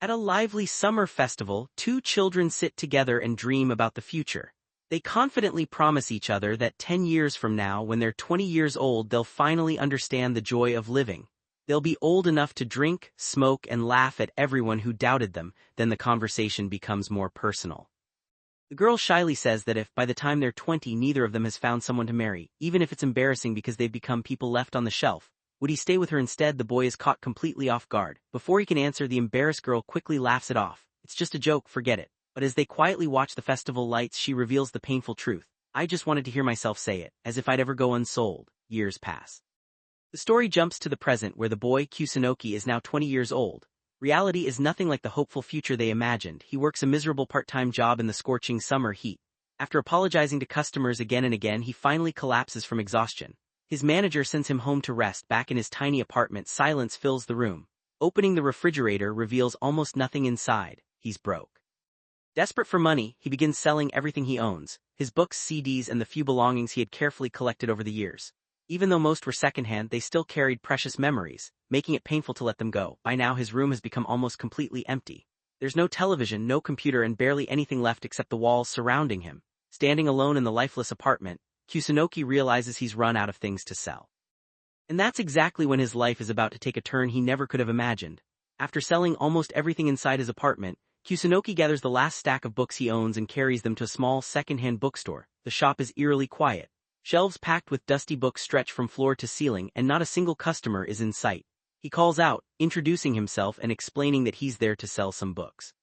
At a lively summer festival, two children sit together and dream about the future. They confidently promise each other that 10 years from now, when they're 20 years old, they'll finally understand the joy of living. They'll be old enough to drink, smoke, and laugh at everyone who doubted them. Then the conversation becomes more personal. The girl shyly says that if, by the time they're 20, neither of them has found someone to marry, even if it's embarrassing because they've become people left on the shelf, would he stay with her instead? The boy is caught completely off guard. Before he can answer, the embarrassed girl quickly laughs it off. It's just a joke, forget it. But as they quietly watch the festival lights, she reveals the painful truth. I just wanted to hear myself say it, as if I'd ever go unsold. Years pass. The story jumps to the present, where the boy, Kusunoki, is now 20 years old. Reality is nothing like the hopeful future they imagined. He works a miserable part-time job in the scorching summer heat. After apologizing to customers again and again, he finally collapses from exhaustion. His manager sends him home to rest. Back in his tiny apartment, silence fills the room. Opening the refrigerator reveals almost nothing inside. He's broke. Desperate for money, he begins selling everything he owns, his books, CDs, and the few belongings he had carefully collected over the years. Even though most were secondhand, they still carried precious memories, making it painful to let them go. By now his room has become almost completely empty. There's no television, no computer, and barely anything left except the walls surrounding him. Standing alone in the lifeless apartment, Kusunoki realizes he's run out of things to sell. And that's exactly when his life is about to take a turn he never could have imagined. After selling almost everything inside his apartment, Kusunoki gathers the last stack of books he owns and carries them to a small second-hand bookstore. The shop is eerily quiet. Shelves packed with dusty books stretch from floor to ceiling, and not a single customer is in sight. He calls out, introducing himself and explaining that he's there to sell some books.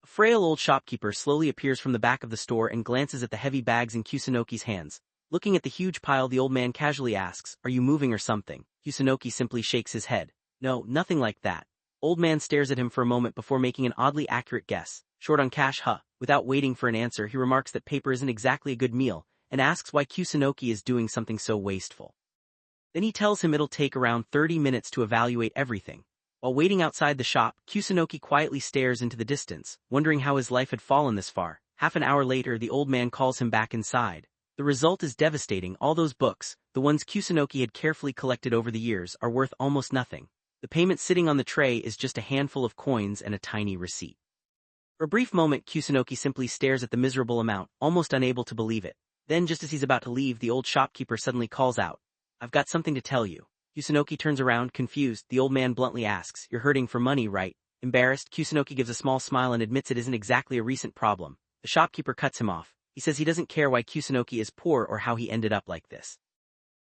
A frail old shopkeeper slowly appears from the back of the store and glances at the heavy bags in Kusunoki's hands. Looking at the huge pile, the old man casually asks, "Are you moving or something?" Kusunoki simply shakes his head. "No, nothing like that." Old man stares at him for a moment before making an oddly accurate guess. "Short on cash, huh?" Without waiting for an answer, he remarks that paper isn't exactly a good meal, and asks why Kusunoki is doing something so wasteful. Then he tells him it'll take around 30 minutes to evaluate everything. While waiting outside the shop, Kusunoki quietly stares into the distance, wondering how his life had fallen this far. Half an hour later, the old man calls him back inside. The result is devastating. All those books, the ones Kusunoki had carefully collected over the years, are worth almost nothing. The payment sitting on the tray is just a handful of coins and a tiny receipt. For a brief moment, Kusunoki simply stares at the miserable amount, almost unable to believe it. Then, just as he's about to leave, the old shopkeeper suddenly calls out, "I've got something to tell you." Kusunoki turns around, confused. The old man bluntly asks, "You're hurting for money, right?" Embarrassed, Kusunoki gives a small smile and admits it isn't exactly a recent problem. The shopkeeper cuts him off. He says he doesn't care why Kusunoki is poor or how he ended up like this.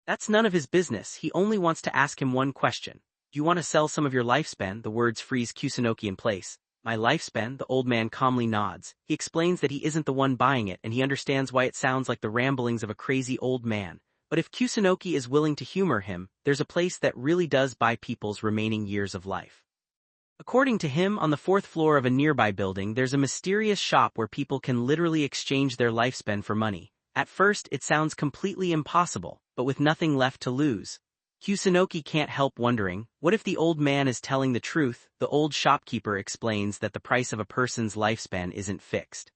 That's none of his business. He only wants to ask him one question. "Do you want to sell some of your lifespan?" The words freeze Kusunoki in place. "My lifespan?" The old man calmly nods. He explains that he isn't the one buying it, and he understands why it sounds like the ramblings of a crazy old man. But if Kusunoki is willing to humor him, there's a place that really does buy people's remaining years of life. According to him, on the 4th floor of a nearby building, there's a mysterious shop where people can literally exchange their lifespan for money. At first, it sounds completely impossible, but with nothing left to lose, Kusunoki can't help wondering, what if the old man is telling the truth? The old shopkeeper explains that the price of a person's lifespan isn't fixed.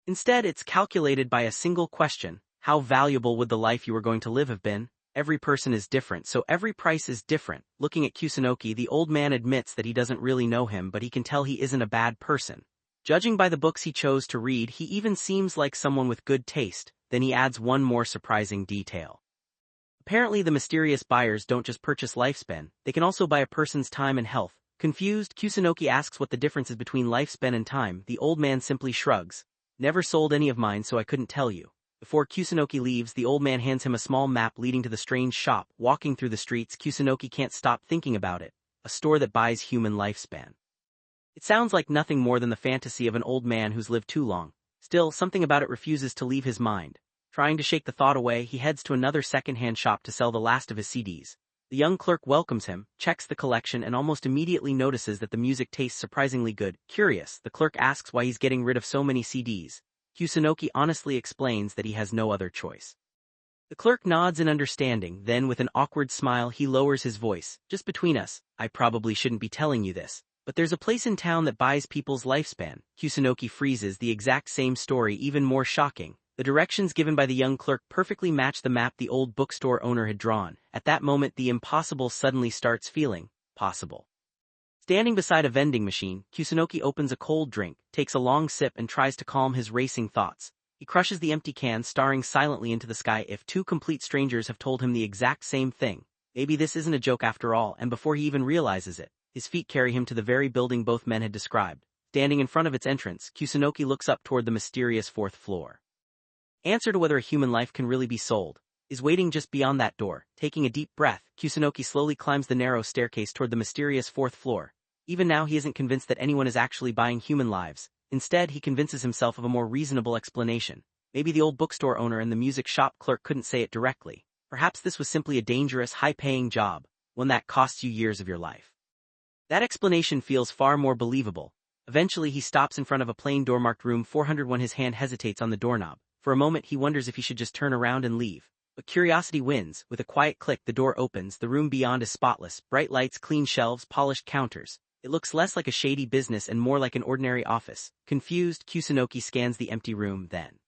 Instead, it's calculated by a single question: how valuable would the life you were going to live have been? Every person is different, so every price is different. Looking at Kusunoki, the old man admits that he doesn't really know him, but he can tell he isn't a bad person. Judging by the books he chose to read, he even seems like someone with good taste. Then he adds one more surprising detail. Apparently the mysterious buyers don't just purchase lifespan, they can also buy a person's time and health. Confused, Kusunoki asks what the difference is between lifespan and time. The old man simply shrugs. "Never sold any of mine, so I couldn't tell you." Before Kusunoki leaves, the old man hands him a small map leading to the strange shop. Walking through the streets, Kusunoki can't stop thinking about it. A store that buys human lifespan. It sounds like nothing more than the fantasy of an old man who's lived too long. Still, something about it refuses to leave his mind. Trying to shake the thought away, he heads to another second-hand shop to sell the last of his CDs. The young clerk welcomes him, checks the collection, and almost immediately notices that the music tastes surprisingly good. Curious, the clerk asks why he's getting rid of so many CDs. Kusunoki honestly explains that he has no other choice. The clerk nods in understanding, then with an awkward smile he lowers his voice. "Just between us, I probably shouldn't be telling you this, but there's a place in town that buys people's lifespan." Kusunoki freezes. The exact same story, even more shocking. The directions given by the young clerk perfectly match the map the old bookstore owner had drawn. At that moment, the impossible suddenly starts feeling possible. Standing beside a vending machine, Kusunoki opens a cold drink, takes a long sip and tries to calm his racing thoughts. He crushes the empty can, staring silently into the sky. If two complete strangers have told him the exact same thing, maybe this isn't a joke after all, and before he even realizes it, his feet carry him to the very building both men had described. Standing in front of its entrance, Kusunoki looks up toward the mysterious fourth floor. Answer to whether a human life can really be sold is waiting just beyond that door. Taking a deep breath, Kusunoki slowly climbs the narrow staircase toward the mysterious fourth floor. Even now he isn't convinced that anyone is actually buying human lives. Instead, he convinces himself of a more reasonable explanation. Maybe the old bookstore owner and the music shop clerk couldn't say it directly. Perhaps this was simply a dangerous, high-paying job, one that costs you years of your life. That explanation feels far more believable. Eventually he stops in front of a plain door marked room 401. His hand hesitates on the doorknob. For a moment he wonders if he should just turn around and leave. But curiosity wins. With a quiet click the door opens. The room beyond is spotless. Bright lights, clean shelves, polished counters. It looks less like a shady business and more like an ordinary office. Confused, Kusunoki scans the empty room. Then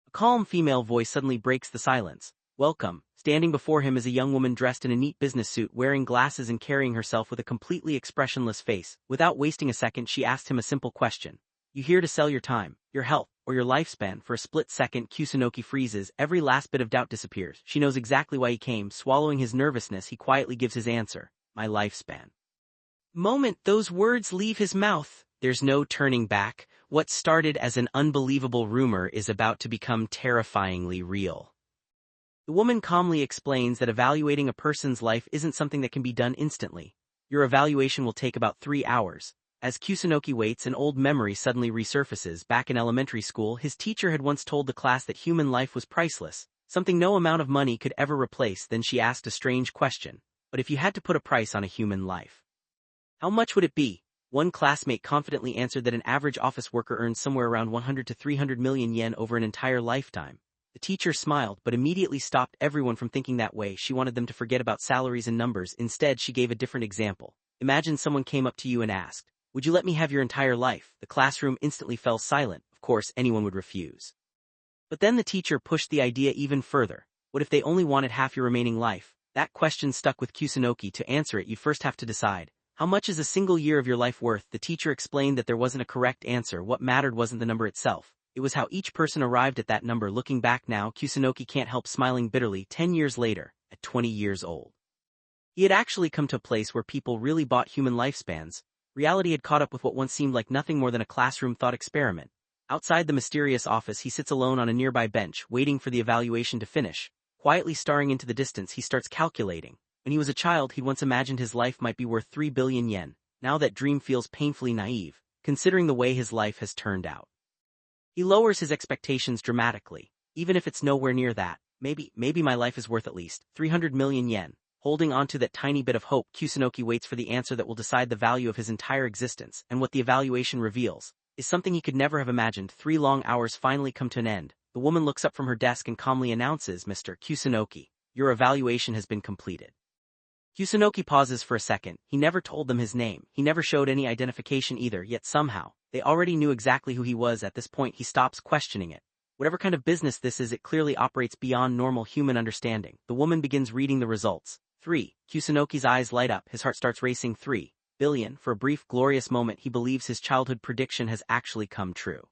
a calm female voice suddenly breaks the silence. Welcome. Standing before him is a young woman dressed in a neat business suit, wearing glasses and carrying herself with a completely expressionless face. Without wasting a second she asked him a simple question. You here to sell your time, your health, or your lifespan? For a split second Kusunoki freezes. Every last bit of doubt disappears. She knows exactly why he came. Swallowing his nervousness he quietly gives his answer. My lifespan. Moment those words leave his mouth, there's no turning back. What started as an unbelievable rumor is about to become terrifyingly real. The woman calmly explains that evaluating a person's life isn't something that can be done instantly. Your evaluation will take about 3 hours. As Kusunoki waits, an old memory suddenly resurfaces. Back in elementary school, his teacher had once told the class that human life was priceless, something no amount of money could ever replace. Then she asked a strange question. But if you had to put a price on a human life, how much would it be? One classmate confidently answered that an average office worker earns somewhere around 100 to 300 million yen over an entire lifetime. The teacher smiled but immediately stopped everyone from thinking that way. She wanted them to forget about salaries and numbers. Instead, she gave a different example. Imagine someone came up to you and asked, would you let me have your entire life? The classroom instantly fell silent. Of course, anyone would refuse. But then the teacher pushed the idea even further. What if they only wanted half your remaining life? That question stuck with Kusunoki. To answer it, you first have to decide, how much is a single year of your life worth? The teacher explained that there wasn't a correct answer. What mattered wasn't the number itself. It was how each person arrived at that number. Looking back now, Kusunoki can't help smiling bitterly. 10 years later, at 20 years old, he had actually come to a place where people really bought human lifespans. Reality had caught up with what once seemed like nothing more than a classroom thought experiment. Outside the mysterious office, he sits alone on a nearby bench, waiting for the evaluation to finish. Quietly staring into the distance, he starts calculating. When he was a child, he once imagined his life might be worth 3 billion yen. Now that dream feels painfully naive, considering the way his life has turned out. He lowers his expectations dramatically. Even if it's nowhere near that, maybe my life is worth at least 300 million yen. Holding on to that tiny bit of hope, Kusunoki waits for the answer that will decide the value of his entire existence, and what the evaluation reveals is something he could never have imagined. 3 long hours finally come to an end. The woman looks up from her desk and calmly announces, Mr. Kusunoki, your evaluation has been completed. Kusunoki pauses for a second. He never told them his name. He never showed any identification either, yet somehow, they already knew exactly who he was. At this point he stops questioning it. Whatever kind of business this is, it clearly operates beyond normal human understanding. The woman begins reading the results. 3. Kusunoki's eyes light up. His heart starts racing. 3 billion. For a brief, glorious moment he believes his childhood prediction has actually come true.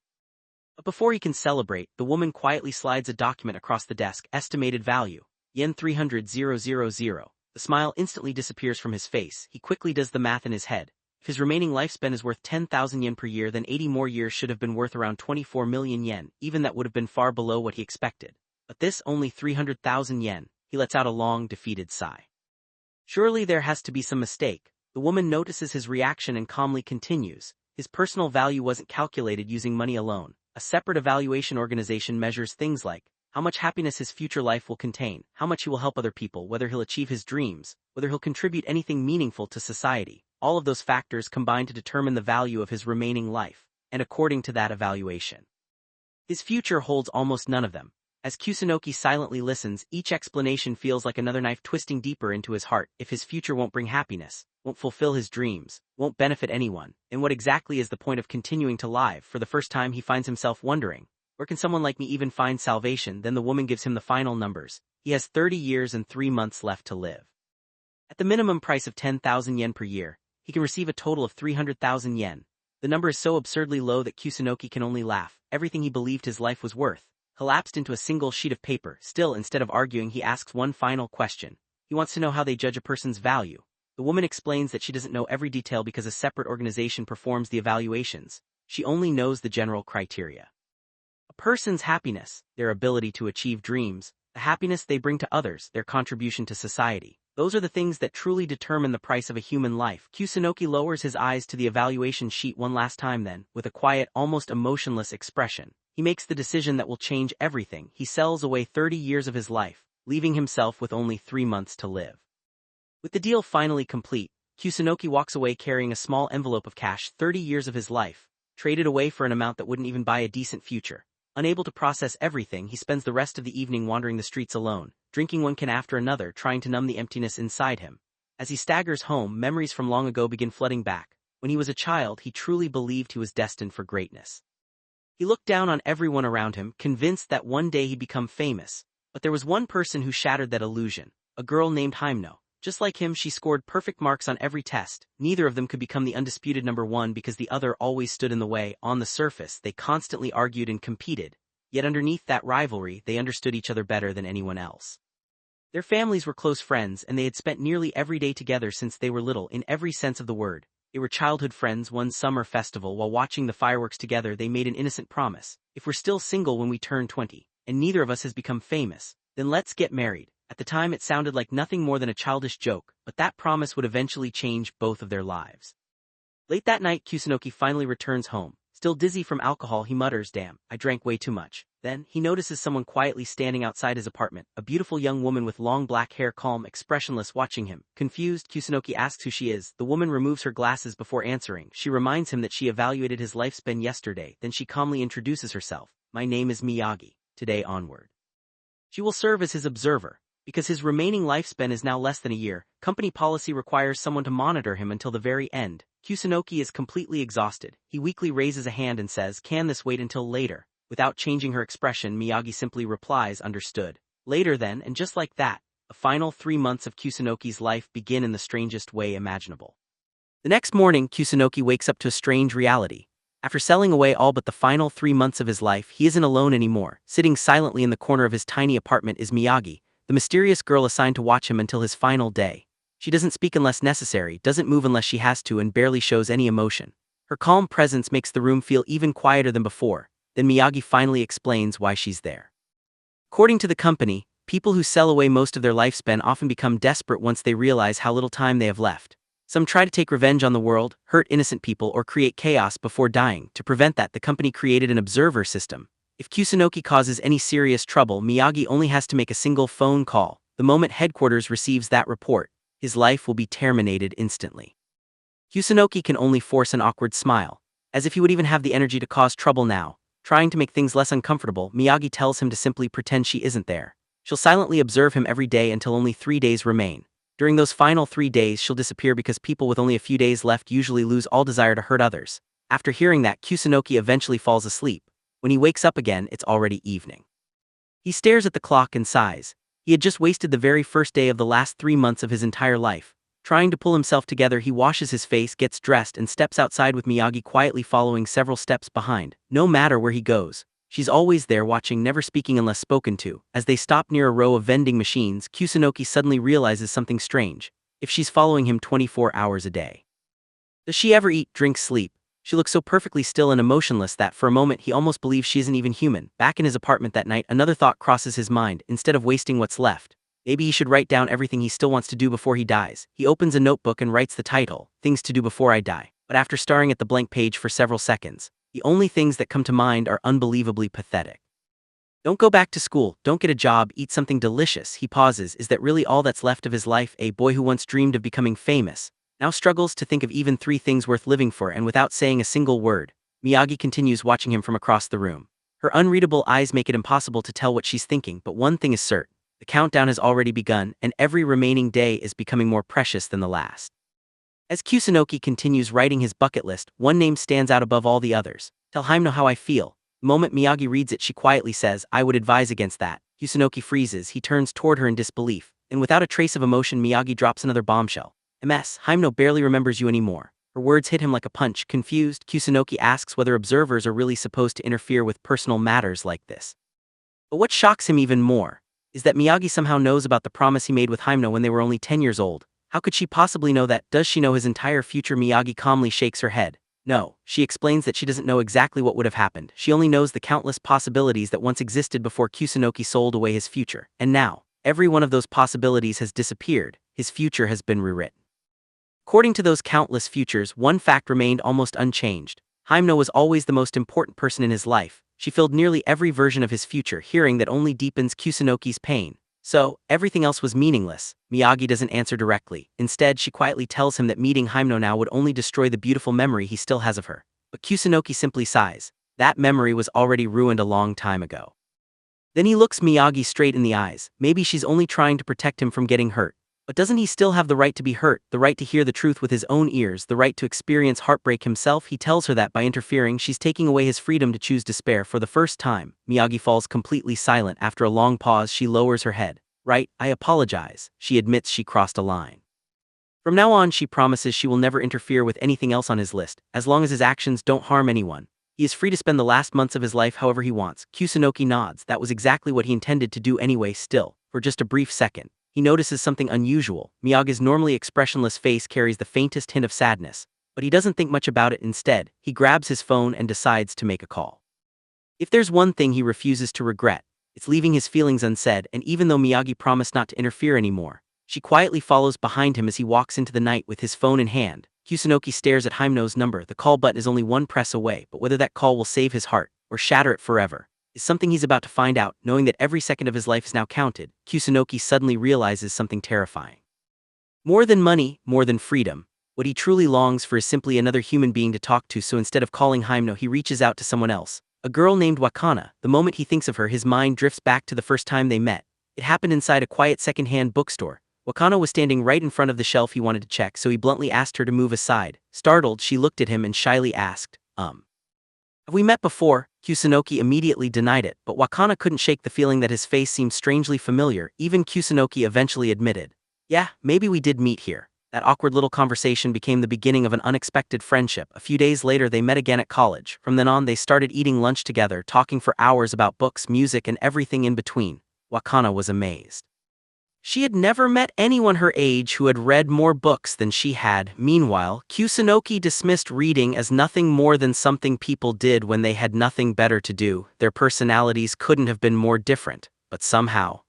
But before he can celebrate, the woman quietly slides a document across the desk. Estimated value, yen 300,000. The smile instantly disappears from his face. He quickly does the math in his head. If his remaining lifespan is worth 10,000 yen per year, then 80 more years should have been worth around 24 million yen. Even that would have been far below what he expected. But this, only 300,000 yen. He lets out a long, defeated sigh. Surely there has to be some mistake. The woman notices his reaction and calmly continues. His personal value wasn't calculated using money alone. A separate evaluation organization measures things like how much happiness his future life will contain, how much he will help other people, whether he'll achieve his dreams, whether he'll contribute anything meaningful to society. All of those factors combine to determine the value of his remaining life, and according to that evaluation, his future holds almost none of them. As Kusunoki silently listens, each explanation feels like another knife twisting deeper into his heart. If his future won't bring happiness, won't fulfill his dreams, won't benefit anyone, then what exactly is the point of continuing to live? For the first time he finds himself wondering, where can someone like me even find salvation? Then the woman gives him the final numbers. He has 30 years and 3 months left to live. At the minimum price of 10,000 yen per year, he can receive a total of 300,000 yen. The number is so absurdly low that Kusunoki can only laugh. Everything he believed his life was worth collapsed into a single sheet of paper. Still, instead of arguing, he asks one final question. He wants to know how they judge a person's value. The woman explains that she doesn't know every detail because a separate organization performs the evaluations. She only knows the general criteria. A person's happiness, their ability to achieve dreams, the happiness they bring to others, their contribution to society. Those are the things that truly determine the price of a human life. Kusunoki lowers his eyes to the evaluation sheet one last time, then, with a quiet, almost emotionless expression, he makes the decision that will change everything. He sells away 30 years of his life, leaving himself with only 3 months to live. With the deal finally complete, Kusunoki walks away carrying a small envelope of cash. 30 years of his life, traded away for an amount that wouldn't even buy a decent future. Unable to process everything, he spends the rest of the evening wandering the streets alone, drinking one can after another, trying to numb the emptiness inside him. As he staggers home, memories from long ago begin flooding back. When he was a child, he truly believed he was destined for greatness. He looked down on everyone around him, convinced that one day he'd become famous. But there was one person who shattered that illusion, a girl named Himeno. Just like him, she scored perfect marks on every test. Neither of them could become the undisputed number one because the other always stood in the way. On the surface, they constantly argued and competed. Yet underneath that rivalry, they understood each other better than anyone else. Their families were close friends, and they had spent nearly every day together since they were little in every sense of the word. They were childhood friends. One summer festival, while watching the fireworks together, they made an innocent promise. If we're still single when we turn 20, and neither of us has become famous, then let's get married. At the time it sounded like nothing more than a childish joke, but that promise would eventually change both of their lives. Late that night, Kusunoki finally returns home. Still dizzy from alcohol, he mutters, "Damn, I drank way too much." Then, he notices someone quietly standing outside his apartment, a beautiful young woman with long black hair, calm, expressionless, watching him. Confused, Kusunoki asks who she is. The woman removes her glasses before answering. She reminds him that she evaluated his lifespan yesterday, then she calmly introduces herself. "My name is Miyagi. Today onward." She will serve as his observer. Because his remaining lifespan is now less than a year, company policy requires someone to monitor him until the very end. Kusunoki is completely exhausted. He weakly raises a hand and says, "Can this wait until later?" Without changing her expression, Miyagi simply replies, "Understood." Later then, and just like that, the final 3 months of Kusunoki's life begin in the strangest way imaginable. The next morning, Kusunoki wakes up to a strange reality. After selling away all but the final 3 months of his life, he isn't alone anymore. Sitting silently in the corner of his tiny apartment is Miyagi, the mysterious girl assigned to watch him until his final day. She doesn't speak unless necessary, doesn't move unless she has to, and barely shows any emotion. Her calm presence makes the room feel even quieter than before. Then Miyagi finally explains why she's there. According to the company, people who sell away most of their lifespan often become desperate once they realize how little time they have left. Some try to take revenge on the world, hurt innocent people, or create chaos before dying. To prevent that, the company created an observer system. If Kusunoki causes any serious trouble, Miyagi only has to make a single phone call. The moment headquarters receives that report, his life will be terminated instantly. Kusunoki can only force an awkward smile, as if he would even have the energy to cause trouble now. Trying to make things less uncomfortable, Miyagi tells him to simply pretend she isn't there. She'll silently observe him every day until only 3 days remain. During those final 3 days, she'll disappear because people with only a few days left usually lose all desire to hurt others. After hearing that, Kusunoki eventually falls asleep. When he wakes up again, it's already evening. He stares at the clock and sighs. He had just wasted the very first day of the last 3 months of his entire life. Trying to pull himself together, he washes his face, gets dressed, and steps outside with Miyagi quietly following several steps behind. No matter where he goes, she's always there watching, never speaking unless spoken to. As they stop near a row of vending machines, Kusunoki suddenly realizes something strange. If she's following him 24 hours a day, does she ever eat, drink, sleep? She looks so perfectly still and emotionless that for a moment he almost believes she isn't even human. Back in his apartment that night, another thought crosses his mind. Instead of wasting what's left, maybe he should write down everything he still wants to do before he dies. He opens a notebook and writes the title, "Things to Do Before I Die." But after staring at the blank page for several seconds, the only things that come to mind are unbelievably pathetic. Don't go back to school, don't get a job, eat something delicious. He pauses. Is that really all that's left of his life? A boy who once dreamed of becoming famous now struggles to think of even 3 things worth living for, and without saying a single word, Miyagi continues watching him from across the room. Her unreadable eyes make it impossible to tell what she's thinking, but one thing is certain. The countdown has already begun, and every remaining day is becoming more precious than the last. As Kusunoki continues writing his bucket list, one name stands out above all the others. "Tell Himeno how I feel." The moment Miyagi reads it, she quietly says, "I would advise against that." Kusunoki freezes. He turns toward her in disbelief, and without a trace of emotion, Miyagi drops another bombshell. MS, Hyuno barely remembers you anymore. Her words hit him like a punch. Confused, Kusunoki asks whether observers are really supposed to interfere with personal matters like this. But what shocks him even more is that Miyagi somehow knows about the promise he made with Hyuno when they were only 10 years old. How could she possibly know that? Does she know his entire future? Miyagi calmly shakes her head. No, she explains that she doesn't know exactly what would have happened. She only knows the countless possibilities that once existed before Kusunoki sold away his future. And now, every one of those possibilities has disappeared. His future has been rewritten. According to those countless futures, one fact remained almost unchanged. Hyuno was always the most important person in his life. She filled nearly every version of his future. Hearing that only deepens Kusunoki's pain. So, everything else was meaningless. Miyagi doesn't answer directly. Instead, she quietly tells him that meeting Hyuno now would only destroy the beautiful memory he still has of her. But Kusunoki simply sighs. That memory was already ruined a long time ago. Then he looks Miyagi straight in the eyes. Maybe she's only trying to protect him from getting hurt. But doesn't he still have the right to be hurt, the right to hear the truth with his own ears, the right to experience heartbreak himself? He tells her that by interfering, she's taking away his freedom to choose despair. For the first time, Miyagi falls completely silent. After a long pause, she lowers her head. Right, I apologize. She admits she crossed a line. From now on, she promises she will never interfere with anything else on his list, as long as his actions don't harm anyone. He is free to spend the last months of his life however he wants. Kusunoki nods. That was exactly what he intended to do anyway. Still, for just a brief second, he notices something unusual. Miyagi's normally expressionless face carries the faintest hint of sadness, but he doesn't think much about it. Instead, he grabs his phone and decides to make a call. If there's one thing he refuses to regret, it's leaving his feelings unsaid. And even though Miyagi promised not to interfere anymore, she quietly follows behind him as he walks into the night with his phone in hand. Kusunoki stares at Hyuno's number. The call button is only one press away, but whether that call will save his heart or shatter it forever is something he's about to find out. Knowing that every second of his life is now counted, Kusunoki suddenly realizes something terrifying. More than money, more than freedom, what he truly longs for is simply another human being to talk to. So instead of calling Hyuno, he reaches out to someone else, a girl named Wakana. The moment he thinks of her, his mind drifts back to the first time they met. It happened inside a quiet second-hand bookstore. Wakana was standing right in front of the shelf he wanted to check, so he bluntly asked her to move aside. Startled, she looked at him and shyly asked, Have we met before? Kusunoki immediately denied it, but Wakana couldn't shake the feeling that his face seemed strangely familiar. Even Kusunoki eventually admitted, Yeah, maybe we did meet here. That awkward little conversation became the beginning of an unexpected friendship. A few days later, they met again at college. From then on, they started eating lunch together, talking for hours about books, music, and everything in between. Wakana was amazed. She had never met anyone her age who had read more books than she had. Meanwhile, Kusunoki dismissed reading as nothing more than something people did when they had nothing better to do. Their personalities couldn't have been more different, but somehow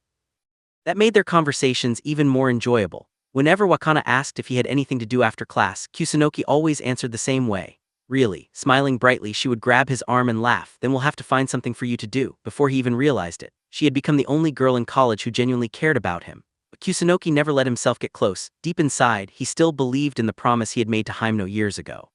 that made their conversations even more enjoyable. Whenever Wakana asked if he had anything to do after class, Kusunoki always answered the same way. Really, smiling brightly, she would grab his arm and laugh. Then we'll have to find something for you to do. Before he even realized it, she had become the only girl in college who genuinely cared about him. But Kusunoki never let himself get close. Deep inside, he still believed in the promise he had made to Hyuno years ago.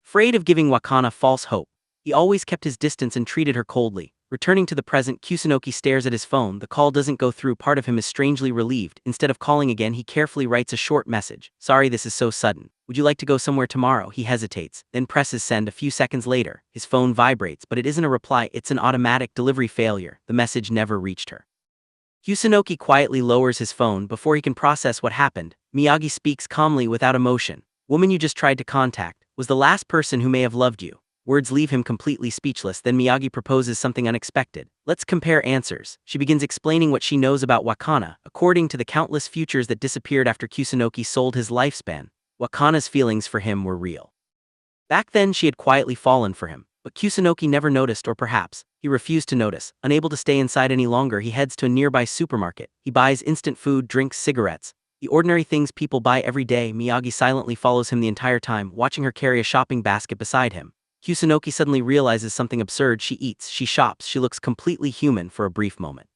Afraid of giving Wakana false hope, he always kept his distance and treated her coldly. Returning to the present, Kusunoki stares at his phone. The call doesn't go through. Part of him is strangely relieved. Instead of calling again, he carefully writes a short message. Sorry this is so sudden. Would you like to go somewhere tomorrow? He hesitates, then presses send. A few seconds later, his phone vibrates, but it isn't a reply, it's an automatic delivery failure. The message never reached her. Kusunoki quietly lowers his phone. Before he can process what happened, Miyagi speaks calmly without emotion. Woman you just tried to contact was the last person who may have loved you. Words leave him completely speechless. Then Miyagi proposes something unexpected. Let's compare answers. She begins explaining what she knows about Wakana. According to the countless futures that disappeared after Kusunoki sold his lifespan, Wakana's feelings for him were real. Back then she had quietly fallen for him, but Kusunoki never noticed, or perhaps he refused to notice. Unable to stay inside any longer, he heads to a nearby supermarket. He buys instant food, drinks, cigarettes, the ordinary things people buy every day. Miyagi silently follows him the entire time, watching her carry a shopping basket beside him. Kusunoki suddenly realizes something absurd. She eats, she shops, she looks completely human for a brief moment.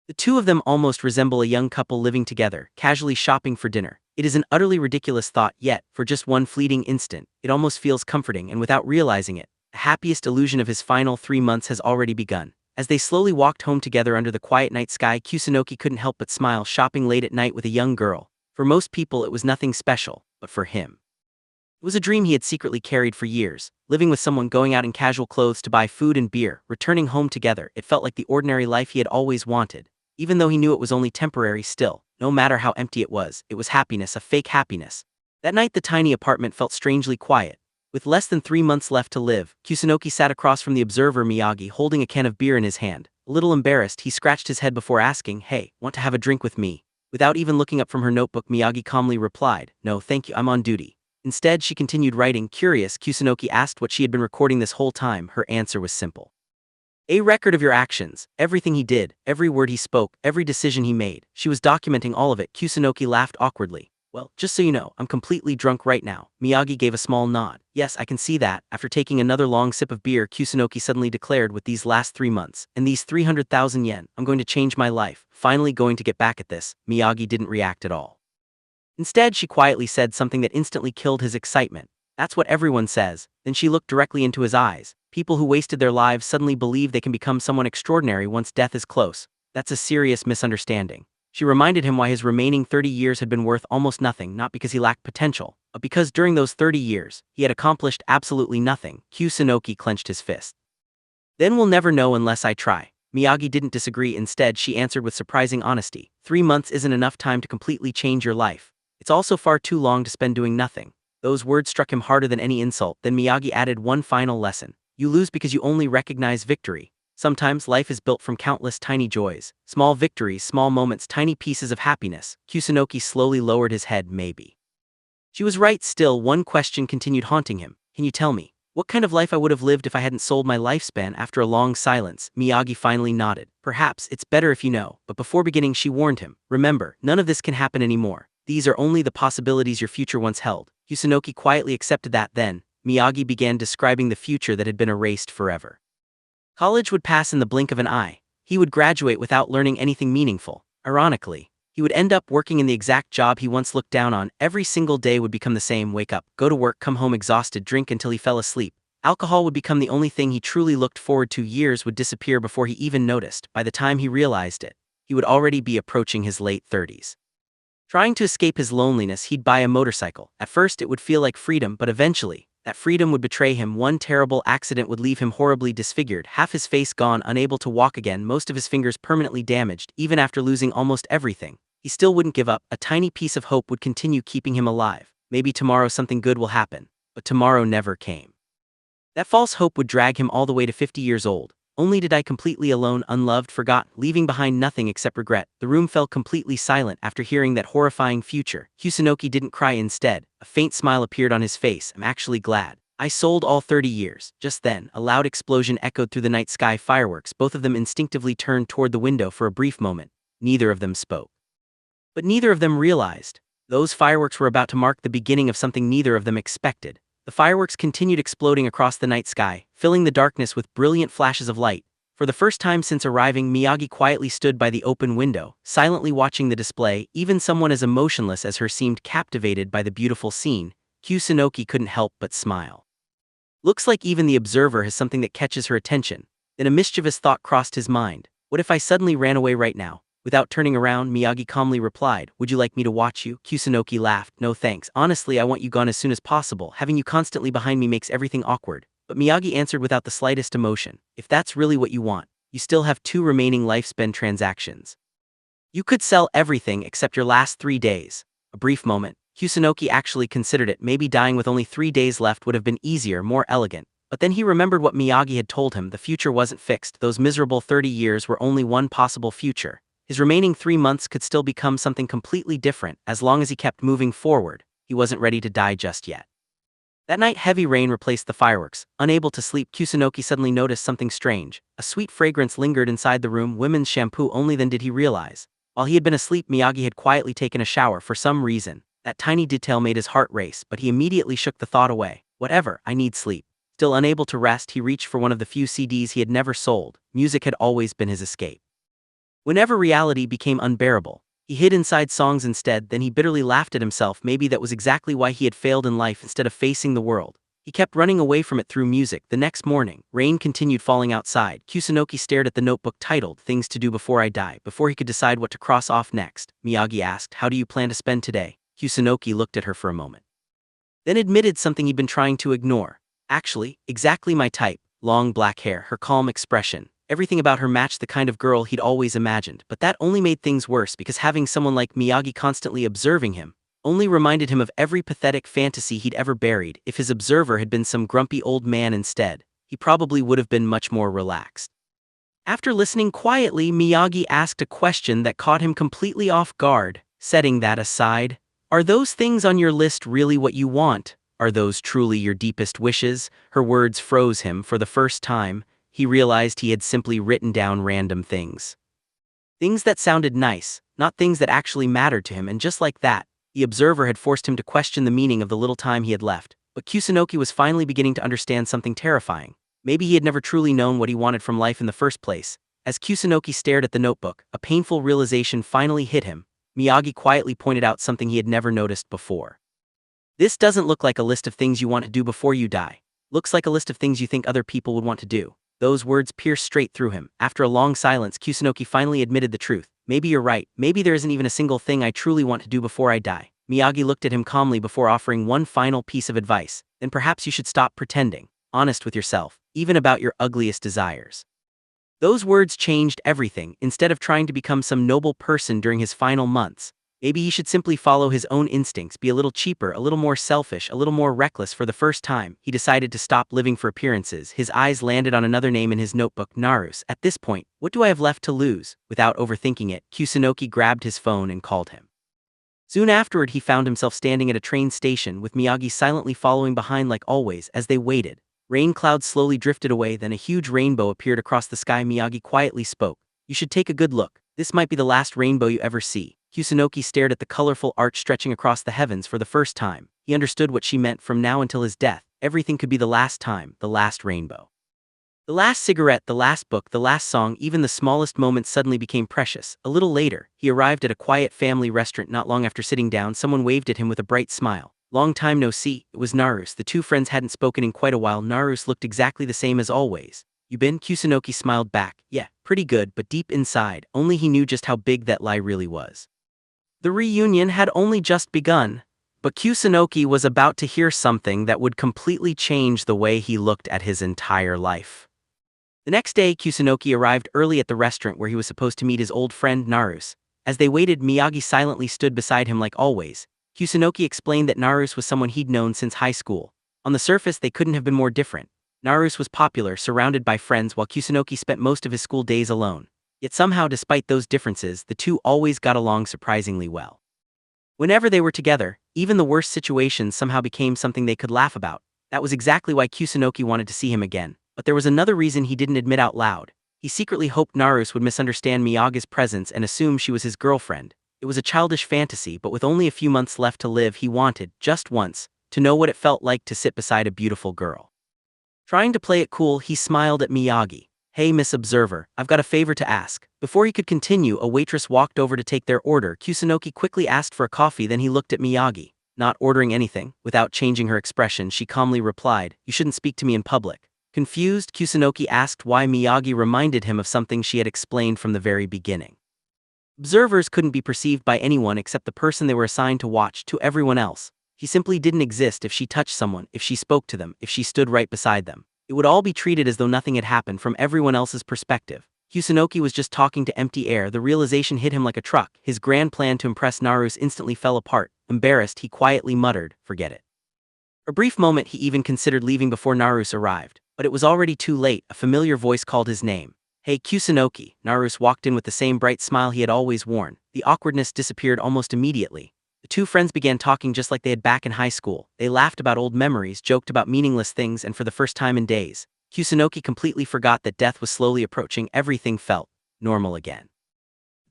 The two of them almost resemble a young couple living together, casually shopping for dinner. It is an utterly ridiculous thought, yet, for just one fleeting instant, it almost feels comforting, and without realizing it, the happiest illusion of his final 3 months has already begun. As they slowly walked home together under the quiet night sky, Kusunoki couldn't help but smile. Shopping late at night with a young girl. For most people it was nothing special, but for him, it was a dream he had secretly carried for years. Living with someone, going out in casual clothes to buy food and beer, returning home together, it felt like the ordinary life he had always wanted. Even though he knew it was only temporary, still, No matter how empty it was happiness, a fake happiness. That night the tiny apartment felt strangely quiet. With less than 3 months left to live, Kusunoki sat across from the observer Miyagi holding a can of beer in his hand. A little embarrassed, he scratched his head before asking, "Hey, want to have a drink with me?" Without even looking up from her notebook, Miyagi calmly replied, "No, thank you, I'm on duty." Instead, she continued writing. Curious, Kusunoki asked what she had been recording this whole time. Her answer was simple. A record of your actions, everything he did, every word he spoke, every decision he made. She was documenting all of it. Kusunoki laughed awkwardly. "Well, just so you know, I'm completely drunk right now." Miyagi gave a small nod. "Yes, I can see that." After taking another long sip of beer, Kusunoki suddenly declared, "With these last 3 months, and these 300,000 yen, I'm going to change my life. Finally going to get back at this." Miyagi didn't react at all. Instead, she quietly said something that instantly killed his excitement. "That's what everyone says." Then she looked directly into his eyes. "People who wasted their lives suddenly believe they can become someone extraordinary once death is close. That's a serious misunderstanding." She reminded him why his remaining 30 years had been worth almost nothing, not because he lacked potential, but because during those 30 years, he had accomplished absolutely nothing. Kusunoki clenched his fist. "Then we'll never know unless I try." Miyagi didn't disagree. Instead, she answered with surprising honesty. 3 months isn't enough time to completely change your life. It's also far too long to spend doing nothing." Those words struck him harder than any insult. Then Miyagi added one final lesson. "You lose because you only recognize victory. Sometimes life is built from countless tiny joys, small victories, small moments, tiny pieces of happiness." Kusunoki slowly lowered his head. Maybe she was right. Still, one question continued haunting him. "Can you tell me what kind of life I would have lived if I hadn't sold my lifespan?" After a long silence, Miyagi finally nodded. "Perhaps it's better if you know." But before beginning, she warned him. "Remember, none of this can happen anymore. These are only the possibilities your future once held." Kusunoki quietly accepted that. Then, Miyagi began describing the future that had been erased forever. College would pass in the blink of an eye. He would graduate without learning anything meaningful. Ironically, he would end up working in the exact job he once looked down on. Every single day would become the same: wake up, go to work, come home exhausted, drink until he fell asleep. Alcohol would become the only thing he truly looked forward to. Years would disappear before he even noticed. By the time he realized it, he would already be approaching his late 30s. Trying to escape his loneliness, he'd buy a motorcycle. At first it would feel like freedom, but eventually, that freedom would betray him. One terrible accident would leave him horribly disfigured, half his face gone, unable to walk again, most of his fingers permanently damaged. Even after losing almost everything, he still wouldn't give up. A tiny piece of hope would continue keeping him alive. Maybe tomorrow something good will happen. But tomorrow never came. That false hope would drag him all the way to 50 years old. Only to die completely alone, unloved, forgotten, leaving behind nothing except regret. The room fell completely silent after hearing that horrifying future. Kusunoki didn't cry. Instead, a faint smile appeared on his face. "I'm actually glad I sold all 30 years. Just then, a loud explosion echoed through the night sky. Fireworks. Both of them instinctively turned toward the window. For a brief moment, neither of them spoke. But neither of them realized. Those fireworks were about to mark the beginning of something neither of them expected. The fireworks continued exploding across the night sky, filling the darkness with brilliant flashes of light. For the first time since arriving, Miyagi quietly stood by the open window, silently watching the display. Even someone as emotionless as her seemed captivated by the beautiful scene. Kusunoki couldn't help but smile. Looks like even the observer has something that catches her attention. Then a mischievous thought crossed his mind. What if I suddenly ran away right now? Without turning around, Miyagi calmly replied, "Would you like me to watch you?" Kusunoki laughed. "No thanks. Honestly, I want you gone as soon as possible. Having you constantly behind me makes everything awkward." But Miyagi answered without the slightest emotion. "If that's really what you want, you still have 2 remaining lifespan transactions. You could sell everything except your last 3 days." A brief moment. Kusunoki actually considered it. Maybe dying with only 3 days left would have been easier, more elegant. But then he remembered what Miyagi had told him. The future wasn't fixed. Those miserable 30 years were only one possible future. His remaining 3 months could still become something completely different as long as he kept moving forward. He wasn't ready to die just yet. That night, heavy rain replaced the fireworks. Unable to sleep, Kusunoki suddenly noticed something strange. A sweet fragrance lingered inside the room, women's shampoo. Only then did he realize. While he had been asleep, Miyagi had quietly taken a shower. For some reason, that tiny detail made his heart race, but he immediately shook the thought away. "Whatever, I need sleep." Still unable to rest, he reached for one of the few CDs he had never sold. Music had always been his escape. Whenever reality became unbearable, he hid inside songs instead. Then he bitterly laughed at himself. Maybe that was exactly why he had failed in life. Instead of facing the world, he kept running away from it through music. The next morning, rain continued falling outside. Kusunoki stared at the notebook titled "Things to Do Before I Die." Before he could decide what to cross off next, Miyagi asked, "How do you plan to spend today?" Kusunoki looked at her for a moment, then admitted something he'd been trying to ignore. "Actually, exactly my type. Long black hair." Her calm expression, Everything about her matched the kind of girl he'd always imagined, but that only made things worse because having someone like Miyagi constantly observing him only reminded him of every pathetic fantasy he'd ever buried. If his observer had been some grumpy old man instead, he probably would have been much more relaxed. After listening quietly, Miyagi asked a question that caught him completely off guard. Setting that aside, are those things on your list really what you want? Are those truly your deepest wishes? Her words froze him. For the first time, he realized he had simply written down random things. Things that sounded nice, not things that actually mattered to him, and just like that, the observer had forced him to question the meaning of the little time he had left. But Kusunoki was finally beginning to understand something terrifying. Maybe he had never truly known what he wanted from life in the first place. As Kusunoki stared at the notebook, a painful realization finally hit him. Miyagi quietly pointed out something he had never noticed before. This doesn't look like a list of things you want to do before you die. Looks like a list of things you think other people would want to do. Those words pierced straight through him. After a long silence, Kusunoki finally admitted the truth. Maybe you're right. Maybe there isn't even a single thing I truly want to do before I die. Miyagi looked at him calmly before offering one final piece of advice. Then perhaps you should stop pretending. Honest with yourself, even about your ugliest desires. Those words changed everything. Instead of trying to become some noble person during his final months, maybe he should simply follow his own instincts, be a little cheaper, a little more selfish, a little more reckless. For the first time, he decided to stop living for appearances. His eyes landed on another name in his notebook, Narus. At this point, what do I have left to lose? Without overthinking it, Kusunoki grabbed his phone and called him. Soon afterward, he found himself standing at a train station with Miyagi silently following behind like always. As they waited, rain clouds slowly drifted away, then a huge rainbow appeared across the sky. Miyagi quietly spoke. You should take a good look. This might be the last rainbow you ever see. Kusunoki stared at the colorful arch stretching across the heavens. For the first time, he understood what she meant. From now until his death, everything could be the last time, the last rainbow. The last cigarette, the last book, the last song, even the smallest moments suddenly became precious. A little later, he arrived at a quiet family restaurant. Not long after sitting down, someone waved at him with a bright smile. Long time no see. It was Narus. The two friends hadn't spoken in quite a while. Narus looked exactly the same as always. You been? Kusunoki smiled back. Yeah, pretty good, but deep inside, only he knew just how big that lie really was. The reunion had only just begun, but Kusunoki was about to hear something that would completely change the way he looked at his entire life. The next day, Kusunoki arrived early at the restaurant where he was supposed to meet his old friend Narus. As they waited, Miyagi silently stood beside him like always. Kusunoki explained that Narus was someone he'd known since high school. On the surface, they couldn't have been more different. Narus was popular, surrounded by friends, while Kusunoki spent most of his school days alone. Yet somehow, despite those differences, the two always got along surprisingly well. Whenever they were together, even the worst situations somehow became something they could laugh about. That was exactly why Kusunoki wanted to see him again. But there was another reason he didn't admit out loud. He secretly hoped Narus would misunderstand Miyagi's presence and assume she was his girlfriend. It was a childish fantasy, but with only a few months left to live, he wanted, just once, to know what it felt like to sit beside a beautiful girl. Trying to play it cool, he smiled at Miyagi. Hey, Miss Observer, I've got a favor to ask. Before he could continue, a waitress walked over to take their order. Kusunoki quickly asked for a coffee, then he looked at Miyagi. Not ordering anything. Without changing her expression, she calmly replied, You shouldn't speak to me in public. Confused, Kusunoki asked why. Miyagi reminded him of something she had explained from the very beginning. Observers couldn't be perceived by anyone except the person they were assigned to watch. To everyone else, he simply didn't exist. If she touched someone, if she spoke to them, if she stood right beside them, it would all be treated as though nothing had happened from everyone else's perspective. Kusunoki was just talking to empty air. The realization hit him like a truck. His grand plan to impress Narus instantly fell apart. Embarrassed, he quietly muttered, Forget it. For a brief moment, he even considered leaving before Narus arrived, but it was already too late. A familiar voice called his name. Hey, Kusunoki. Narus walked in with the same bright smile he had always worn. The awkwardness disappeared almost immediately. The two friends began talking just like they had back in high school. They laughed about old memories, joked about meaningless things, and for the first time in days, Kusunoki completely forgot that death was slowly approaching. Everything felt normal again.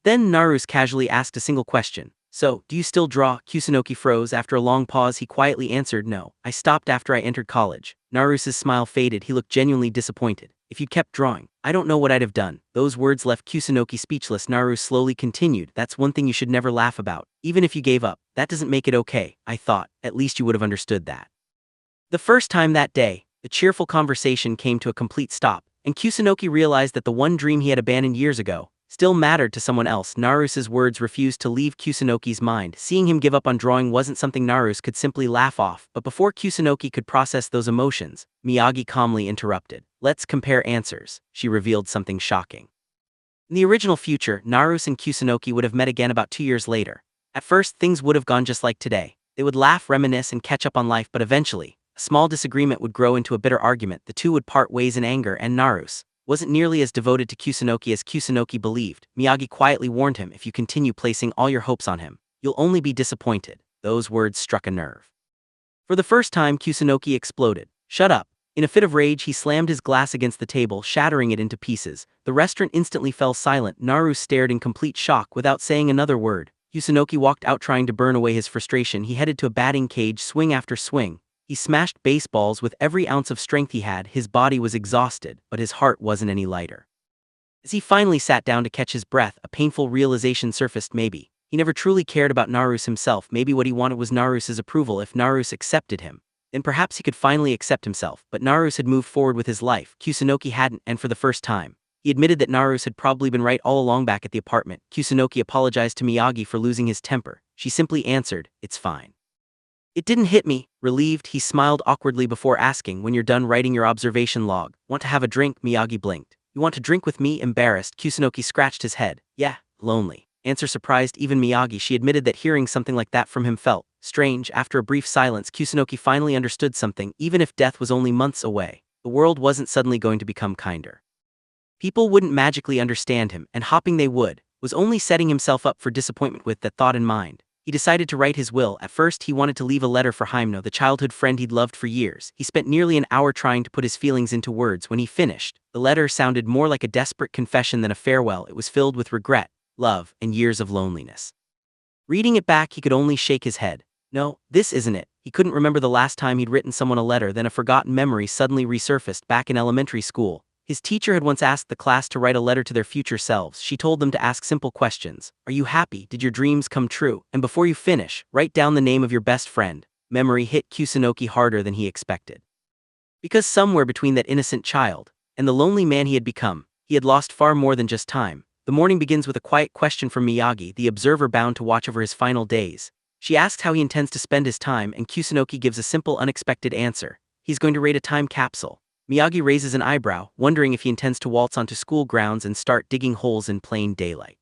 Then Narus casually asked a single question. So, do you still draw? Kusunoki froze. After a long pause, he quietly answered, No, I stopped after I entered college. Narus's smile faded. He looked genuinely disappointed. If you'd kept drawing, I don't know what I'd have done. Those words left Kusunoki speechless. Narus slowly continued, That's one thing you should never laugh about. Even if you gave up, that doesn't make it okay. I thought, at least you would have understood that. The first time that day, the cheerful conversation came to a complete stop, and Kusunoki realized that the one dream he had abandoned years ago still mattered to someone else. Narusa's words refused to leave Kusanoki's mind. Seeing him give up on drawing wasn't something Naruse could simply laugh off, but before Kusanoki could process those emotions, Miyagi calmly interrupted. Let's compare answers. She revealed something shocking. In the original future, Naruse and Kusanoki would have met again about 2 years later. At first, things would have gone just like today. They would laugh, reminisce, and catch up on life, but eventually, a small disagreement would grow into a bitter argument. The two would part ways in anger, and Naruse wasn't nearly as devoted to Kusanoki as Kusanoki believed. Miyagi quietly warned him, if you continue placing all your hopes on him, you'll only be disappointed. Those words struck a nerve. For the first time, Kusanoki exploded. Shut up. In a fit of rage, he slammed his glass against the table, shattering it into pieces. The restaurant instantly fell silent. Naru stared in complete shock without saying another word. Kusanoki walked out trying to burn away his frustration. He headed to a batting cage, swing after swing. He smashed baseballs with every ounce of strength he had. His body was exhausted, but his heart wasn't any lighter. As he finally sat down to catch his breath, a painful realization surfaced. Maybe he never truly cared about Naruse himself. Maybe what he wanted was Naruse's approval. If Naruse accepted him, then perhaps he could finally accept himself. But Naruse had moved forward with his life. Kusanoki hadn't, and for the first time, he admitted that Naruse had probably been right all along. Back at the apartment, Kusanoki apologized to Miyagi for losing his temper. She simply answered, "It's fine." It didn't hit me. Relieved, he smiled awkwardly before asking, when you're done writing your observation log, want to have a drink? Miyagi blinked. You want to drink with me? Embarrassed, Kusanoki scratched his head. Yeah, lonely. Answer surprised even Miyagi. She admitted that hearing something like that from him felt strange. After a brief silence, Kusanoki finally understood something. Even if death was only months away, the world wasn't suddenly going to become kinder. People wouldn't magically understand him, and hoping they would was only setting himself up for disappointment. With that thought in mind, he decided to write his will. At first, he wanted to leave a letter for Himeno, the childhood friend he'd loved for years. He spent nearly an hour trying to put his feelings into words. When he finished, the letter sounded more like a desperate confession than a farewell. It was filled with regret, love, and years of loneliness. Reading it back, he could only shake his head. No, this isn't it. He couldn't remember the last time he'd written someone a letter. Then a forgotten memory suddenly resurfaced. Back in elementary school, his teacher had once asked the class to write a letter to their future selves. She told them to ask simple questions. Are you happy? Did your dreams come true? And before you finish, write down the name of your best friend. Memory hit Kusanoki harder than he expected. Because somewhere between that innocent child and the lonely man he had become, he had lost far more than just time. The morning begins with a quiet question from Miyagi, the observer bound to watch over his final days. She asks how he intends to spend his time, and Kusanoki gives a simple, unexpected answer. He's going to raid a time capsule. Miyagi raises an eyebrow, wondering if he intends to waltz onto school grounds and start digging holes in plain daylight.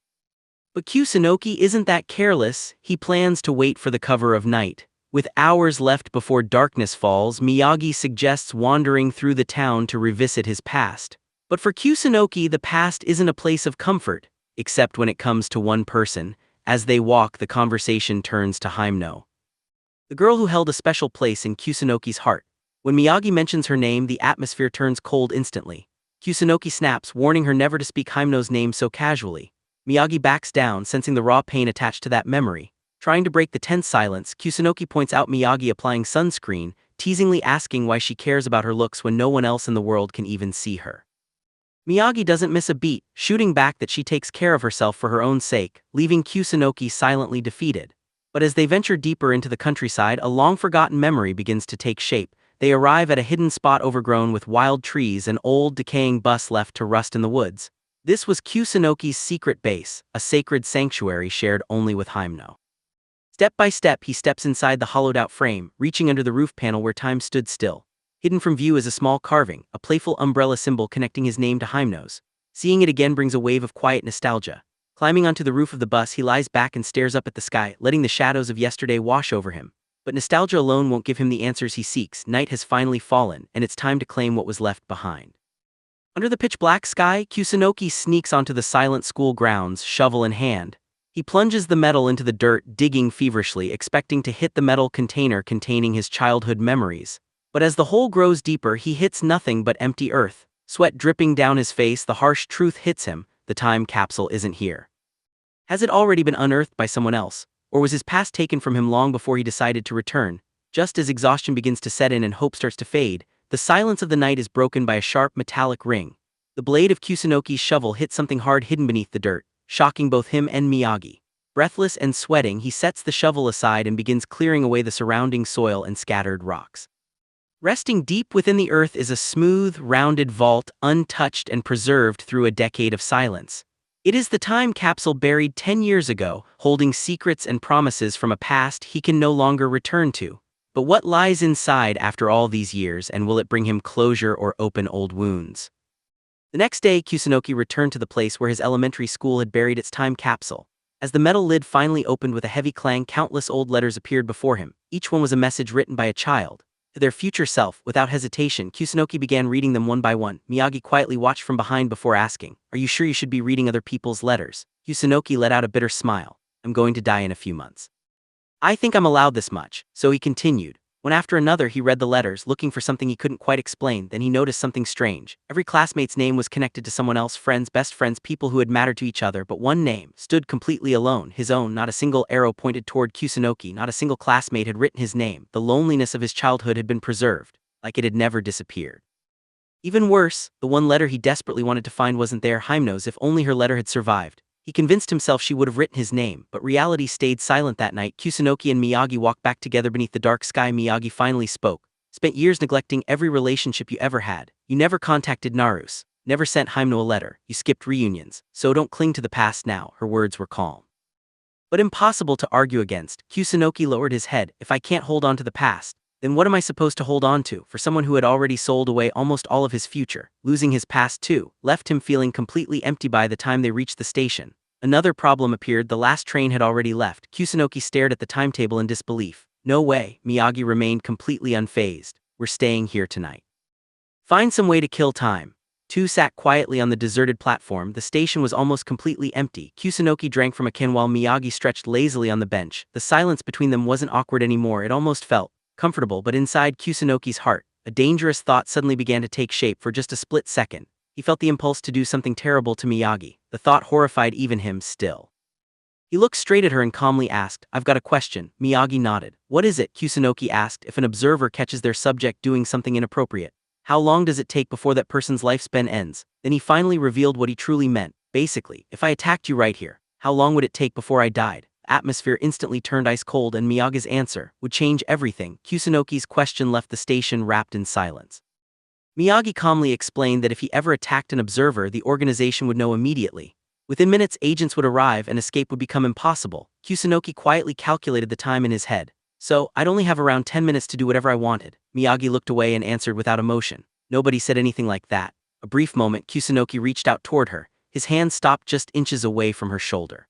But Kusanoki isn't that careless. He plans to wait for the cover of night. With hours left before darkness falls, Miyagi suggests wandering through the town to revisit his past. But for Kusanoki, the past isn't a place of comfort, except when it comes to one person. As they walk, the conversation turns to Himeno, the girl who held a special place in Kusanoki's heart. When Miyagi mentions her name, the atmosphere turns cold instantly. Kusanoki snaps, warning her never to speak Himeno's name so casually. Miyagi backs down, sensing the raw pain attached to that memory. Trying to break the tense silence, Kusanoki points out Miyagi applying sunscreen, teasingly asking why she cares about her looks when no one else in the world can even see her. Miyagi doesn't miss a beat, shooting back that she takes care of herself for her own sake, leaving Kusanoki silently defeated. But as they venture deeper into the countryside, a long-forgotten memory begins to take shape. They arrive at a hidden spot overgrown with wild trees, an old, decaying bus left to rust in the woods. This was Kusanoki's secret base, a sacred sanctuary shared only with Himeno. Step by step, he steps inside the hollowed-out frame, reaching under the roof panel where time stood still. Hidden from view is a small carving, a playful umbrella symbol connecting his name to Himeno's. Seeing it again brings a wave of quiet nostalgia. Climbing onto the roof of the bus, he lies back and stares up at the sky, letting the shadows of yesterday wash over him. But nostalgia alone won't give him the answers he seeks. Night has finally fallen, and it's time to claim what was left behind. Under the pitch-black sky, Kusanoki sneaks onto the silent school grounds, shovel in hand. He plunges the metal into the dirt, digging feverishly, expecting to hit the metal container containing his childhood memories. But as the hole grows deeper, he hits nothing but empty earth. Sweat dripping down his face, the harsh truth hits him: the time capsule isn't here. Has it already been unearthed by someone else? Or was his past taken from him long before he decided to return? Just as exhaustion begins to set in and hope starts to fade, the silence of the night is broken by a sharp metallic ring. The blade of Kusanoki's shovel hits something hard hidden beneath the dirt, shocking both him and Miyagi. Breathless and sweating, he sets the shovel aside and begins clearing away the surrounding soil and scattered rocks. Resting deep within the earth is a smooth, rounded vault, untouched and preserved through a decade of silence. It is the time capsule buried 10 years ago, holding secrets and promises from a past he can no longer return to. But what lies inside after all these years, and will it bring him closure or open old wounds? The next day, Kusunoki returned to the place where his elementary school had buried its time capsule. As the metal lid finally opened with a heavy clang, countless old letters appeared before him. Each one was a message written by a child to their future self. Without hesitation, Kusunoki began reading them one by one. Miyagi quietly watched from behind before asking, "Are you sure you should be reading other people's letters?" Kusunoki let out a bitter smile. "I'm going to die in a few months. I think I'm allowed this much." So he continued. One after another he read the letters, looking for something he couldn't quite explain. Then he noticed something strange. Every classmate's name was connected to someone else, friends, best friends, people who had mattered to each other, but one name stood completely alone, his own. Not a single arrow pointed toward Kusunoki, not a single classmate had written his name. The loneliness of his childhood had been preserved, like it had never disappeared. Even worse, the one letter he desperately wanted to find wasn't there. Knows if only her letter had survived. He convinced himself she would have written his name, but reality stayed silent that night. Kusunoki and Miyagi walked back together beneath the dark sky. Miyagi finally spoke. "Spent years neglecting every relationship you ever had. You never contacted Naruse, never sent Hyuno a letter, you skipped reunions, so don't cling to the past now." Her words were calm, but impossible to argue against. Kusunoki lowered his head. "If I can't hold on to the past, then what am I supposed to hold on to?" For someone who had already sold away almost all of his future, losing his past too, left him feeling completely empty. By the time they reached the station, another problem appeared. The last train had already left. Kusunoki stared at the timetable in disbelief. "No way." Miyagi remained completely unfazed. "We're staying here tonight. Find some way to kill time." Two sat quietly on the deserted platform. The station was almost completely empty. Kusunoki drank from a can while Miyagi stretched lazily on the bench. The silence between them wasn't awkward anymore. It almost felt comfortable. But inside Kusunoki's heart, a dangerous thought suddenly began to take shape. For just a split second, he felt the impulse to do something terrible to Miyagi. The thought horrified even him still. He looked straight at her and calmly asked, "I've got a question." Miyagi nodded. "What is it?" Kusunoki asked. "If an observer catches their subject doing something inappropriate, how long does it take before that person's lifespan ends?" Then he finally revealed what he truly meant. "Basically, if I attacked you right here, how long would it take before I died?" The atmosphere instantly turned ice cold, and Miyagi's answer would change everything. Kusunoki's question left the station wrapped in silence. Miyagi calmly explained that if he ever attacked an observer, the organization would know immediately. Within minutes, agents would arrive and escape would become impossible. Kusunoki quietly calculated the time in his head. "So, I'd only have around 10 minutes to do whatever I wanted." Miyagi looked away and answered without emotion. "Nobody said anything like that." A brief moment, Kusunoki reached out toward her. His hand stopped just inches away from her shoulder.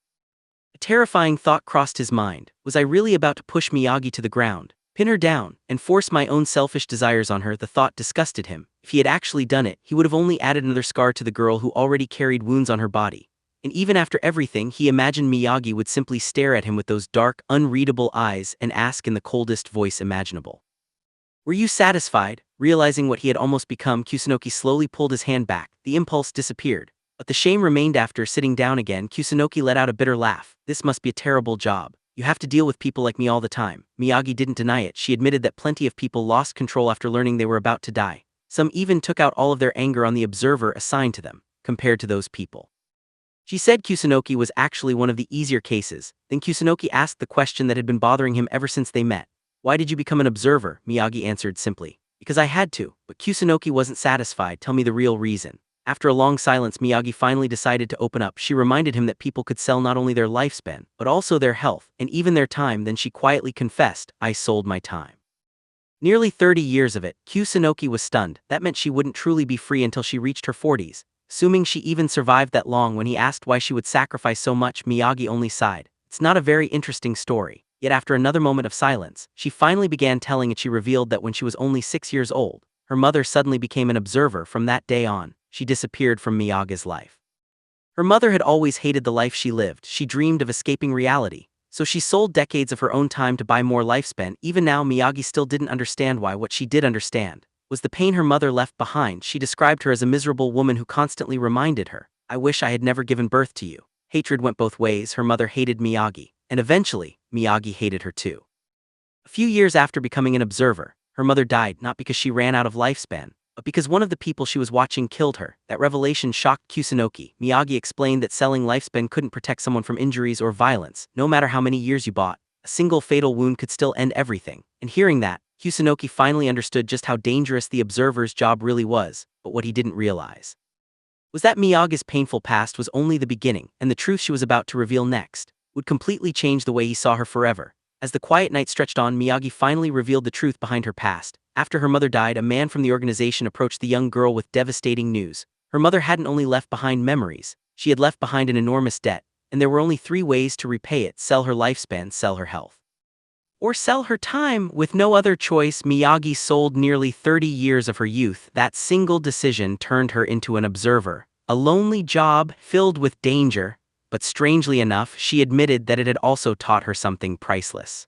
A terrifying thought crossed his mind. Was I really about to push Miyagi to the ground, pin her down, and force my own selfish desires on her? The thought disgusted him. If he had actually done it, he would have only added another scar to the girl who already carried wounds on her body. And even after everything, he imagined Miyagi would simply stare at him with those dark, unreadable eyes and ask in the coldest voice imaginable, "Were you satisfied?" Realizing what he had almost become, Kusunoki slowly pulled his hand back. The impulse disappeared, but the shame remained. After sitting down again, Kusunoki let out a bitter laugh. "This must be a terrible job. You have to deal with people like me all the time." Miyagi didn't deny it. She admitted that plenty of people lost control after learning they were about to die. Some even took out all of their anger on the observer assigned to them. Compared to those people, she said Kusunoki was actually one of the easier cases. Then Kusunoki asked the question that had been bothering him ever since they met. "Why did you become an observer?" Miyagi answered simply, "Because I had to." But Kusunoki wasn't satisfied. "Tell me the real reason." After a long silence, Miyagi finally decided to open up. She reminded him that people could sell not only their lifespan, but also their health, and even their time. Then she quietly confessed, "I sold my time. Nearly 30 years of it." Kusunoki was stunned. That meant she wouldn't truly be free until she reached her 40s. Assuming she even survived that long. When he asked why she would sacrifice so much, Miyagi only sighed. "It's not a very interesting story." Yet after another moment of silence, she finally began telling it. She revealed that when she was only 6 years old, her mother suddenly became an observer. From that day on, she disappeared from Miyagi's life. Her mother had always hated the life she lived. She dreamed of escaping reality, so she sold decades of her own time to buy more lifespan. Even now, Miyagi still didn't understand why. What she did understand was the pain her mother left behind. She described her as a miserable woman who constantly reminded her, "I wish I had never given birth to you." Hatred went both ways. Her mother hated Miyagi, and eventually, Miyagi hated her too. A few years after becoming an observer, her mother died, not because she ran out of lifespan, but because one of the people she was watching killed her. That revelation shocked Kusunoki. Miyagi explained that selling lifespan couldn't protect someone from injuries or violence. No matter how many years you bought, a single fatal wound could still end everything. And hearing that, Kusunoki finally understood just how dangerous the observer's job really was. But what he didn't realize was that Miyagi's painful past was only the beginning, and the truth she was about to reveal next would completely change the way he saw her forever. As the quiet night stretched on, Miyagi finally revealed the truth behind her past. After her mother died, a man from the organization approached the young girl with devastating news. Her mother hadn't only left behind memories, she had left behind an enormous debt, and there were only 3 ways to repay it: sell her lifespan, sell her health, or sell her time. With no other choice, Miyagi sold nearly 30 years of her youth. That single decision turned her into an observer, a lonely job filled with danger, but strangely enough, she admitted that it had also taught her something priceless.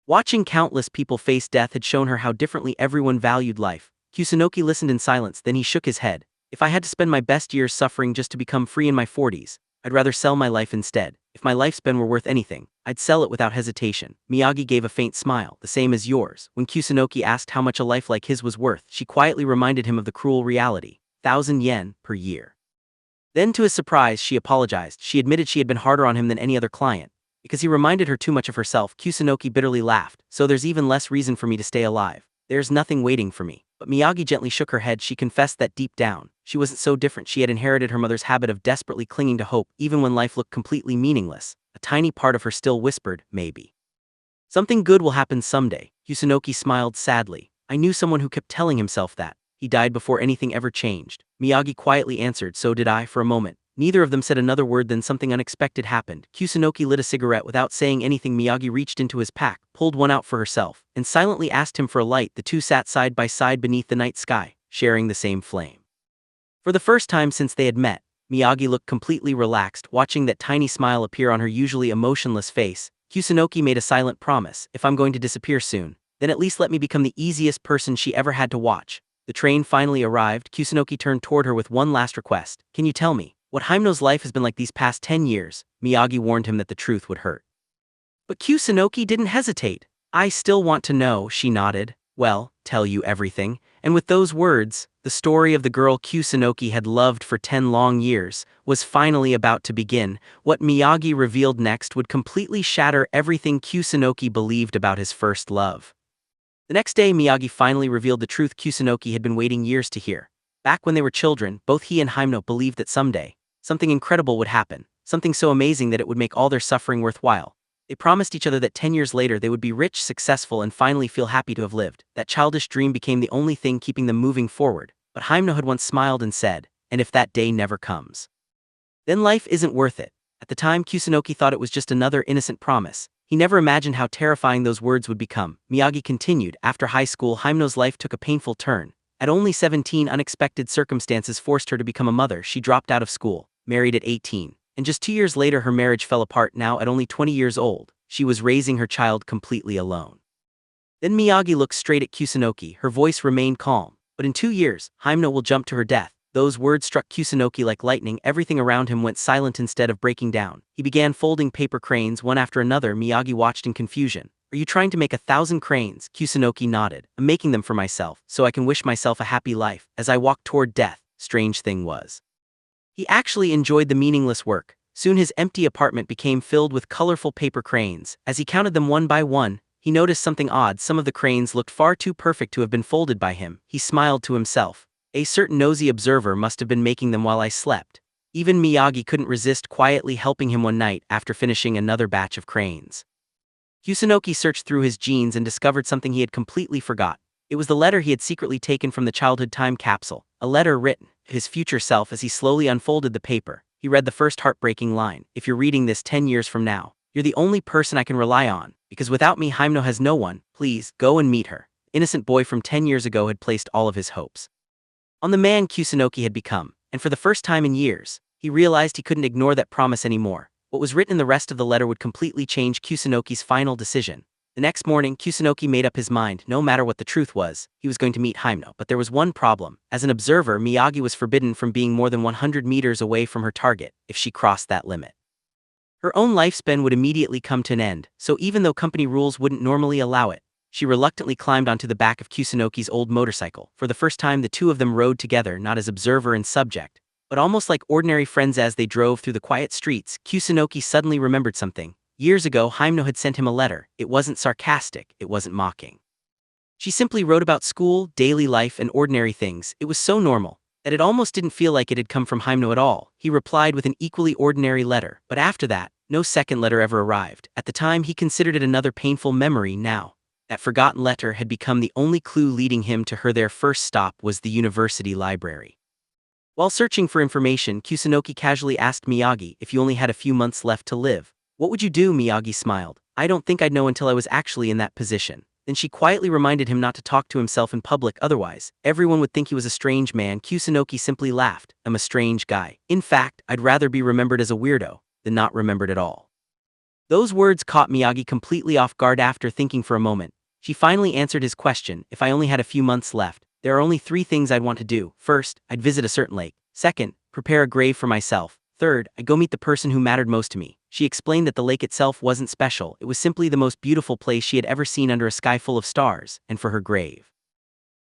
Watching countless people face death had shown her how differently everyone valued life. Kusunoki listened in silence, then he shook his head. If I had to spend my best years suffering just to become free in my 40s, I'd rather sell my life instead. If my lifespan were worth anything, I'd sell it without hesitation. Miyagi gave a faint smile, the same as yours. When Kusunoki asked how much a life like his was worth, she quietly reminded him of the cruel reality: 1,000 yen per year. Then, to his surprise, she apologized. She admitted she had been harder on him than any other client, because he reminded her too much of herself. Kusunoki bitterly laughed. So there's even less reason for me to stay alive. There's nothing waiting for me. But Miyagi gently shook her head. She confessed that deep down, she wasn't so different. She had inherited her mother's habit of desperately clinging to hope, even when life looked completely meaningless. A tiny part of her still whispered, maybe something good will happen someday. Kusunoki smiled sadly. I knew someone who kept telling himself that. He died before anything ever changed. Miyagi quietly answered, so did I. For a moment, neither of them said another word. Then something unexpected happened. Kusunoki lit a cigarette without saying anything. Miyagi reached into his pack, pulled one out for herself, and silently asked him for a light. The two sat side by side beneath the night sky, sharing the same flame. For the first time since they had met, Miyagi looked completely relaxed. Watching that tiny smile appear on her usually emotionless face, Kusunoki made a silent promise: if I'm going to disappear soon, then at least let me become the easiest person she ever had to watch. The train finally arrived. Kusunoki turned toward her with one last request. Can you tell me what Hymeno's life has been like these past 10 years? Miyagi warned him that the truth would hurt. But Kusunoki didn't hesitate. I still want to know, she nodded. Well, tell you everything. And with those words, the story of the girl Kusunoki had loved for 10 long years was finally about to begin. What Miyagi revealed next would completely shatter everything Kusunoki believed about his first love. The next day, Miyagi finally revealed the truth Kusunoki had been waiting years to hear. Back when they were children, both he and Hymeno believed that someday, something incredible would happen, something so amazing that it would make all their suffering worthwhile. They promised each other that 10 years later they would be rich, successful, and finally feel happy to have lived. That childish dream became the only thing keeping them moving forward. But Hymeno had once smiled and said, and if that day never comes, then life isn't worth it. At the time, Kusunoki thought it was just another innocent promise. He never imagined how terrifying those words would become. Miyagi continued. After high school, Hymeno's life took a painful turn. At only 17, unexpected circumstances forced her to become a mother. She dropped out of school, married at 18. And just 2 years later her marriage fell apart. Now at only 20 years old, she was raising her child completely alone. Then Miyagi looked straight at Kusunoki. Her voice remained calm. But in 2 years, Hymeno will jump to her death. Those words struck Kusunoki like lightning. Everything around him went silent. Instead of breaking down, he began folding paper cranes one after another. Miyagi watched in confusion. Are you trying to make 1,000 cranes? Kusunoki nodded. I'm making them for myself, so I can wish myself a happy life. As I walked toward death, strange thing was, he actually enjoyed the meaningless work. Soon his empty apartment became filled with colorful paper cranes. As he counted them one by one, he noticed something odd. Some of the cranes looked far too perfect to have been folded by him. He smiled to himself. A certain nosy observer must have been making them while I slept. Even Miyagi couldn't resist quietly helping him one night after finishing another batch of cranes. Kusunoki searched through his jeans and discovered something he had completely forgot. It was the letter he had secretly taken from the childhood time capsule, a letter written to his future self. As he slowly unfolded the paper, he read the first heartbreaking line. If you're reading this 10 years from now, you're the only person I can rely on, because without me Hymeno has no one. Please, go and meet her. The innocent boy from 10 years ago had placed all of his hopes on the man Kusunoki had become, and for the first time in years, he realized he couldn't ignore that promise anymore. What was written in the rest of the letter would completely change Kusunoki's final decision. The next morning, Kusunoki made up his mind. No matter what the truth was, he was going to meet Hymeno. But there was one problem. As an observer, Miyagi was forbidden from being more than 100 meters away from her target. If she crossed that limit, her own lifespan would immediately come to an end. So even though company rules wouldn't normally allow it, she reluctantly climbed onto the back of Kusunoki's old motorcycle. For the first time, the two of them rode together, not as observer and subject, but almost like ordinary friends. As they drove through the quiet streets, Kusunoki suddenly remembered something. Years ago, Hymeno had sent him a letter. It wasn't sarcastic, it wasn't mocking. She simply wrote about school, daily life, and ordinary things. It was so normal, that it almost didn't feel like it had come from Hymno at all. He replied with an equally ordinary letter, but after that, no second letter ever arrived. At the time, he considered it another painful memory. Now, that forgotten letter had become the only clue leading him to her. Their first stop was the university library. While searching for information, Kusunoki casually asked Miyagi if you only had a few months left to live. What would you do? Miyagi smiled. I don't think I'd know until I was actually in that position. Then she quietly reminded him not to talk to himself in public, otherwise, everyone would think he was a strange man. Kusunoki simply laughed. I'm a strange guy. In fact, I'd rather be remembered as a weirdo than not remembered at all. Those words caught Miyagi completely off guard. After thinking for a moment, she finally answered his question. If I only had a few months left, there are only 3 things I'd want to do. First, I'd visit a certain lake. Second, prepare a grave for myself. Third, I'd go meet the person who mattered most to me. She explained that the lake itself wasn't special, it was simply the most beautiful place she had ever seen under a sky full of stars, and for her grave,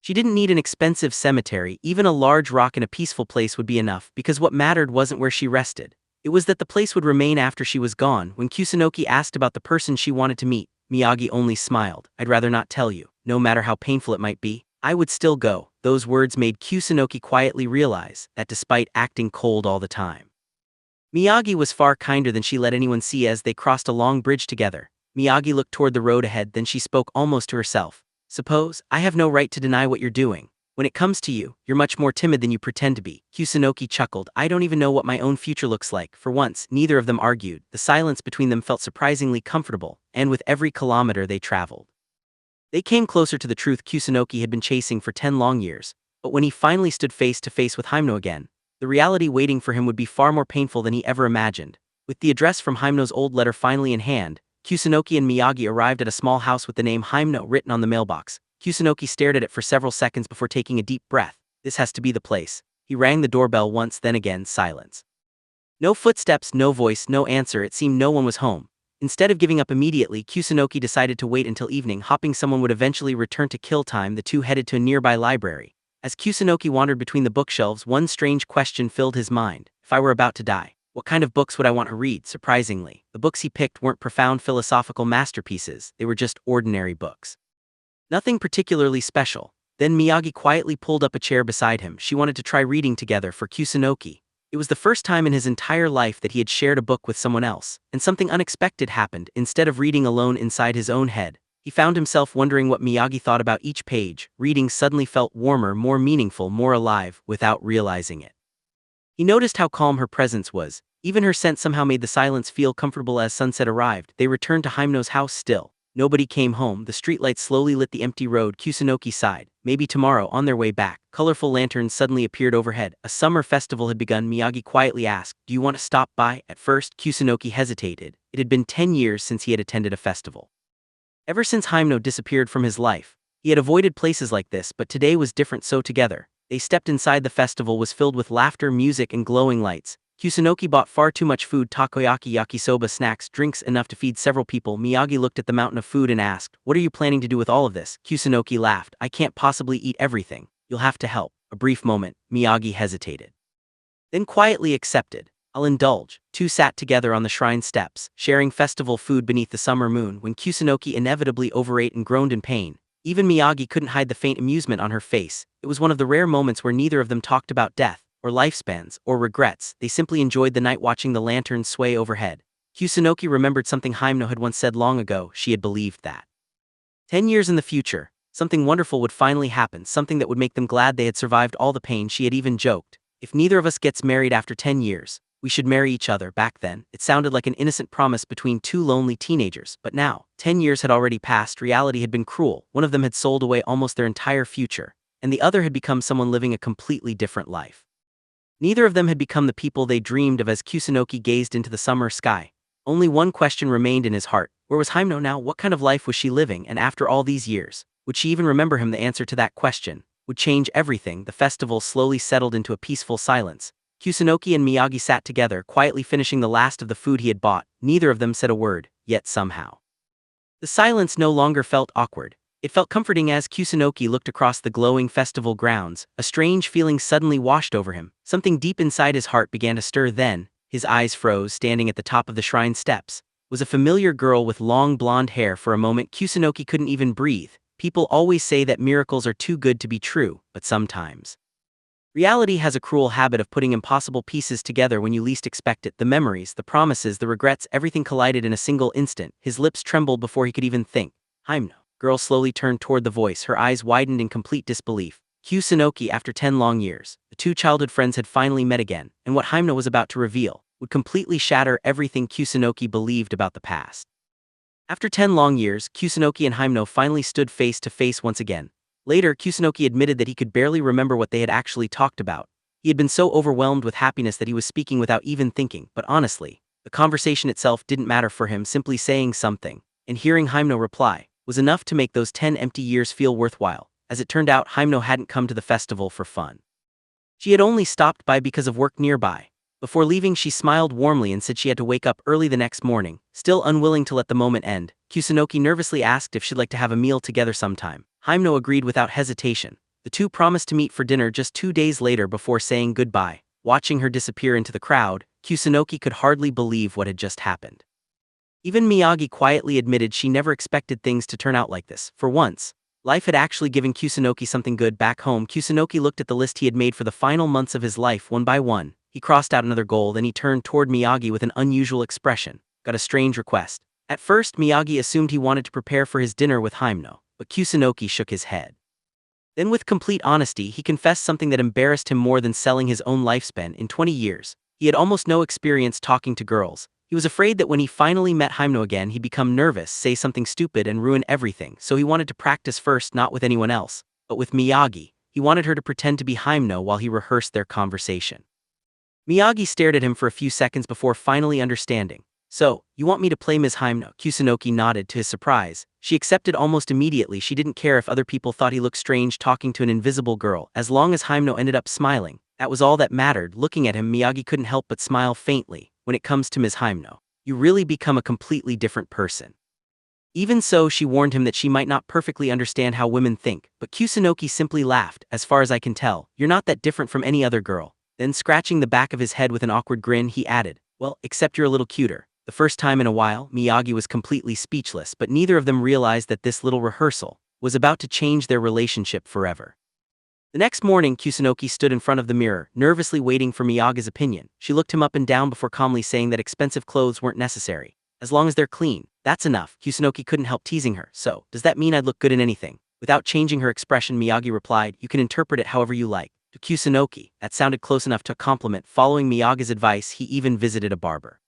she didn't need an expensive cemetery. Even a large rock in a peaceful place would be enough, because what mattered wasn't where she rested. It was that the place would remain after she was gone. When Kusunoki asked about the person she wanted to meet, Miyagi only smiled. I'd rather not tell you, no matter how painful it might be. I would still go. Those words made Kusunoki quietly realize that despite acting cold all the time, Miyagi was far kinder than she let anyone see. As they crossed a long bridge together, Miyagi looked toward the road ahead, then she spoke almost to herself. Suppose, I have no right to deny what you're doing. When it comes to you, you're much more timid than you pretend to be. Kusunoki chuckled. I don't even know what my own future looks like. For once, neither of them argued. The silence between them felt surprisingly comfortable, and with every kilometer they traveled, they came closer to the truth Kusunoki had been chasing for 10 long years. But when he finally stood face to face with Hymno again, the reality waiting for him would be far more painful than he ever imagined. With the address from Hymno's old letter finally in hand, Kusunoki and Miyagi arrived at a small house with the name Hymno written on the mailbox. Kusunoki stared at it for several seconds before taking a deep breath. This has to be the place. He rang the doorbell once, then again, silence. No footsteps, no voice, no answer. It seemed no one was home. Instead of giving up immediately, Kusunoki decided to wait until evening, hoping someone would eventually return to kill time. The two headed to a nearby library. As Kusunoki wandered between the bookshelves, one strange question filled his mind. If I were about to die, what kind of books would I want to read? Surprisingly, the books he picked weren't profound philosophical masterpieces, they were just ordinary books. Nothing particularly special. Then Miyagi quietly pulled up a chair beside him. She wanted to try reading together. For Kusunoki, it was the first time in his entire life that he had shared a book with someone else, and something unexpected happened. Instead of reading alone inside his own head, he found himself wondering what Miyagi thought about each page. Reading suddenly felt warmer, more meaningful, more alive, without realizing it. He noticed how calm her presence was. Even her scent somehow made the silence feel comfortable. As sunset arrived, they returned to Hymno's house. Still, nobody came home. The streetlights slowly lit the empty road. Kusunoki sighed. Maybe tomorrow. On their way back, colorful lanterns suddenly appeared overhead. A summer festival had begun. Miyagi quietly asked, do you want to stop by? At first, Kusunoki hesitated. It had been 10 years since he had attended a festival. Ever since Hymno disappeared from his life, he had avoided places like this, but today was different. So together, they stepped inside. The festival was filled with laughter, music, and glowing lights. Kusunoki bought far too much food: takoyaki, yakisoba, snacks, drinks, enough to feed several people. Miyagi looked at the mountain of food and asked, what are you planning to do with all of this? Kusunoki laughed. I can't possibly eat everything. You'll have to help. A brief moment, Miyagi hesitated, then quietly accepted. I'll indulge. Two sat together on the shrine steps, sharing festival food beneath the summer moon. When Kusunoki inevitably overate and groaned in pain, even Miyagi couldn't hide the faint amusement on her face. It was one of the rare moments where neither of them talked about death, or lifespans, or regrets. They simply enjoyed the night, watching the lanterns sway overhead. Kusunoki remembered something Hymno had once said long ago. She had believed that 10 years in the future, something wonderful would finally happen, something that would make them glad they had survived all the pain. She had even joked, if neither of us gets married after 10 years, we should marry each other. Back then, it sounded like an innocent promise between two lonely teenagers, but now, 10 years had already passed. Reality had been cruel. One of them had sold away almost their entire future, and the other had become someone living a completely different life. Neither of them had become the people they dreamed of. As Kusunoki gazed into the summer sky, only one question remained in his heart. Where was Hymno now? What kind of life was she living? And after all these years, would she even remember him? The answer to that question would change everything. The festival slowly settled into a peaceful silence. Kusunoki and Miyagi sat together, quietly finishing the last of the food he had bought. Neither of them said a word, yet somehow the silence no longer felt awkward. It felt comforting. As Kusunoki looked across the glowing festival grounds, a strange feeling suddenly washed over him. Something deep inside his heart began to stir. Then, his eyes froze. Standing at the top of the shrine steps was a familiar girl with long blonde hair. For a moment, Kusunoki couldn't even breathe. People always say that miracles are too good to be true, but sometimes Reality has a cruel habit of putting impossible pieces together when you least expect it. The memories, the promises, the regrets, everything collided in a single instant. His lips trembled before he could even think. Haimno. Girl slowly turned toward the voice, her eyes widened in complete disbelief. Kusunoki, after 10 long years, the two childhood friends had finally met again, and what Haimno was about to reveal would completely shatter everything Kusunoki believed about the past. After 10 long years, Kusunoki and Haimno finally stood face to face once again. Later, Kusunoki admitted that he could barely remember what they had actually talked about. He had been so overwhelmed with happiness that he was speaking without even thinking, but honestly, the conversation itself didn't matter for him. Simply saying something, and hearing Haimno reply, was enough to make those 10 empty years feel worthwhile. As it turned out, Haimno hadn't come to the festival for fun. She had only stopped by because of work nearby. Before leaving, she smiled warmly and said she had to wake up early the next morning. Still unwilling to let the moment end, Kusunoki nervously asked if she'd like to have a meal together sometime. Haimno agreed without hesitation. The two promised to meet for dinner just 2 days later before saying goodbye. Watching her disappear into the crowd, Kusunoki could hardly believe what had just happened. Even Miyagi quietly admitted she never expected things to turn out like this. For once, life had actually given Kusunoki something good. Back home, Kusunoki looked at the list he had made for the final months of his life. One by one, he crossed out another goal. Then he turned toward Miyagi with an unusual expression. Got a strange request. At first, Miyagi assumed he wanted to prepare for his dinner with Haimno, but Kusunoki shook his head. Then with complete honesty, he confessed something that embarrassed him more than selling his own lifespan. In 20 years, he had almost no experience talking to girls. He was afraid that when he finally met Haimno again, he'd become nervous, say something stupid, and ruin everything. So he wanted to practice first, not with anyone else, but with Miyagi. He wanted her to pretend to be Haimno while he rehearsed their conversation. Miyagi stared at him for a few seconds before finally understanding. So, you want me to play Ms. Haimno? Kusunoki nodded. To his surprise, she accepted almost immediately. She didn't care if other people thought he looked strange talking to an invisible girl. As long as Haimno ended up smiling, that was all that mattered. Looking at him, Miyagi couldn't help but smile faintly. When it comes to Ms. Haimno, you really become a completely different person. Even so, she warned him that she might not perfectly understand how women think, but Kusunoki simply laughed. As far as I can tell, you're not that different from any other girl. Then, scratching the back of his head with an awkward grin, he added, well, except you're a little cuter. The first time in a while, Miyagi was completely speechless, but neither of them realized that this little rehearsal was about to change their relationship forever. The next morning, Kusunoki stood in front of the mirror, nervously waiting for Miyagi's opinion. She looked him up and down before calmly saying that expensive clothes weren't necessary. As long as they're clean, that's enough. Kusunoki couldn't help teasing her. So, does that mean I'd look good in anything? Without changing her expression, Miyagi replied, you can interpret it however you like. To Kusunoki, that sounded close enough to a compliment. Following Miyagi's advice, he even visited a barber.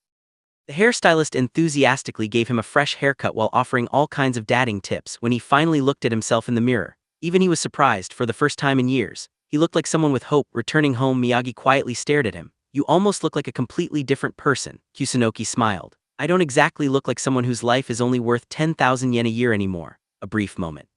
The hairstylist enthusiastically gave him a fresh haircut while offering all kinds of dating tips. When he finally looked at himself in the mirror, even he was surprised. For the first time in years, he looked like someone with hope. Returning home, Miyagi quietly stared at him. You almost look like a completely different person. Kusunoki smiled. I don't exactly look like someone whose life is only worth 10,000 yen a year anymore. A brief moment.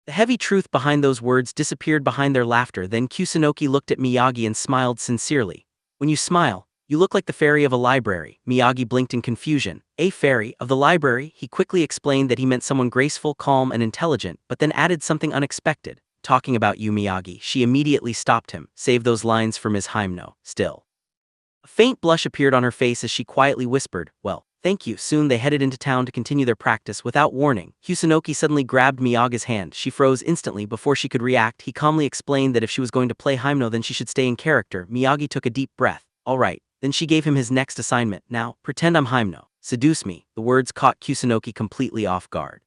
The heavy truth behind those words disappeared behind their laughter. Then Kusunoki looked at Miyagi and smiled sincerely. When you smile, you look like the fairy of a library. Miyagi blinked in confusion. A fairy of the library? He quickly explained that he meant someone graceful, calm, and intelligent, but then added something unexpected. Talking about you, Miyagi. She immediately stopped him. Save those lines for Ms. Haimno. Still. A faint blush appeared on her face as she quietly whispered, well, thank you. Soon they headed into town to continue their practice. Without warning, Kusunoki suddenly grabbed Miyagi's hand. She froze instantly before she could react. He calmly explained that if she was going to play Haimno, then she should stay in character. Miyagi took a deep breath. All right. Then she gave him his next assignment. Now, pretend I'm Haimno. Seduce me. The words caught Kusunoki completely off guard.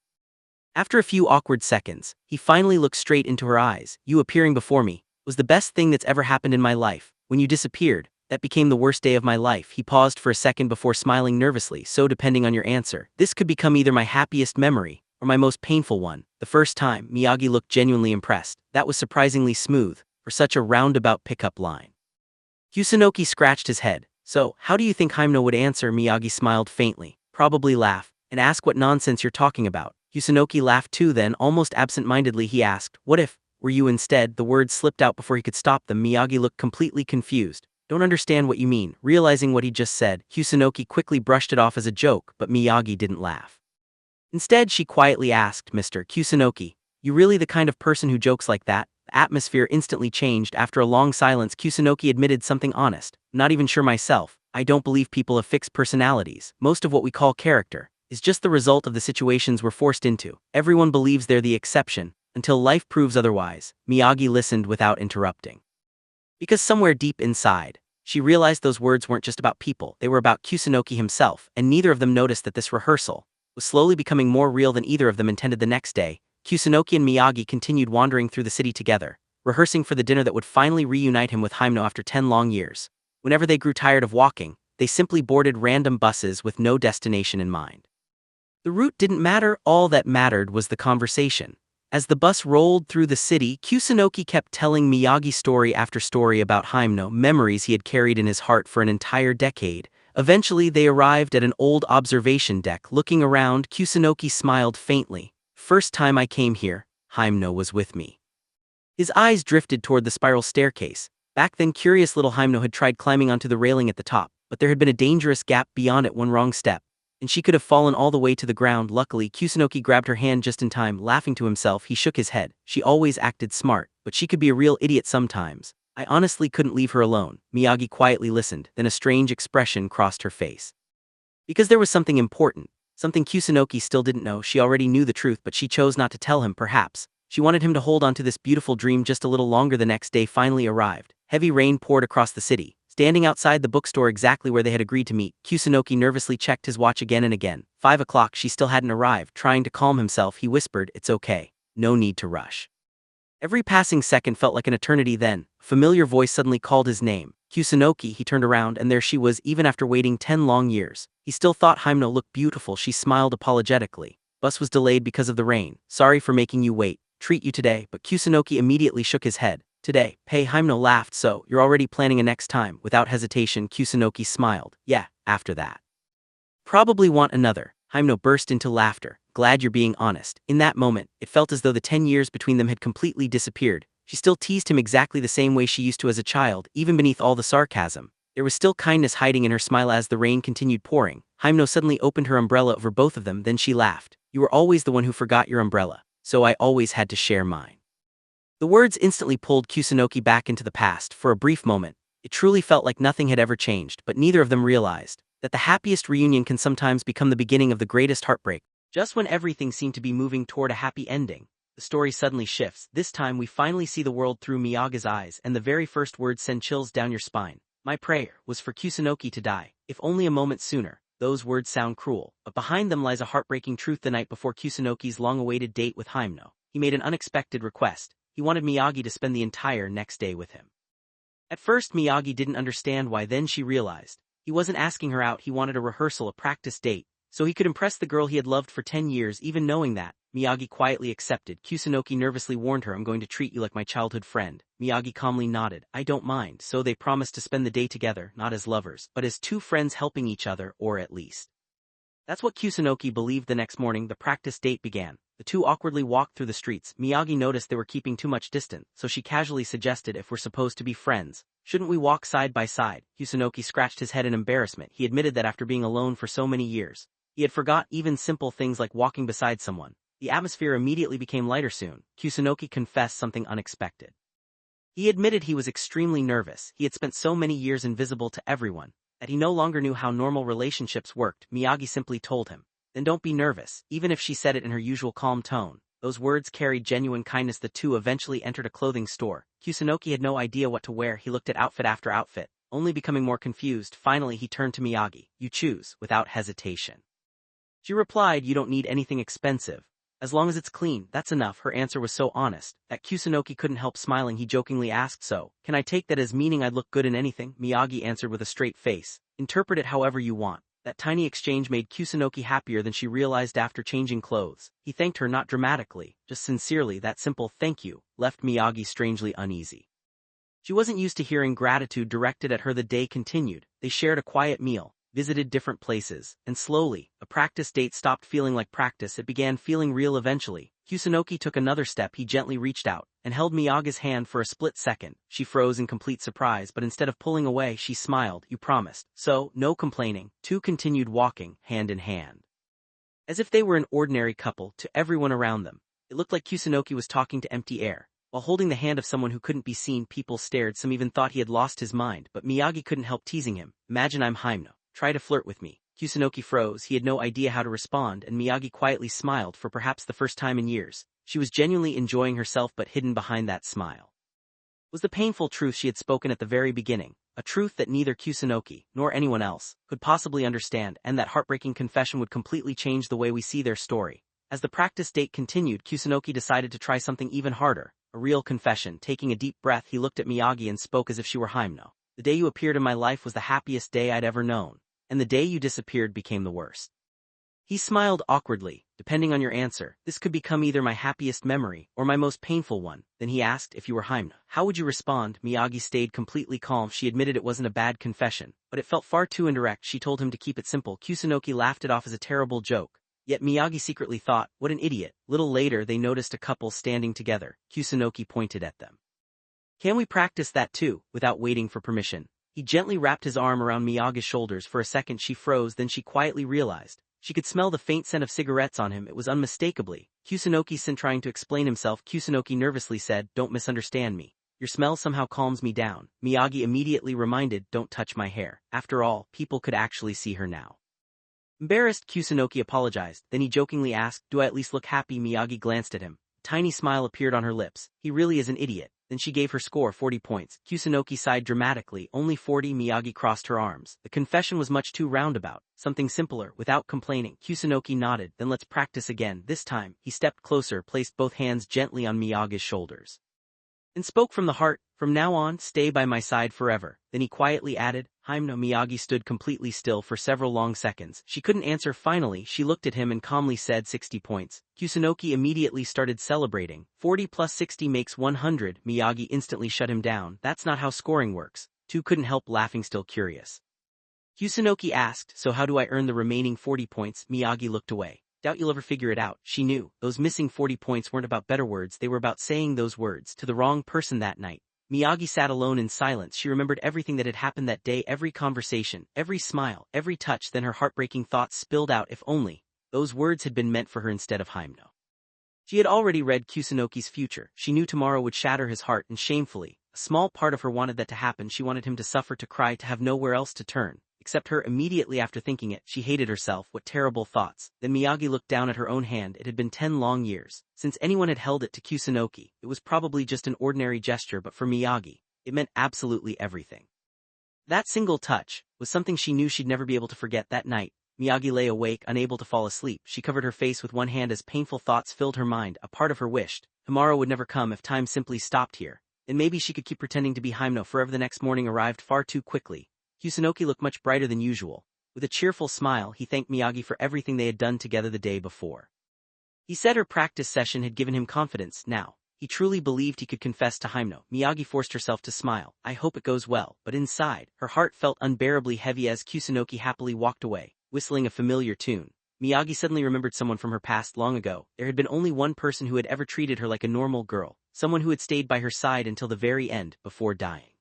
After a few awkward seconds, he finally looked straight into her eyes. You appearing before me was the best thing that's ever happened in my life. When you disappeared, that became the worst day of my life. He paused for a second before smiling nervously. So depending on your answer, this could become either my happiest memory or my most painful one. The first time, Miyagi looked genuinely impressed. That was surprisingly smooth for such a roundabout pickup line. Kusunoki scratched his head. So, how do you think Haimno would answer? Miyagi smiled faintly. Probably laugh, and ask what nonsense you're talking about. Kusunoki laughed too. Then, almost absent-mindedly, he asked, what if, were you instead? The words slipped out before he could stop them. Miyagi looked completely confused. Don't understand what you mean. Realizing what he just said, Kusunoki quickly brushed it off as a joke, but Miyagi didn't laugh. Instead, she quietly asked, Mr. Kusunoki, you really the kind of person who jokes like that? The atmosphere instantly changed. After a long silence, Kusunoki admitted something honest. Not even sure myself. I don't believe people have fixed personalities. Most of what we call character is just the result of the situations we're forced into. Everyone believes they're the exception, until life proves otherwise. Miyagi listened without interrupting. Because somewhere deep inside, she realized those words weren't just about people, they were about Kusunoki himself, and neither of them noticed that this rehearsal was slowly becoming more real than either of them intended. The next day, Kusunoki and Miyagi continued wandering through the city together, rehearsing for the dinner that would finally reunite him with Himeno after 10 long years. Whenever they grew tired of walking, they simply boarded random buses with no destination in mind. The route didn't matter, all that mattered was the conversation. As the bus rolled through the city, Kusunoki kept telling Miyagi story after story about Himeno, memories he had carried in his heart for an entire decade. Eventually, they arrived at an old observation deck. Looking around, Kusunoki smiled faintly. First time I came here, Himeno was with me. His eyes drifted toward the spiral staircase. Back then, curious little Himeno had tried climbing onto the railing at the top, but there had been a dangerous gap beyond it. One wrong step, and she could have fallen all the way to the ground. Luckily, Kusunoki grabbed her hand just in time. Laughing to himself, he shook his head. She always acted smart, but she could be a real idiot sometimes. I honestly couldn't leave her alone. Miyagi quietly listened, then a strange expression crossed her face. Because there was something important, something Kusunoki still didn't know. She already knew the truth, but she chose not to tell him. Perhaps she wanted him to hold on to this beautiful dream just a little longer. The next day finally arrived. Heavy rain poured across the city. Standing outside the bookstore exactly where they had agreed to meet, Kusunoki nervously checked his watch again and again. 5 o'clock, she still hadn't arrived. Trying to calm himself, he whispered, "It's okay. No need to rush." Every passing second felt like an eternity. Then, a familiar voice suddenly called his name. Kusunoki. He turned around, and there she was. Even after waiting 10 long years, he still thought Himeno looked beautiful. She smiled apologetically. Bus was delayed because of the rain. Sorry for making you wait. Treat you today. But Kusunoki immediately shook his head. Today, pay. Himeno laughed. So, you're already planning a next time? Without hesitation, Kusunoki smiled. Yeah, after that. Probably want another. Himeno burst into laughter. Glad you're being honest. In that moment, it felt as though the 10 years between them had completely disappeared. She still teased him exactly the same way she used to as a child. Even beneath all the sarcasm, there was still kindness hiding in her smile. As the rain continued pouring, Himeno suddenly opened her umbrella over both of them. Then she laughed. You were always the one who forgot your umbrella, so I always had to share mine. The words instantly pulled Kusunoki back into the past. For a brief moment, it truly felt like nothing had ever changed, but neither of them realized that the happiest reunion can sometimes become the beginning of the greatest heartbreak. Just when everything seemed to be moving toward a happy ending, the story suddenly shifts. This time we finally see the world through Miyagi's eyes, and the very first words send chills down your spine. My prayer was for Kusunoki to die, if only a moment sooner. Those words sound cruel, but behind them lies a heartbreaking truth. The night before Kusunoki's long-awaited date with Himeno, he made an unexpected request. He wanted Miyagi to spend the entire next day with him. At first, Miyagi didn't understand why. Then she realized he wasn't asking her out. He wanted a rehearsal, a practice date, so he could impress the girl he had loved for 10 years. Even knowing that, Miyagi quietly accepted. Kusunoki nervously warned her, I'm going to treat you like my childhood friend. Miyagi calmly nodded. I don't mind. So they promised to spend the day together, not as lovers, but as two friends helping each other, or at least that's what Kusunoki believed. The next morning, the practice date began. The two awkwardly walked through the streets. Miyagi noticed they were keeping too much distance, so she casually suggested, if we're supposed to be friends, shouldn't we walk side by side? Kusunoki scratched his head in embarrassment. He admitted that after being alone for so many years, he had forgot even simple things like walking beside someone. The atmosphere immediately became lighter. Soon, Kusunoki confessed something unexpected. He admitted he was extremely nervous. He had spent so many years invisible to everyone that he no longer knew how normal relationships worked. Miyagi simply told him, then don't be nervous. Even if she said it in her usual calm tone, those words carried genuine kindness. The two eventually entered a clothing store. Kusunoki had no idea what to wear. He looked at outfit after outfit, only becoming more confused. Finally, he turned to Miyagi. You choose. Without hesitation, she replied, you don't need anything expensive. As long as it's clean, that's enough. Her answer was so honest that Kusunoki couldn't help smiling. He jokingly asked, so, can I take that as meaning I'd look good in anything? Miyagi answered with a straight face, interpret it however you want. That tiny exchange made Kusunoki happier than she realized. After changing clothes, he thanked her, not dramatically, just sincerely. That simple thank you left Miyagi strangely uneasy. She wasn't used to hearing gratitude directed at her. The day continued. They shared a quiet meal, visited different places, and slowly, a practice date stopped feeling like practice. It began feeling real. Eventually, Kusunoki took another step. He gently reached out and held Miyagi's hand for a split second. She froze in complete surprise, but instead of pulling away, she smiled. You promised. So, no complaining. Two continued walking, hand in hand, as if they were an ordinary couple. To everyone around them, it looked like Kusunoki was talking to empty air, while holding the hand of someone who couldn't be seen. People stared. Some even thought he had lost his mind, but Miyagi couldn't help teasing him. Imagine I'm Himeno. Try to flirt with me. Kusunoki froze. He had no idea how to respond, and Miyagi quietly smiled. For perhaps the first time in years, she was genuinely enjoying herself, but hidden behind that smile was the painful truth she had spoken at the very beginning, a truth that neither Kusunoki, nor anyone else, could possibly understand, and that heartbreaking confession would completely change the way we see their story. As the practice date continued, Kusunoki decided to try something even harder, a real confession. Taking a deep breath, he looked at Miyagi and spoke as if she were Himeno. The day you appeared in my life was the happiest day I'd ever known, and the day you disappeared became the worst. He smiled awkwardly. Depending on your answer, this could become either my happiest memory or my most painful one. Then he asked, if you were Himeno, how would you respond? Miyagi stayed completely calm. She admitted it wasn't a bad confession, but it felt far too indirect. She told him to keep it simple. Kusunoki laughed it off as a terrible joke. Yet Miyagi secretly thought, what an idiot. Little later they noticed a couple standing together. Kusunoki pointed at them. Can we practice that too? Without waiting for permission, he gently wrapped his arm around Miyagi's shoulders. For a second she froze, then she quietly realized. She could smell the faint scent of cigarettes on him. It was unmistakably Kusunoki-san. Trying to explain himself, Kusunoki nervously said, don't misunderstand me. Your smell somehow calms me down. Miyagi immediately reminded, don't touch my hair. After all, people could actually see her now. Embarrassed, Kusunoki apologized. Then he jokingly asked, do I at least look happy? Miyagi glanced at him. A tiny smile appeared on her lips. He really is an idiot. Then she gave her score 40 points. Kusunoki sighed dramatically. Only 40? Miyagi crossed her arms. The confession was much too roundabout. Something simpler. Without complaining, Kusunoki nodded. Then let's practice again. This time, he stepped closer, placed both hands gently on Miyagi's shoulders, and spoke from the heart. From now on, stay by my side forever. Then he quietly added, Himeno. Miyagi stood completely still for several long seconds. She couldn't answer. Finally, she looked at him and calmly said 60 points. Kusunoki immediately started celebrating. 40 plus 60 makes 100. Miyagi instantly shut him down. That's not how scoring works. Two couldn't help laughing, still curious. Kusunoki asked, so how do I earn the remaining 40 points? Miyagi looked away. Doubt you'll ever figure it out. She knew. Those missing 40 points weren't about better words, they were about saying those words to the wrong person that night. Miyagi sat alone in silence. She remembered everything that had happened that day, every conversation, every smile, every touch. Then her heartbreaking thoughts spilled out. If only those words had been meant for her instead of Himeno. She had already read Kusunoki's future. She knew tomorrow would shatter his heart, and shamefully, a small part of her wanted that to happen. She wanted him to suffer, to cry, to have nowhere else to turn except her. Immediately after thinking it, she hated herself. What terrible thoughts. Then Miyagi looked down at her own hand. It had been 10 long years since anyone had held it to Kusunoki. It was probably just an ordinary gesture, but for Miyagi, it meant absolutely everything. That single touch was something she knew she'd never be able to forget. That night, Miyagi lay awake, unable to fall asleep. She covered her face with one hand as painful thoughts filled her mind. A part of her wished tomorrow would never come. If time simply stopped here, then maybe she could keep pretending to be Himeno forever. The next morning arrived far too quickly. Kusunoki looked much brighter than usual. With a cheerful smile, he thanked Miyagi for everything they had done together the day before. He said her practice session had given him confidence. Now, he truly believed he could confess to Himeno. Miyagi forced herself to smile. I hope it goes well. But inside, her heart felt unbearably heavy as Kusunoki happily walked away, whistling a familiar tune. Miyagi suddenly remembered someone from her past. Long ago, there had been only one person who had ever treated her like a normal girl, someone who had stayed by her side until the very end, before dying.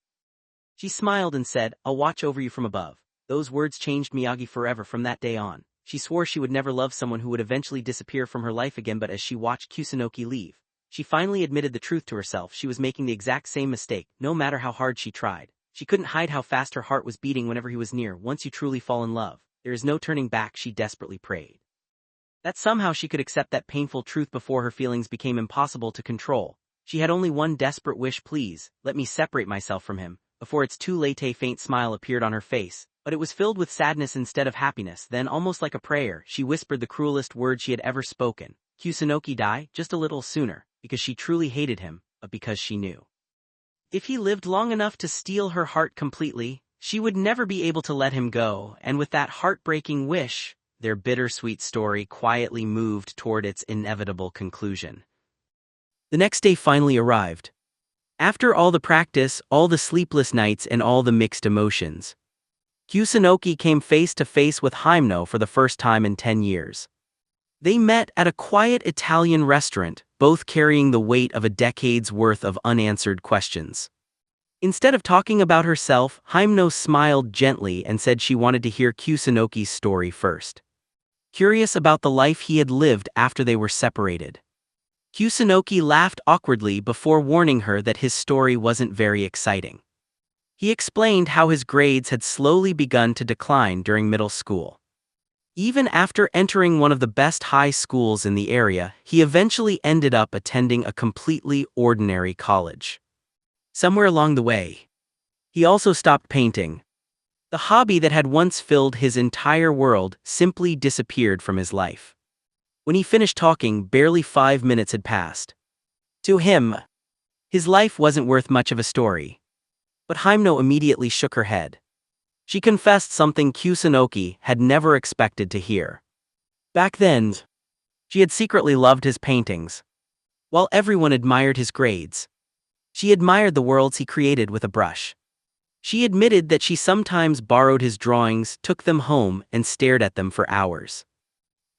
She smiled and said, I'll watch over you from above. Those words changed Miyagi forever. From that day on, she swore she would never love someone who would eventually disappear from her life again. But as she watched Kusunoki leave, she finally admitted the truth to herself. She was making the exact same mistake, no matter how hard she tried. She couldn't hide how fast her heart was beating whenever he was near. Once you truly fall in love, there is no turning back. She desperately prayed that somehow she could accept that painful truth before her feelings became impossible to control. She had only one desperate wish: please, let me separate myself from him. Before it's too late. A faint smile appeared on her face, but it was filled with sadness instead of happiness. Then, almost like a prayer, she whispered the cruelest word she had ever spoken. Kusunoki die just a little sooner, because she truly hated him, but because she knew if he lived long enough to steal her heart completely, she would never be able to let him go. And with that heartbreaking wish, their bittersweet story quietly moved toward its inevitable conclusion. The next day finally arrived. After all the practice, all the sleepless nights, and all the mixed emotions, Kusunoki came face to face with Himeno for the first time in 10 years. They met at a quiet Italian restaurant, both carrying the weight of a decade's worth of unanswered questions. Instead of talking about herself, Himeno smiled gently and said she wanted to hear Kusunoki's story first. Curious about the life he had lived after they were separated, Kusunoki laughed awkwardly before warning her that his story wasn't very exciting. He explained how his grades had slowly begun to decline during middle school. Even after entering one of the best high schools in the area, he eventually ended up attending a completely ordinary college. Somewhere along the way, he also stopped painting. The hobby that had once filled his entire world simply disappeared from his life. When he finished talking, barely 5 minutes had passed. To him, his life wasn't worth much of a story. But Himeno immediately shook her head. She confessed something Kusunoki had never expected to hear. Back then, she had secretly loved his paintings. While everyone admired his grades, she admired the worlds he created with a brush. She admitted that she sometimes borrowed his drawings, took them home, and stared at them for hours.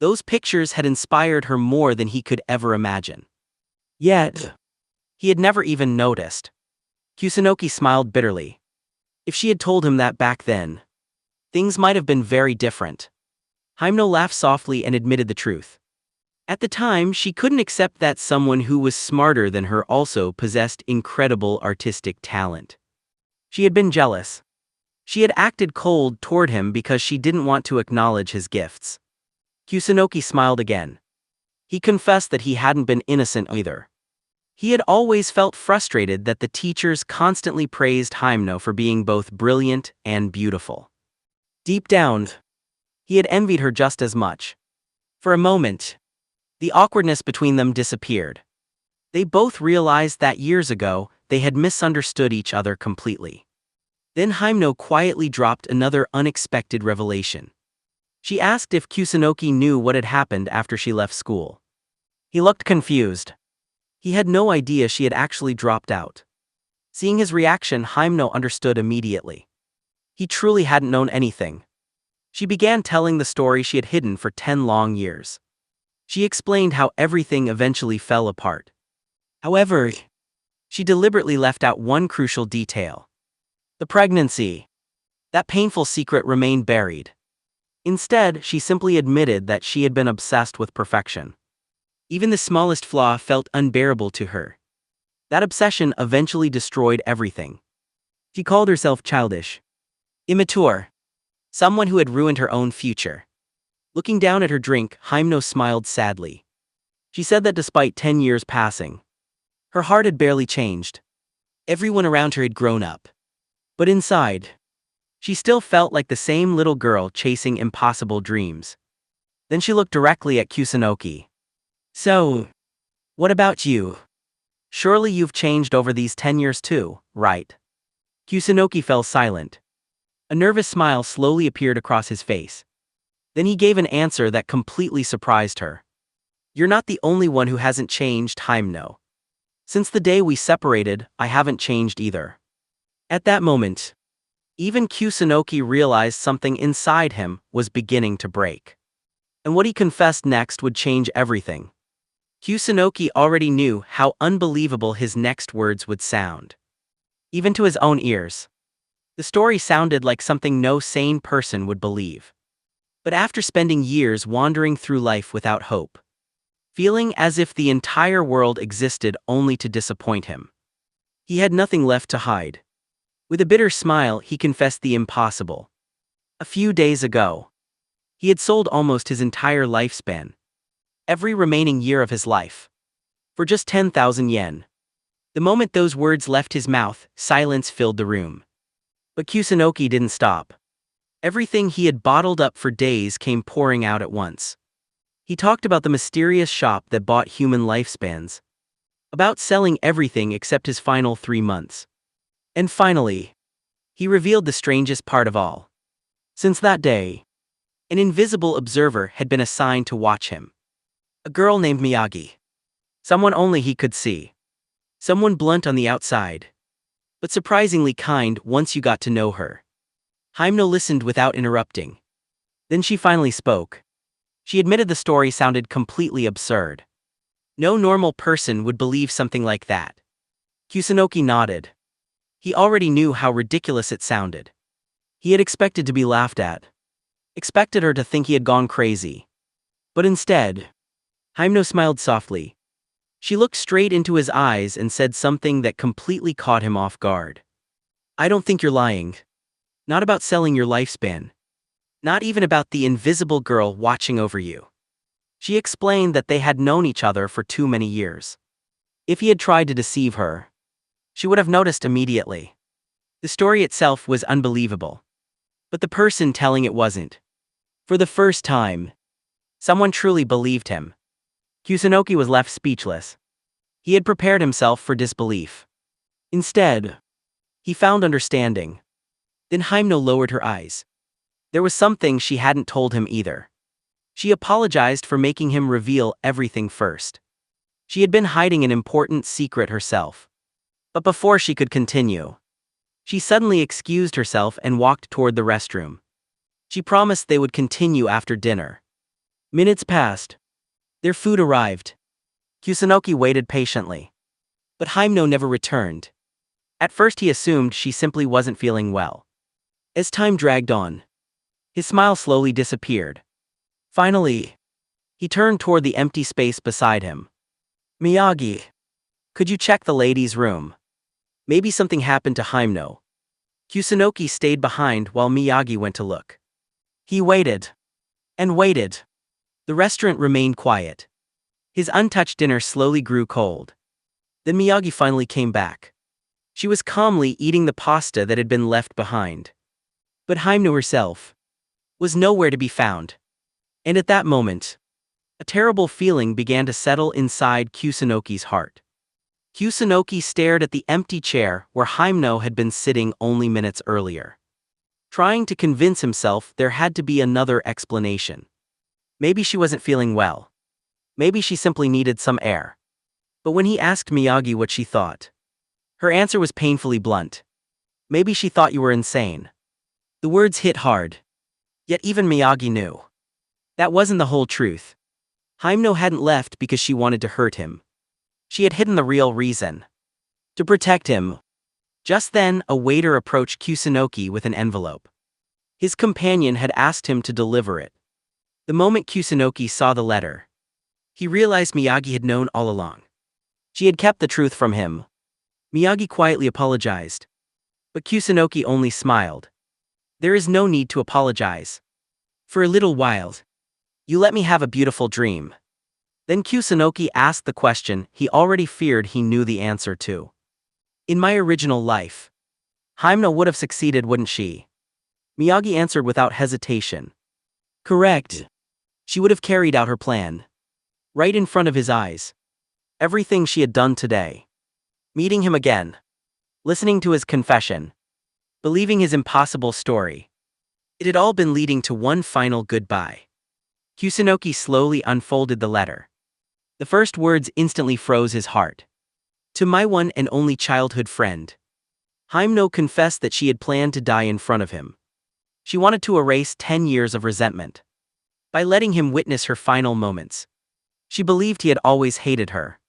Those pictures had inspired her more than he could ever imagine. Yet, he had never even noticed. Kusunoki smiled bitterly. If she had told him that back then, things might have been very different. Himeno laughed softly and admitted the truth. At the time, she couldn't accept that someone who was smarter than her also possessed incredible artistic talent. She had been jealous. She had acted cold toward him because she didn't want to acknowledge his gifts. Kusunoki smiled again. He confessed that he hadn't been innocent either. He had always felt frustrated that the teachers constantly praised Himeno for being both brilliant and beautiful. Deep down, he had envied her just as much. For a moment, the awkwardness between them disappeared. They both realized that years ago, they had misunderstood each other completely. Then Himeno quietly dropped another unexpected revelation. She asked if Kusunoki knew what had happened after she left school. He looked confused. He had no idea she had actually dropped out. Seeing his reaction, Himeno understood immediately. He truly hadn't known anything. She began telling the story she had hidden for 10 long years. She explained how everything eventually fell apart. However, she deliberately left out one crucial detail. The pregnancy. That painful secret remained buried. Instead, she simply admitted that she had been obsessed with perfection. Even the smallest flaw felt unbearable to her. That obsession eventually destroyed everything. She called herself childish, immature, someone who had ruined her own future. Looking down at her drink, Himeno smiled sadly. She said that despite 10 years passing, her heart had barely changed. Everyone around her had grown up. But inside, she still felt like the same little girl chasing impossible dreams. Then she looked directly at Kusunoki. So, what about you? Surely you've changed over these 10 years too, right? Kusunoki fell silent. A nervous smile slowly appeared across his face. Then he gave an answer that completely surprised her. You're not the only one who hasn't changed, Himeno. Since the day we separated, I haven't changed either. At that moment, even Kusunoki realized something inside him was beginning to break. And what he confessed next would change everything. Kusunoki already knew how unbelievable his next words would sound. Even to his own ears, the story sounded like something no sane person would believe. But after spending years wandering through life without hope, feeling as if the entire world existed only to disappoint him, he had nothing left to hide. With a bitter smile, he confessed the impossible. A few days ago, he had sold almost his entire lifespan. Every remaining year of his life. For just 10,000 yen. The moment those words left his mouth, silence filled the room. But Kusunoki didn't stop. Everything he had bottled up for days came pouring out at once. He talked about the mysterious shop that bought human lifespans. About selling everything except his final 3 months. And finally, he revealed the strangest part of all. Since that day, an invisible observer had been assigned to watch him. A girl named Miyagi. Someone only he could see. Someone blunt on the outside, but surprisingly kind once you got to know her. Himeno listened without interrupting. Then she finally spoke. She admitted the story sounded completely absurd. No normal person would believe something like that. Kusunoki nodded. He already knew how ridiculous it sounded. He had expected to be laughed at. Expected her to think he had gone crazy. But instead, Himeno smiled softly. She looked straight into his eyes and said something that completely caught him off guard. I don't think you're lying. Not about selling your lifespan. Not even about the invisible girl watching over you. She explained that they had known each other for too many years. If he had tried to deceive her, She would have noticed immediately. The story itself was unbelievable. But the person telling it wasn't. For the first time, someone truly believed him. Kusunoki was left speechless. He had prepared himself for disbelief. Instead, he found understanding. Then Himeno lowered her eyes. There was something she hadn't told him either. She apologized for making him reveal everything first. She had been hiding an important secret herself. But before she could continue, she suddenly excused herself and walked toward the restroom. She promised they would continue after dinner. Minutes passed. Their food arrived. Kusunoki waited patiently. But Himeno never returned. At first he assumed she simply wasn't feeling well. As time dragged on, his smile slowly disappeared. Finally, he turned toward the empty space beside him. Miyagi, could you check the ladies' room? Maybe something happened to Himeno. Kusunoki stayed behind while Miyagi went to look. He waited. And waited. The restaurant remained quiet. His untouched dinner slowly grew cold. Then Miyagi finally came back. She was calmly eating the pasta that had been left behind. But Himeno herself was nowhere to be found. And at that moment, a terrible feeling began to settle inside Kusunoki's heart. Kusunoki stared at the empty chair where Himeno had been sitting only minutes earlier. Trying to convince himself there had to be another explanation. Maybe she wasn't feeling well. Maybe she simply needed some air. But when he asked Miyagi what she thought, her answer was painfully blunt. Maybe she thought you were insane. The words hit hard. Yet even Miyagi knew that wasn't the whole truth. Himeno hadn't left because she wanted to hurt him. She had hidden the real reason. To protect him. Just then, a waiter approached Kusunoki with an envelope. His companion had asked him to deliver it. The moment Kusunoki saw the letter, he realized Miyagi had known all along. She had kept the truth from him. Miyagi quietly apologized. But Kusunoki only smiled. There is no need to apologize. For a little while, you let me have a beautiful dream. Then Kusunoki asked the question he already feared he knew the answer to. In my original life, Himeno would have succeeded, wouldn't she? Miyagi answered without hesitation. Correct. She would have carried out her plan. Right in front of his eyes. Everything she had done today. Meeting him again. Listening to his confession. Believing his impossible story. It had all been leading to one final goodbye. Kusunoki slowly unfolded the letter. The first words instantly froze his heart. To my one and only childhood friend. Himeno confessed that she had planned to die in front of him. She wanted to erase 10 years of resentment. By letting him witness her final moments. She believed he had always hated her.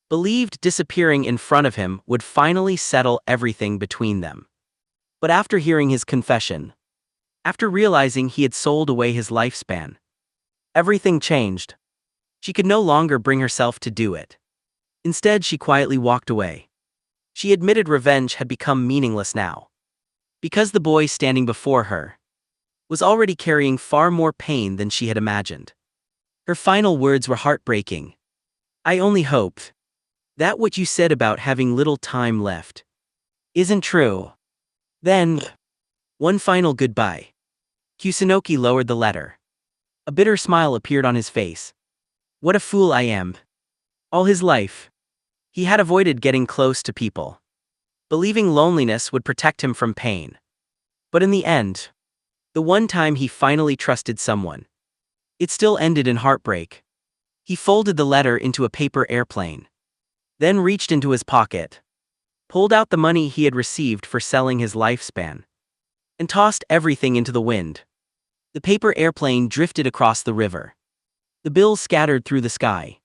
Believed disappearing in front of him would finally settle everything between them. But after hearing his confession, after realizing he had sold away his lifespan, everything changed. She could no longer bring herself to do it. Instead, she quietly walked away. She admitted revenge had become meaningless now. Because the boy standing before her was already carrying far more pain than she had imagined. Her final words were heartbreaking. I only hope that what you said about having little time left isn't true. Then, one final goodbye. Kusunoki lowered the letter. A bitter smile appeared on his face. What a fool I am. All his life, he had avoided getting close to people, believing loneliness would protect him from pain. But in the end, the one time he finally trusted someone, it still ended in heartbreak. He folded the letter into a paper airplane, then reached into his pocket, pulled out the money he had received for selling his lifespan, and tossed everything into the wind. The paper airplane drifted across the river. The bills scattered through the sky.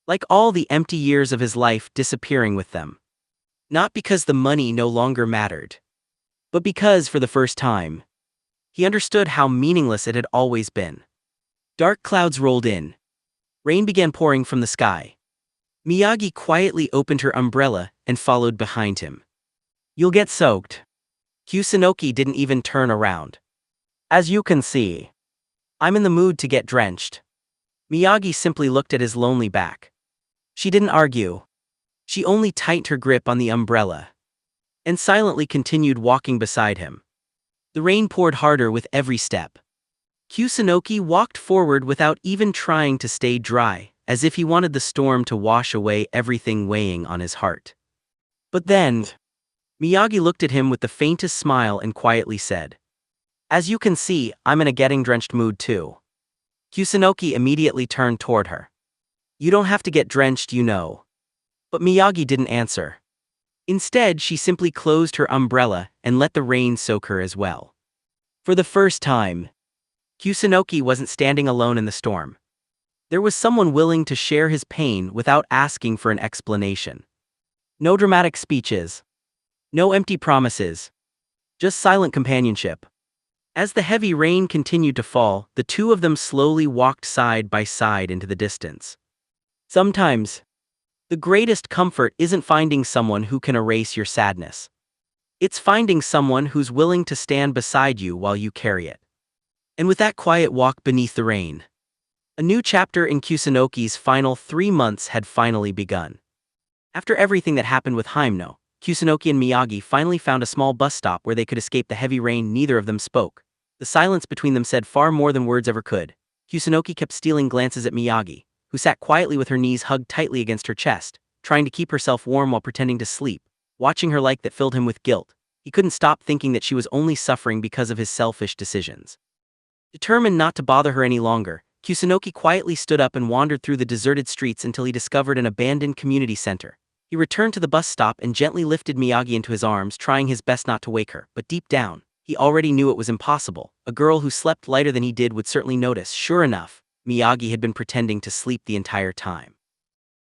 Like all the empty years of his life disappearing with them. Not because the money no longer mattered, but because, for the first time, he understood how meaningless it had always been. Dark clouds rolled in. Rain began pouring from the sky. Miyagi quietly opened her umbrella and followed behind him. You'll get soaked. Kusunoki didn't even turn around. As you can see, I'm in the mood to get drenched. Miyagi simply looked at his lonely back. She didn't argue. She only tightened her grip on the umbrella and silently continued walking beside him. The rain poured harder with every step. Kusunoki walked forward without even trying to stay dry, as if he wanted the storm to wash away everything weighing on his heart. But then, Miyagi looked at him with the faintest smile and quietly said, "As you can see, I'm in a getting drenched mood too." Kusunoki immediately turned toward her. "You don't have to get drenched, you know." But Miyagi didn't answer. Instead, she simply closed her umbrella and let the rain soak her as well. For the first time, Kusunoki wasn't standing alone in the storm. There was someone willing to share his pain without asking for an explanation. No dramatic speeches. No empty promises. Just silent companionship. As the heavy rain continued to fall, the two of them slowly walked side by side into the distance. Sometimes, the greatest comfort isn't finding someone who can erase your sadness. It's finding someone who's willing to stand beside you while you carry it. And with that quiet walk beneath the rain, a new chapter in Kusunoki's final 3 months had finally begun. After everything that happened with Himeno, Kusunoki and Miyagi finally found a small bus stop where they could escape the heavy rain. Neither of them spoke. The silence between them said far more than words ever could. Kusunoki kept stealing glances at Miyagi, who sat quietly with her knees hugged tightly against her chest, trying to keep herself warm while pretending to sleep. Watching her like that filled him with guilt. He couldn't stop thinking that she was only suffering because of his selfish decisions. Determined not to bother her any longer, Kusunoki quietly stood up and wandered through the deserted streets until he discovered an abandoned community center. He returned to the bus stop and gently lifted Miyagi into his arms, trying his best not to wake her, but deep down, he already knew it was impossible. A girl who slept lighter than he did would certainly notice. Sure enough, Miyagi had been pretending to sleep the entire time.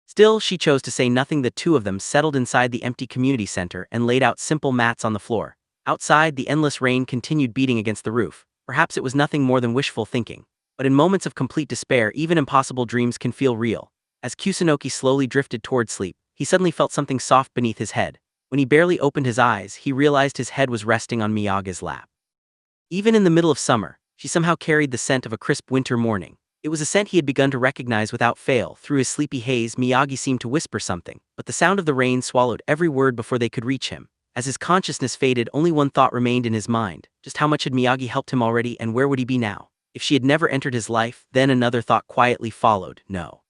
Still, she chose to say nothing. The two of them settled inside the empty community center and laid out simple mats on the floor. Outside, the endless rain continued beating against the roof. Perhaps it was nothing more than wishful thinking. But in moments of complete despair, even impossible dreams can feel real. As Kusunoki slowly drifted toward sleep, he suddenly felt something soft beneath his head. When he barely opened his eyes, he realized his head was resting on Miyagi's lap. Even in the middle of summer, she somehow carried the scent of a crisp winter morning. It was a scent he had begun to recognize without fail. Through his sleepy haze, Miyagi seemed to whisper something, but the sound of the rain swallowed every word before they could reach him. As his consciousness faded, only one thought remained in his mind. Just how much had Miyagi helped him already, and where would he be now? If she had never entered his life, then another thought quietly followed. No.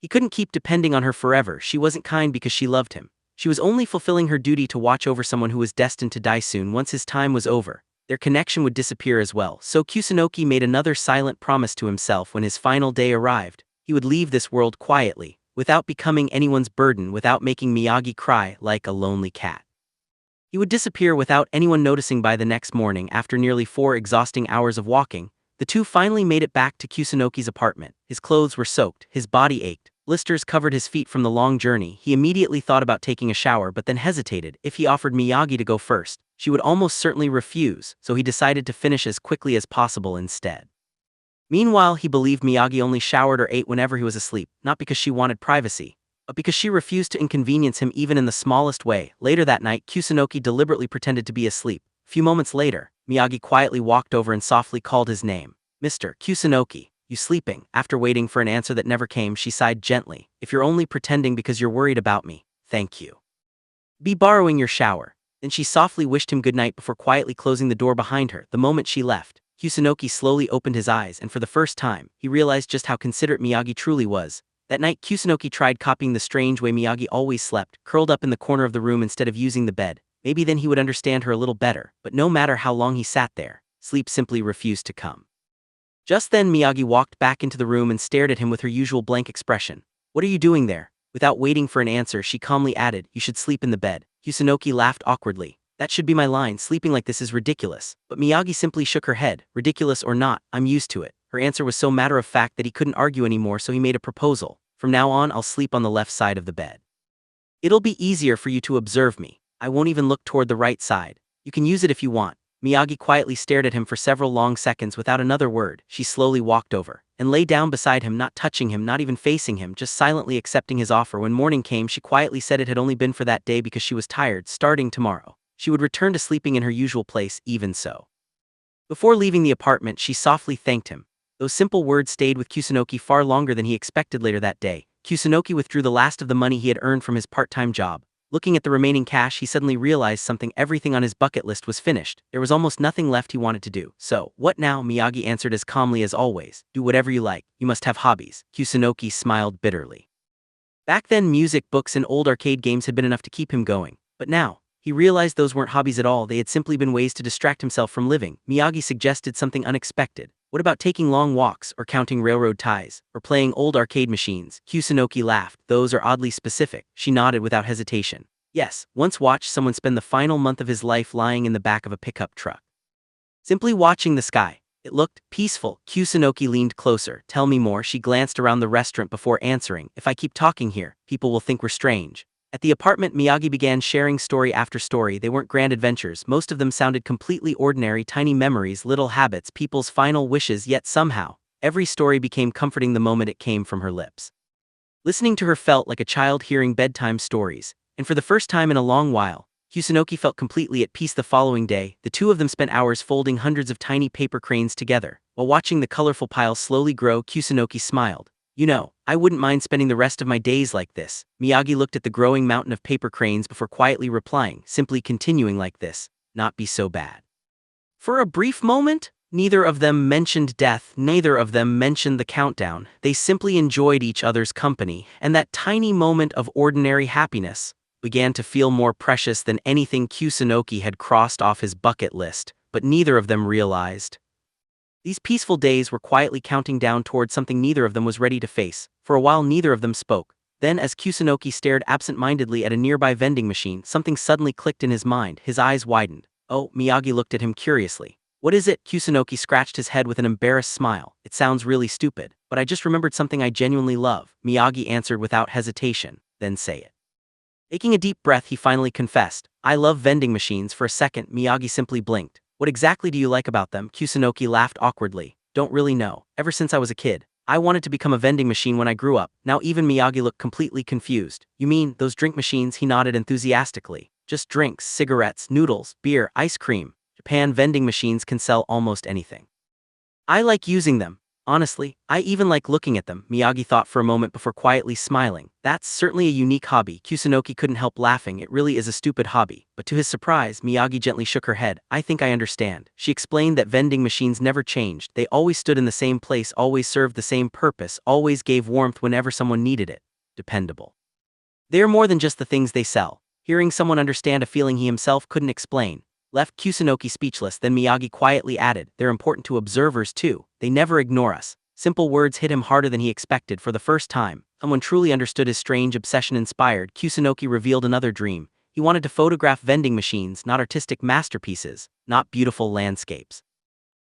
He couldn't keep depending on her forever. She wasn't kind because she loved him. She was only fulfilling her duty to watch over someone who was destined to die soon. Once his time was over, their connection would disappear as well. So Kusunoki made another silent promise to himself. When his final day arrived, he would leave this world quietly, without becoming anyone's burden, without making Miyagi cry like a lonely cat. He would disappear without anyone noticing. By the next morning, after nearly 4 exhausting hours of walking, the two finally made it back to Kusunoki's apartment. His clothes were soaked, his body ached, blisters covered his feet from the long journey. He immediately thought about taking a shower but then hesitated. If he offered Miyagi to go first, she would almost certainly refuse, so he decided to finish as quickly as possible instead. Meanwhile, he believed Miyagi only showered or ate whenever he was asleep, not because she wanted privacy, but because she refused to inconvenience him even in the smallest way. Later that night, Kusunoki deliberately pretended to be asleep. A few moments later, Miyagi quietly walked over and softly called his name. "Mr. Kusunoki, you sleeping?" After waiting for an answer that never came, she sighed gently. "If you're only pretending because you're worried about me, thank you. Be borrowing your shower." Then she softly wished him good night before quietly closing the door behind her. The moment she left, Kusunoki slowly opened his eyes, and for the first time, he realized just how considerate Miyagi truly was. That night, Kusunoki tried copying the strange way Miyagi always slept, curled up in the corner of the room instead of using the bed. Maybe then he would understand her a little better, but no matter how long he sat there, sleep simply refused to come. Just then Miyagi walked back into the room and stared at him with her usual blank expression. "What are you doing there?" Without waiting for an answer, she calmly added, "You should sleep in the bed." Kusunoki laughed awkwardly. "That should be my line. Sleeping like this is ridiculous." But Miyagi simply shook her head. "Ridiculous or not, I'm used to it." Her answer was so matter-of-fact that he couldn't argue anymore, so he made a proposal. "From now on, I'll sleep on the left side of the bed. It'll be easier for you to observe me. I won't even look toward the right side. You can use it if you want." Miyagi quietly stared at him for several long seconds without another word. She slowly walked over and lay down beside him, not touching him, not even facing him, just silently accepting his offer. When morning came, she quietly said it had only been for that day because she was tired. Starting tomorrow, she would return to sleeping in her usual place. Even so, before leaving the apartment, she softly thanked him. Those simple words stayed with Kusunoki far longer than he expected. Later that day, Kusunoki withdrew the last of the money he had earned from his part-time job. Looking at the remaining cash, he suddenly realized everything on his bucket list was finished. There was almost nothing left he wanted to do. So, what now? Miyagi answered as calmly as always. Do whatever you like. You must have hobbies. Kusunoki smiled bitterly. Back then, music, books, and old arcade games had been enough to keep him going. But now, he realized those weren't hobbies at all. They had simply been ways to distract himself from living. Miyagi suggested something unexpected. What about taking long walks, or counting railroad ties, or playing old arcade machines? Kusunoki laughed. Those are oddly specific. She nodded without hesitation. Yes, once watched someone spend the final month of his life lying in the back of a pickup truck, simply watching the sky. It looked peaceful. Kusunoki leaned closer. Tell me more. She glanced around the restaurant before answering. If I keep talking here, people will think we're strange. At the apartment, Miyagi began sharing story after story. They weren't grand adventures. Most of them sounded completely ordinary, tiny memories, little habits, people's final wishes, yet somehow, every story became comforting the moment it came from her lips. Listening to her felt like a child hearing bedtime stories, and for the first time in a long while, Kusunoki felt completely at peace. The following day, the two of them spent hours folding hundreds of tiny paper cranes together. While watching the colorful piles slowly grow, Kusunoki smiled. You know, I wouldn't mind spending the rest of my days like this. Miyagi looked at the growing mountain of paper cranes before quietly replying, simply continuing like this, not be so bad. For a brief moment, neither of them mentioned death, neither of them mentioned the countdown. They simply enjoyed each other's company, and that tiny moment of ordinary happiness began to feel more precious than anything Kusunoki had crossed off his bucket list, but neither of them realized. These peaceful days were quietly counting down towards something neither of them was ready to face. For a while neither of them spoke. Then, as Kusunoki stared absent-mindedly at a nearby vending machine, something suddenly clicked in his mind. His eyes widened. Oh, Miyagi looked at him curiously. What is it? Kusunoki scratched his head with an embarrassed smile. It sounds really stupid, but I just remembered something I genuinely love. Miyagi answered without hesitation. Then say it. Taking a deep breath, he finally confessed. I love vending machines. For a second, Miyagi simply blinked. What exactly do you like about them? Kusunoki laughed awkwardly. Don't really know. Ever since I was a kid, I wanted to become a vending machine when I grew up. Now even Miyagi looked completely confused. You mean, those drink machines? He nodded enthusiastically. Just drinks, cigarettes, noodles, beer, ice cream. Japan vending machines can sell almost anything. I like using them. Honestly, I even like looking at them. Miyagi thought for a moment before quietly smiling. That's certainly a unique hobby. Kusunoki couldn't help laughing. It really is a stupid hobby. But to his surprise, Miyagi gently shook her head. I think I understand. She explained that vending machines never changed. They always stood in the same place, always served the same purpose, always gave warmth whenever someone needed it. Dependable. They're more than just the things they sell. Hearing someone understand a feeling he himself couldn't explain left Kusunoki speechless. Then Miyagi quietly added, they're important to observers too. They never ignore us. Simple words hit him harder than he expected. For the first time, someone truly understood his strange obsession. Inspired, Kusunoki revealed another dream. He wanted to photograph vending machines, not artistic masterpieces, not beautiful landscapes.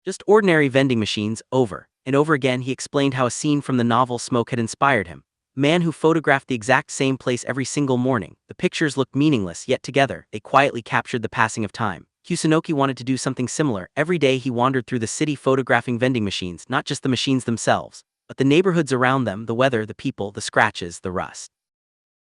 Just ordinary vending machines. Over and over again he explained how a scene from the novel Smoke had inspired him. A man who photographed the exact same place every single morning. The pictures looked meaningless, yet together, they quietly captured the passing of time. Kusunoki wanted to do something similar. Every day he wandered through the city photographing vending machines, not just the machines themselves, but the neighborhoods around them, the weather, the people, the scratches, the rust.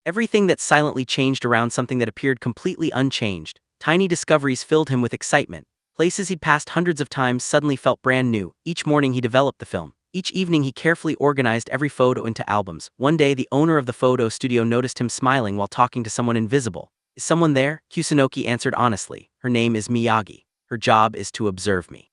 Everything that silently changed around something that appeared completely unchanged. Tiny discoveries filled him with excitement. Places he'd passed hundreds of times suddenly felt brand new. Each morning he developed the film. Each evening he carefully organized every photo into albums. One day the owner of the photo studio noticed him smiling while talking to someone invisible. Is someone there? Kusunoki answered honestly. Her name is Miyagi. Her job is to observe me.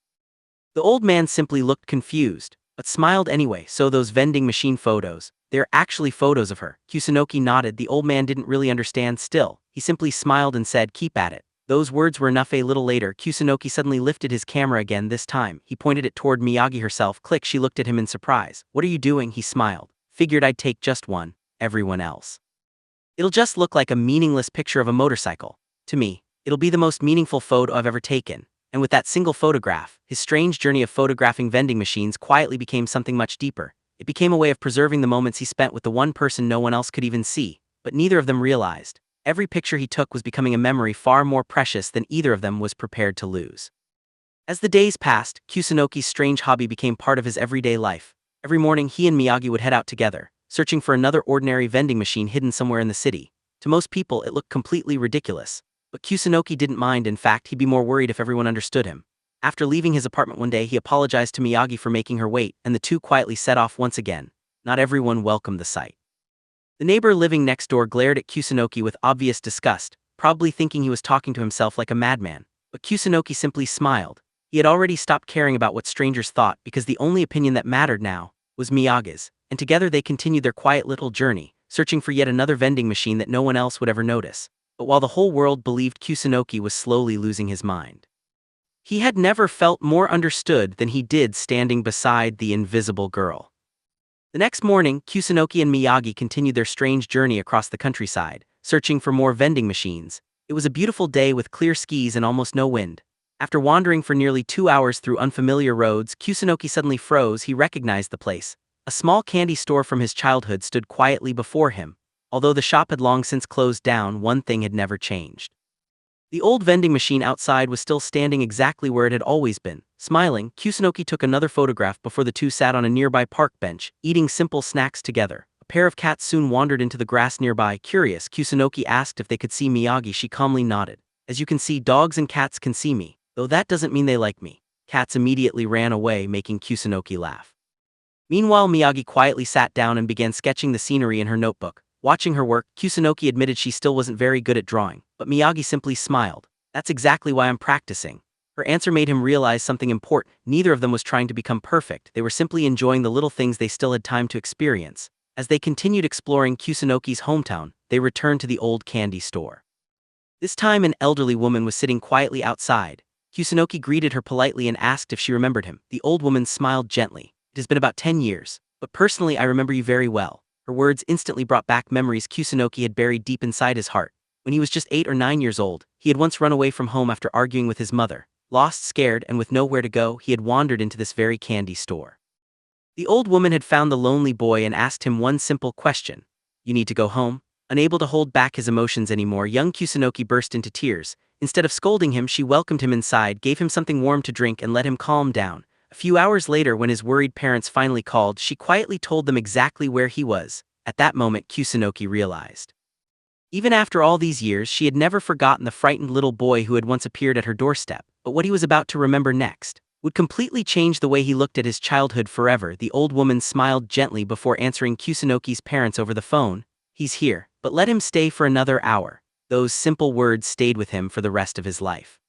The old man simply looked confused, but smiled anyway. So those vending machine photos, they're actually photos of her. Kusunoki nodded. The old man didn't really understand still. He simply smiled and said, keep at it. Those words were enough. A little later, Kusunoki suddenly lifted his camera again. This time, he pointed it toward Miyagi herself. Click, she looked at him in surprise. What are you doing? He smiled. Figured I'd take just one. Everyone else. It'll just look like a meaningless picture of a motorcycle. To me, it'll be the most meaningful photo I've ever taken. And with that single photograph, his strange journey of photographing vending machines quietly became something much deeper. It became a way of preserving the moments he spent with the one person no one else could even see, but neither of them realized. Every picture he took was becoming a memory far more precious than either of them was prepared to lose. As the days passed, Kusunoki's strange hobby became part of his everyday life. Every morning he and Miyagi would head out together, searching for another ordinary vending machine hidden somewhere in the city. To most people it looked completely ridiculous, but Kusunoki didn't mind. In fact, he'd be more worried if everyone understood him. After leaving his apartment one day, he apologized to Miyagi for making her wait, and the two quietly set off once again. Not everyone welcomed the sight. The neighbor living next door glared at Kusunoki with obvious disgust, probably thinking he was talking to himself like a madman. But Kusunoki simply smiled. He had already stopped caring about what strangers thought because the only opinion that mattered now was Miyagi's, and together they continued their quiet little journey, searching for yet another vending machine that no one else would ever notice. But while the whole world believed Kusunoki was slowly losing his mind, he had never felt more understood than he did standing beside the invisible girl. The next morning, Kusunoki and Miyagi continued their strange journey across the countryside, searching for more vending machines. It was a beautiful day with clear skies and almost no wind. After wandering for nearly 2 hours through unfamiliar roads, Kusunoki suddenly froze. He recognized the place. A small candy store from his childhood stood quietly before him. Although the shop had long since closed down, one thing had never changed. The old vending machine outside was still standing exactly where it had always been. Smiling, Kusunoki took another photograph before the two sat on a nearby park bench, eating simple snacks together. A pair of cats soon wandered into the grass nearby. Curious, Kusunoki asked if they could see Miyagi. She calmly nodded. As you can see, dogs and cats can see me, though that doesn't mean they like me. Cats immediately ran away, making Kusunoki laugh. Meanwhile, Miyagi quietly sat down and began sketching the scenery in her notebook. Watching her work, Kusunoki admitted she still wasn't very good at drawing, but Miyagi simply smiled. That's exactly why I'm practicing. Her answer made him realize something important. Neither of them was trying to become perfect. They were simply enjoying the little things they still had time to experience. As they continued exploring Kusunoki's hometown, they returned to the old candy store. This time an elderly woman was sitting quietly outside. Kusunoki greeted her politely and asked if she remembered him. The old woman smiled gently. It has been about 10 years, but personally I remember you very well. Her words instantly brought back memories Kusunoki had buried deep inside his heart. When he was just 8 or 9 years old, he had once run away from home after arguing with his mother. Lost, scared, and with nowhere to go, he had wandered into this very candy store. The old woman had found the lonely boy and asked him one simple question. You need to go home? Unable to hold back his emotions anymore, young Kusunoki burst into tears. Instead of scolding him, she welcomed him inside, gave him something warm to drink, and let him calm down. A few hours later, when his worried parents finally called, she quietly told them exactly where he was. At that moment, Kusunoki realized. Even after all these years, she had never forgotten the frightened little boy who had once appeared at her doorstep. But what he was about to remember next would completely change the way he looked at his childhood forever. The old woman smiled gently before answering Kusunoki's parents over the phone. He's here, but let him stay for another hour. Those simple words stayed with him for the rest of his life.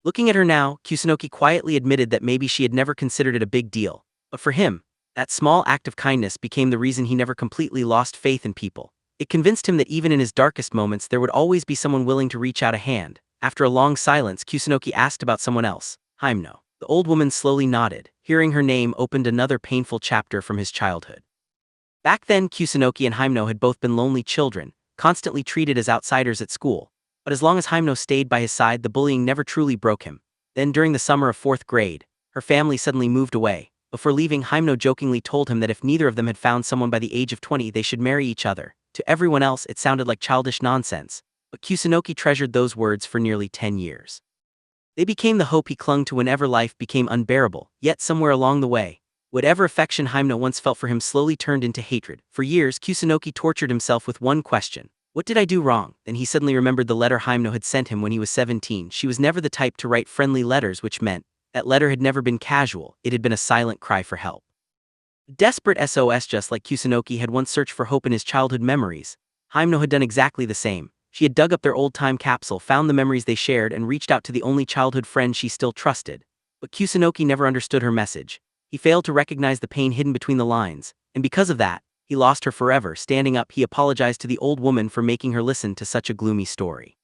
Looking at her now, Kusunoki quietly admitted that maybe she had never considered it a big deal. But for him, that small act of kindness became the reason he never completely lost faith in people. It convinced him that even in his darkest moments there would always be someone willing to reach out a hand. After a long silence, Kusunoki asked about someone else. Himeno. The old woman slowly nodded. Hearing her name opened another painful chapter from his childhood. Back then, Kusunoki and Himeno had both been lonely children, constantly treated as outsiders at school. But as long as Himeno stayed by his side, the bullying never truly broke him. Then during the summer of 4th grade, her family suddenly moved away. Before leaving, Himeno jokingly told him that if neither of them had found someone by the age of 20, they should marry each other. To everyone else, it sounded like childish nonsense, but Kusunoki treasured those words for nearly 10 years. They became the hope he clung to whenever life became unbearable. Yet somewhere along the way, whatever affection Himeno once felt for him slowly turned into hatred. For years, Kusunoki tortured himself with one question. What did I do wrong? Then he suddenly remembered the letter Himeno had sent him when he was 17. She was never the type to write friendly letters, which meant that letter had never been casual. It had been a silent cry for help. Desperate SOS. Just like Kusunoki had once searched for hope in his childhood memories, Himeno had done exactly the same. She had dug up their old time capsule, found the memories they shared, and reached out to the only childhood friend she still trusted. But Kusunoki never understood her message. He failed to recognize the pain hidden between the lines, and because of that, he lost her forever. Standing up, he apologized to the old woman for making her listen to such a gloomy story.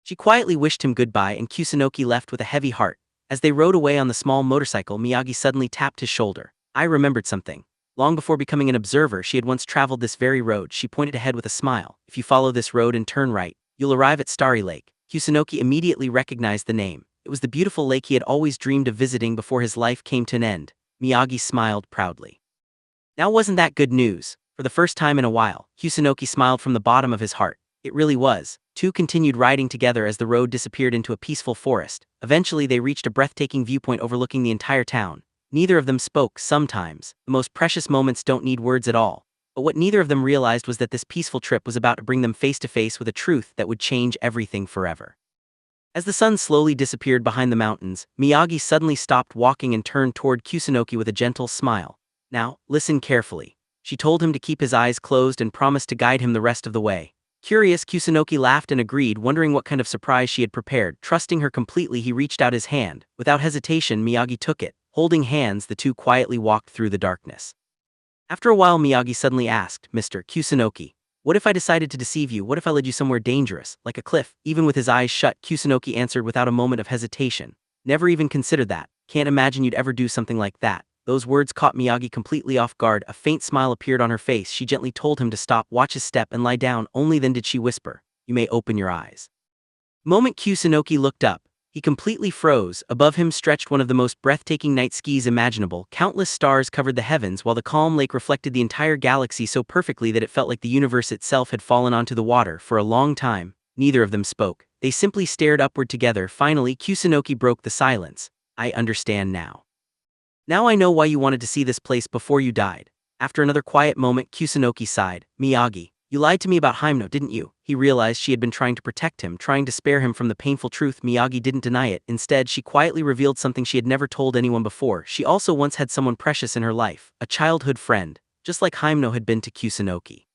She quietly wished him goodbye, and Kusunoki left with a heavy heart. As they rode away on the small motorcycle, Miyagi suddenly tapped his shoulder. I remembered something. Long before becoming an observer, she had once traveled this very road. She pointed ahead with a smile. If you follow this road and turn right, you'll arrive at Starry Lake. Kusunoki immediately recognized the name. It was the beautiful lake he had always dreamed of visiting before his life came to an end. Miyagi smiled proudly. Now wasn't that good news? For the first time in a while, Kusunoki smiled from the bottom of his heart. It really was. Two continued riding together as the road disappeared into a peaceful forest. Eventually they reached a breathtaking viewpoint overlooking the entire town. Neither of them spoke. Sometimes, the most precious moments don't need words at all. But what neither of them realized was that this peaceful trip was about to bring them face to face with a truth that would change everything forever. As the sun slowly disappeared behind the mountains, Miyagi suddenly stopped walking and turned toward Kusunoki with a gentle smile. Now, listen carefully. She told him to keep his eyes closed and promised to guide him the rest of the way. Curious, Kusunoki laughed and agreed, wondering what kind of surprise she had prepared. Trusting her completely, he reached out his hand. Without hesitation, Miyagi took it. Holding hands, the two quietly walked through the darkness. After a while, Miyagi suddenly asked, "Mr. Kusunoki, what if I decided to deceive you? What if I led you somewhere dangerous, like a cliff?" Even with his eyes shut, Kusunoki answered without a moment of hesitation. "Never even considered that. Can't imagine you'd ever do something like that." Those words caught Miyagi completely off guard. A faint smile appeared on her face. She gently told him to stop, watch his step, and lie down. Only then did she whisper, "You may open your eyes." Moment Kusunoki looked up. He completely froze. Above him stretched one of the most breathtaking night skies imaginable. Countless stars covered the heavens, while the calm lake reflected the entire galaxy so perfectly that it felt like the universe itself had fallen onto the water. For a long time, neither of them spoke. They simply stared upward together. Finally, Kusunoki broke the silence. "I understand now. Now I know why you wanted to see this place before you died." After another quiet moment, Kusunoki sighed. "Miyagi, you lied to me about Himeno, didn't you?" He realized she had been trying to protect him, trying to spare him from the painful truth. Miyagi didn't deny it. Instead, she quietly revealed something she had never told anyone before. She also once had someone precious in her life, a childhood friend, just like Himeno had been to Kusunoki.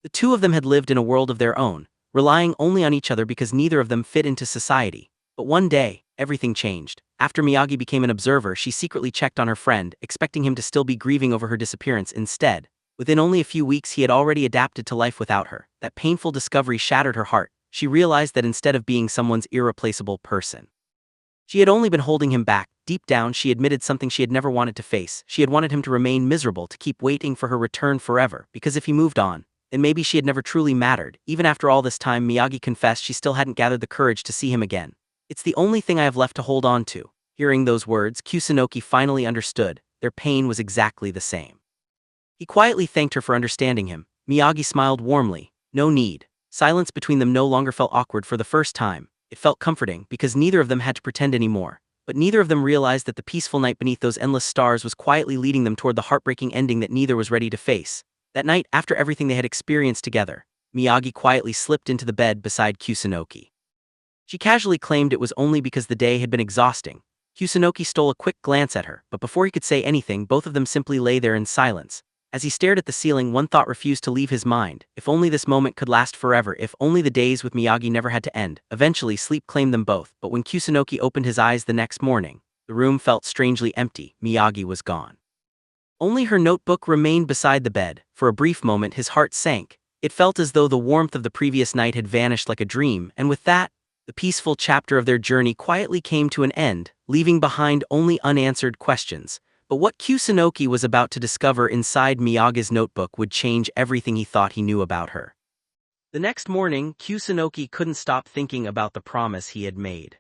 The two of them had lived in a world of their own, relying only on each other because neither of them fit into society. But one day, everything changed. After Miyagi became an observer, she secretly checked on her friend, expecting him to still be grieving over her disappearance. Instead, within only a few weeks, he had already adapted to life without her. That painful discovery shattered her heart. She realized that instead of being someone's irreplaceable person, she had only been holding him back. Deep down, she admitted something she had never wanted to face. She had wanted him to remain miserable, to keep waiting for her return forever, because if he moved on, then maybe she had never truly mattered. Even after all this time, Miyagi confessed she still hadn't gathered the courage to see him again. "It's the only thing I have left to hold on to." Hearing those words, Kusunoki finally understood. Their pain was exactly the same. He quietly thanked her for understanding him. Miyagi smiled warmly. No need. Silence between them no longer felt awkward. For the first time, it felt comforting, because neither of them had to pretend anymore. But neither of them realized that the peaceful night beneath those endless stars was quietly leading them toward the heartbreaking ending that neither was ready to face. That night, after everything they had experienced together, Miyagi quietly slipped into the bed beside Kusunoki. She casually claimed it was only because the day had been exhausting. Kusunoki stole a quick glance at her, but before he could say anything, both of them simply lay there in silence. As he stared at the ceiling, one thought refused to leave his mind. If only this moment could last forever, if only the days with Miyagi never had to end. Eventually, sleep claimed them both, but when Kusunoki opened his eyes the next morning, the room felt strangely empty. Miyagi was gone. Only her notebook remained beside the bed. For a brief moment, his heart sank. It felt as though the warmth of the previous night had vanished like a dream, and with that, the peaceful chapter of their journey quietly came to an end, leaving behind only unanswered questions. But what Kusunoki was about to discover inside Miyagi's notebook would change everything he thought he knew about her. The next morning, Kusunoki couldn't stop thinking about the promise he had made.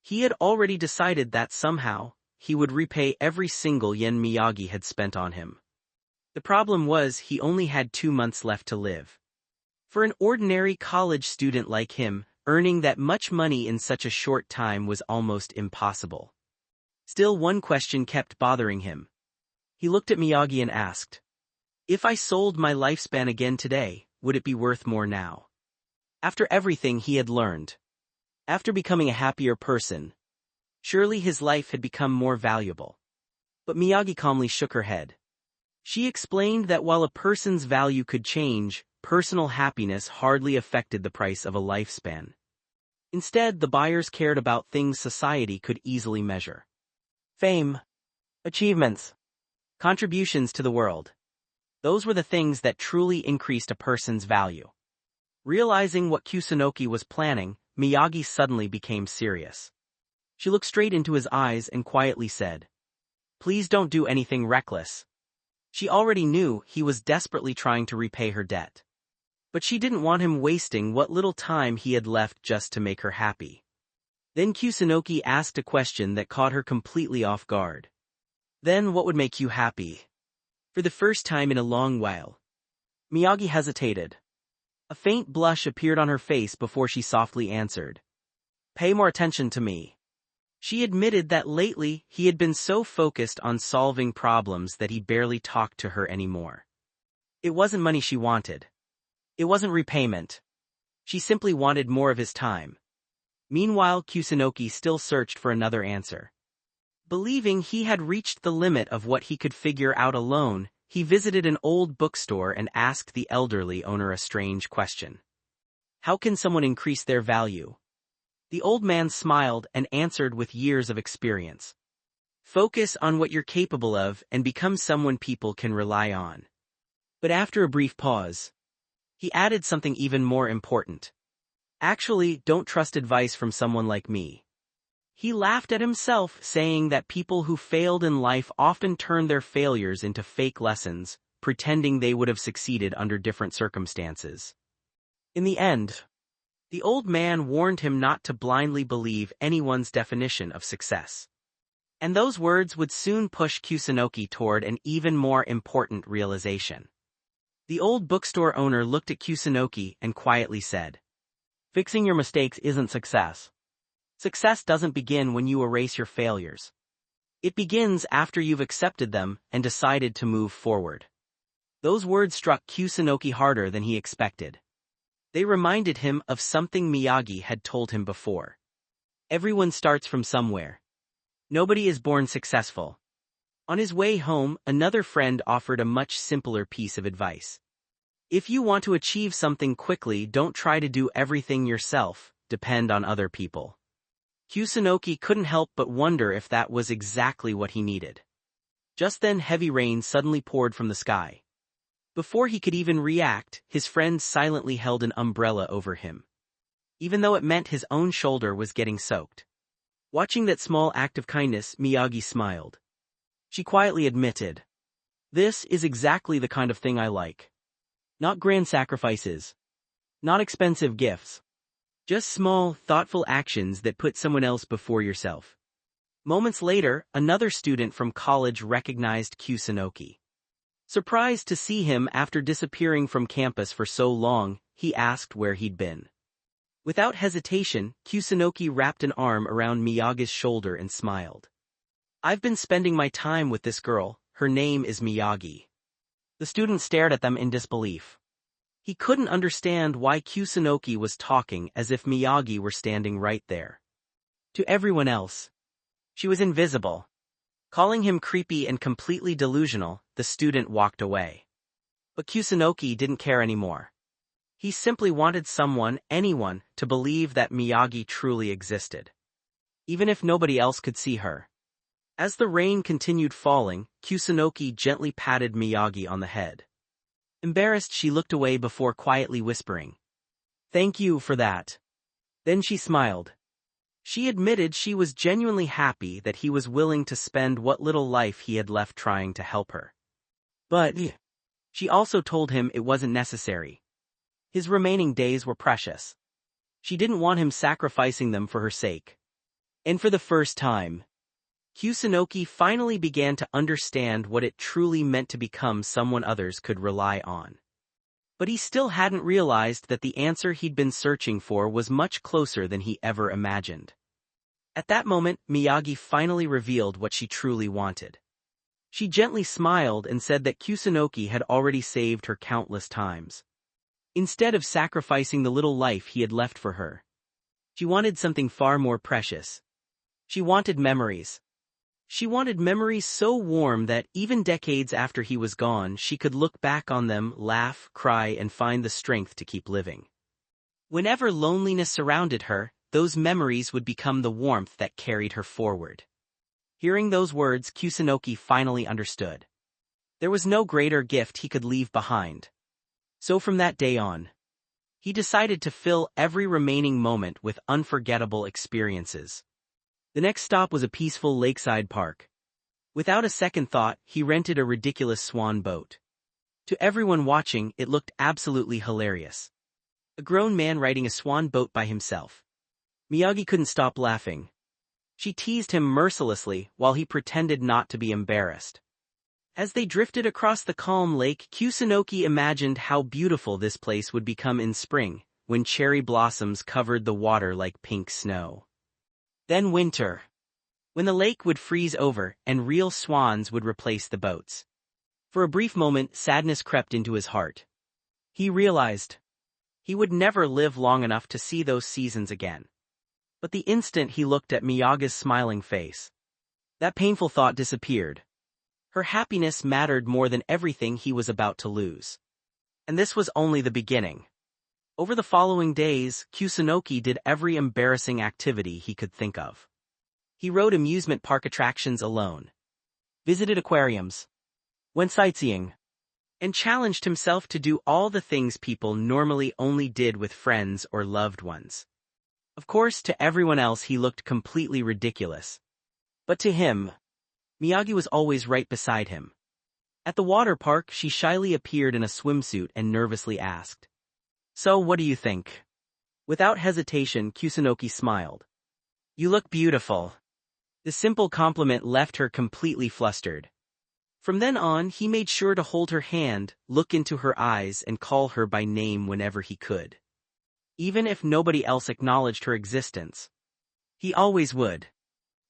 He had already decided that somehow, he would repay every single yen Miyagi had spent on him. The problem was he only had 2 months left to live. For an ordinary college student like him, earning that much money in such a short time was almost impossible. Still, one question kept bothering him. He looked at Miyagi and asked, "If I sold my lifespan again today, would it be worth more now?" After everything he had learned, after becoming a happier person, surely his life had become more valuable. But Miyagi calmly shook her head. She explained that while a person's value could change, personal happiness hardly affected the price of a lifespan. Instead, the buyers cared about things society could easily measure: fame, achievements, contributions to the world. Those were the things that truly increased a person's value. Realizing what Kusunoki was planning, Miyagi suddenly became serious. She looked straight into his eyes and quietly said, "Please don't do anything reckless." She already knew he was desperately trying to repay her debt. But she didn't want him wasting what little time he had left just to make her happy. Then Kusunoki asked a question that caught her completely off guard. "Then what would make you happy?" For the first time in a long while, Miyagi hesitated. A faint blush appeared on her face before she softly answered, "Pay more attention to me." She admitted that lately he had been so focused on solving problems that he barely talked to her anymore. It wasn't money she wanted. It wasn't repayment. She simply wanted more of his time. Meanwhile, Kusunoki still searched for another answer. Believing he had reached the limit of what he could figure out alone, he visited an old bookstore and asked the elderly owner a strange question. How can someone increase their value? The old man smiled and answered with years of experience. Focus on what you're capable of and become someone people can rely on. But after a brief pause, he added something even more important. Actually, don't trust advice from someone like me. He laughed at himself, saying that people who failed in life often turn their failures into fake lessons, pretending they would have succeeded under different circumstances. In the end, the old man warned him not to blindly believe anyone's definition of success. And those words would soon push Kusunoki toward an even more important realization. The old bookstore owner looked at Kusunoki and quietly said, "Fixing your mistakes isn't success. Success doesn't begin when you erase your failures. It begins after you've accepted them and decided to move forward." Those words struck Kusunoki harder than he expected. They reminded him of something Miyagi had told him before. Everyone starts from somewhere. Nobody is born successful. On his way home, another friend offered a much simpler piece of advice. If you want to achieve something quickly, don't try to do everything yourself, depend on other people. Kusunoki couldn't help but wonder if that was exactly what he needed. Just then heavy rain suddenly poured from the sky. Before he could even react, his friend silently held an umbrella over him, even though it meant his own shoulder was getting soaked. Watching that small act of kindness, Miyagi smiled. She quietly admitted, "This is exactly the kind of thing I like. Not grand sacrifices. Not expensive gifts. Just small, thoughtful actions that put someone else before yourself." Moments later, another student from college recognized Kusunoki. Surprised to see him after disappearing from campus for so long, he asked where he'd been. Without hesitation, Kusunoki wrapped an arm around Miyagi's shoulder and smiled. "I've been spending my time with this girl, her name is Miyagi." The student stared at them in disbelief. He couldn't understand why Kusunoki was talking as if Miyagi were standing right there. To everyone else, she was invisible. Calling him creepy and completely delusional, the student walked away. But Kusunoki didn't care anymore. He simply wanted someone, anyone, to believe that Miyagi truly existed, even if nobody else could see her. As the rain continued falling, Kusunoki gently patted Miyagi on the head. Embarrassed, she looked away before quietly whispering, "Thank you for that." Then she smiled. She admitted she was genuinely happy that he was willing to spend what little life he had left trying to help her. But she also told him it wasn't necessary. His remaining days were precious. She didn't want him sacrificing them for her sake. And for the first time, Kusunoki finally began to understand what it truly meant to become someone others could rely on. But he still hadn't realized that the answer he'd been searching for was much closer than he ever imagined. At that moment, Miyagi finally revealed what she truly wanted. She gently smiled and said that Kusunoki had already saved her countless times. Instead of sacrificing the little life he had left for her, she wanted something far more precious. She wanted memories. She wanted memories so warm that even decades after he was gone, she could look back on them, laugh, cry, and find the strength to keep living. Whenever loneliness surrounded her, those memories would become the warmth that carried her forward. Hearing those words, Kusunoki finally understood. There was no greater gift he could leave behind. So from that day on, he decided to fill every remaining moment with unforgettable experiences. The next stop was a peaceful lakeside park. Without a second thought, he rented a ridiculous swan boat. To everyone watching, it looked absolutely hilarious. A grown man riding a swan boat by himself. Miyagi couldn't stop laughing. She teased him mercilessly while he pretended not to be embarrassed. As they drifted across the calm lake, Kusunoki imagined how beautiful this place would become in spring, when cherry blossoms covered the water like pink snow. Then winter, when the lake would freeze over and real swans would replace the boats. For a brief moment, sadness crept into his heart. He realized he would never live long enough to see those seasons again. But the instant he looked at Miyagi's smiling face, that painful thought disappeared. Her happiness mattered more than everything he was about to lose. And this was only the beginning. Over the following days, Kusunoki did every embarrassing activity he could think of. He rode amusement park attractions alone, visited aquariums, went sightseeing, and challenged himself to do all the things people normally only did with friends or loved ones. Of course, to everyone else he looked completely ridiculous. But to him, Miyagi was always right beside him. At the water park, she shyly appeared in a swimsuit and nervously asked, "So, what do you think?" Without hesitation, Kusunoki smiled. "You look beautiful." The simple compliment left her completely flustered. From then on, he made sure to hold her hand, look into her eyes, and call her by name whenever he could. Even if nobody else acknowledged her existence, he always would.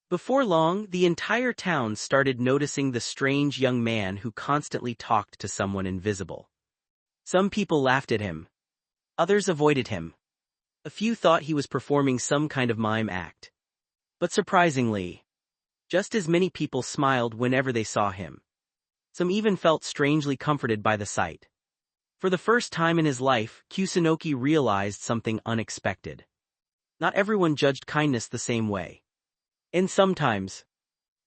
Before long, the entire town started noticing the strange young man who constantly talked to someone invisible. Some people laughed at him. Others avoided him. A few thought he was performing some kind of mime act. But surprisingly, just as many people smiled whenever they saw him. Some even felt strangely comforted by the sight. For the first time in his life, Kusunoki realized something unexpected. Not everyone judged kindness the same way. And sometimes,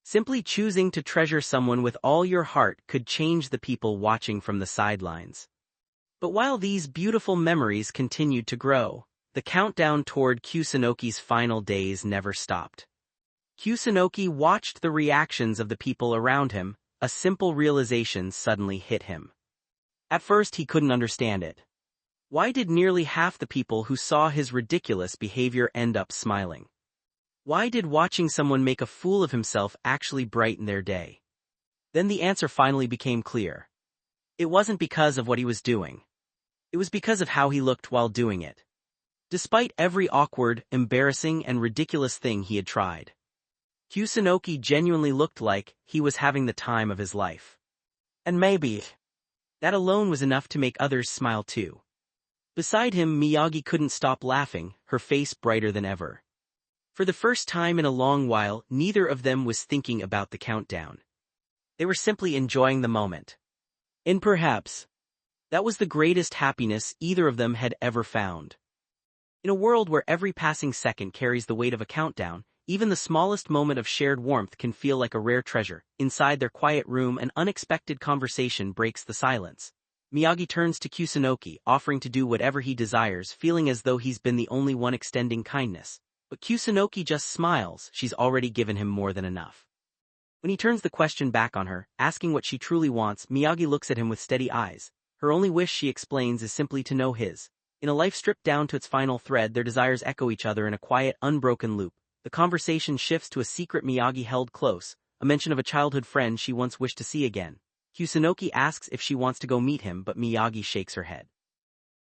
simply choosing to treasure someone with all your heart could change the people watching from the sidelines. But while these beautiful memories continued to grow, the countdown toward Kusunoki's final days never stopped. Kusunoki watched the reactions of the people around him. A simple realization suddenly hit him. At first he couldn't understand it. Why did nearly half the people who saw his ridiculous behavior end up smiling? Why did watching someone make a fool of himself actually brighten their day? Then the answer finally became clear. It wasn't because of what he was doing. It was because of how he looked while doing it. Despite every awkward, embarrassing, and ridiculous thing he had tried, Kusunoki genuinely looked like he was having the time of his life. And maybe that alone was enough to make others smile too. Beside him, Miyagi couldn't stop laughing, her face brighter than ever. For the first time in a long while, neither of them was thinking about the countdown. They were simply enjoying the moment. And perhaps that was the greatest happiness either of them had ever found. In a world where every passing second carries the weight of a countdown, even the smallest moment of shared warmth can feel like a rare treasure. Inside their quiet room, an unexpected conversation breaks the silence. Miyagi turns to Kusunoki, offering to do whatever he desires, feeling as though he's been the only one extending kindness. But Kusunoki just smiles, she's already given him more than enough. When he turns the question back on her, asking what she truly wants, Miyagi looks at him with steady eyes. Her only wish, she explains, is simply to know his. In a life stripped down to its final thread, their desires echo each other in a quiet, unbroken loop. The conversation shifts to a secret Miyagi held close, a mention of a childhood friend she once wished to see again. Kusunoki asks if she wants to go meet him, but Miyagi shakes her head.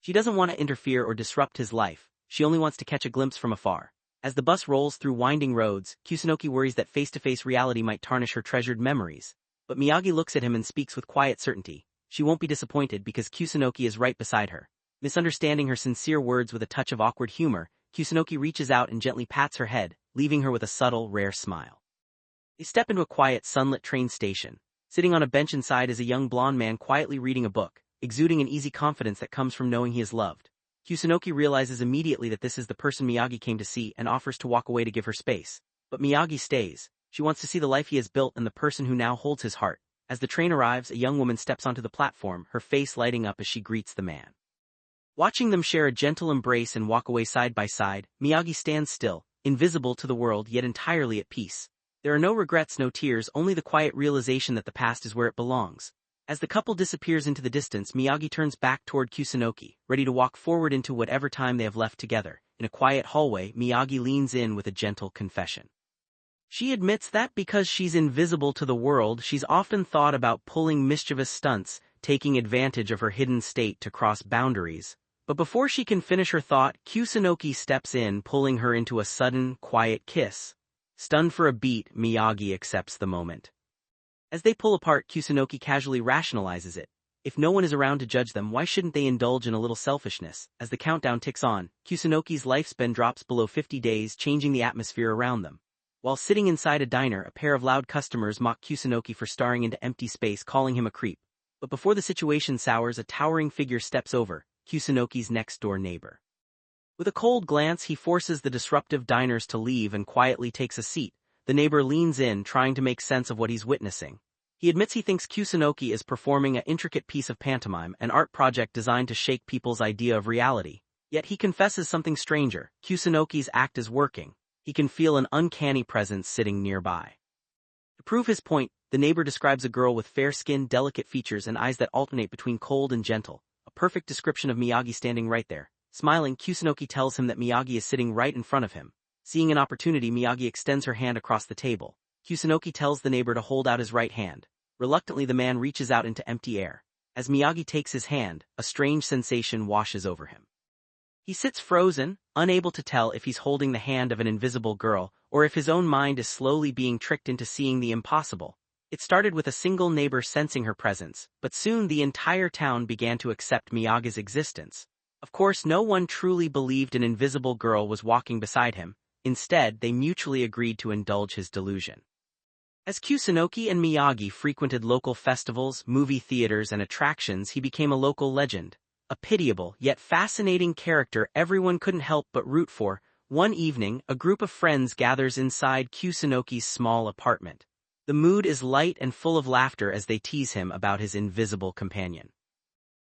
She doesn't want to interfere or disrupt his life, she only wants to catch a glimpse from afar. As the bus rolls through winding roads, Kusunoki worries that face-to-face reality might tarnish her treasured memories. But Miyagi looks at him and speaks with quiet certainty. She won't be disappointed because Kusunoki is right beside her. Misunderstanding her sincere words with a touch of awkward humor, Kusunoki reaches out and gently pats her head, leaving her with a subtle, rare smile. They step into a quiet, sunlit train station. Sitting on a bench inside is a young blonde man quietly reading a book, exuding an easy confidence that comes from knowing he is loved. Kusunoki realizes immediately that this is the person Miyagi came to see and offers to walk away to give her space. But Miyagi stays. She wants to see the life he has built and the person who now holds his heart. As the train arrives, a young woman steps onto the platform, her face lighting up as she greets the man. Watching them share a gentle embrace and walk away side by side, Miyagi stands still, invisible to the world yet entirely at peace. There are no regrets, no tears, only the quiet realization that the past is where it belongs. As the couple disappears into the distance, Miyagi turns back toward Kusunoki, ready to walk forward into whatever time they have left together. In a quiet hallway, Miyagi leans in with a gentle confession. She admits that because she's invisible to the world, she's often thought about pulling mischievous stunts, taking advantage of her hidden state to cross boundaries. But before she can finish her thought, Kusunoki steps in, pulling her into a sudden, quiet kiss. Stunned for a beat, Miyagi accepts the moment. As they pull apart, Kusunoki casually rationalizes it. If no one is around to judge them, why shouldn't they indulge in a little selfishness? As the countdown ticks on, Kusunoki's lifespan drops below 50 days, changing the atmosphere around them. While sitting inside a diner, a pair of loud customers mock Kusunoki for staring into empty space, calling him a creep. But before the situation sours, a towering figure steps over, Kusunoki's next-door neighbor. With a cold glance, he forces the disruptive diners to leave and quietly takes a seat. The neighbor leans in, trying to make sense of what he's witnessing. He admits he thinks Kusunoki is performing an intricate piece of pantomime, an art project designed to shake people's idea of reality. Yet he confesses something stranger. Kusunoki's act is working. He can feel an uncanny presence sitting nearby. To prove his point, the neighbor describes a girl with fair skin, delicate features, and eyes that alternate between cold and gentle. A perfect description of Miyagi standing right there. Smiling, Kusunoki tells him that Miyagi is sitting right in front of him. Seeing an opportunity, Miyagi extends her hand across the table. Kusunoki tells the neighbor to hold out his right hand. Reluctantly, the man reaches out into empty air. As Miyagi takes his hand, a strange sensation washes over him. He sits frozen, unable to tell if he's holding the hand of an invisible girl, or if his own mind is slowly being tricked into seeing the impossible. It started with a single neighbor sensing her presence, but soon the entire town began to accept Miyagi's existence. Of course, no one truly believed an invisible girl was walking beside him. Instead, they mutually agreed to indulge his delusion. As Kusunoki and Miyagi frequented local festivals, movie theaters, and attractions, he became a local legend. A pitiable, yet fascinating character everyone couldn't help but root for. One evening, a group of friends gathers inside Kusunoki's small apartment. The mood is light and full of laughter as they tease him about his invisible companion.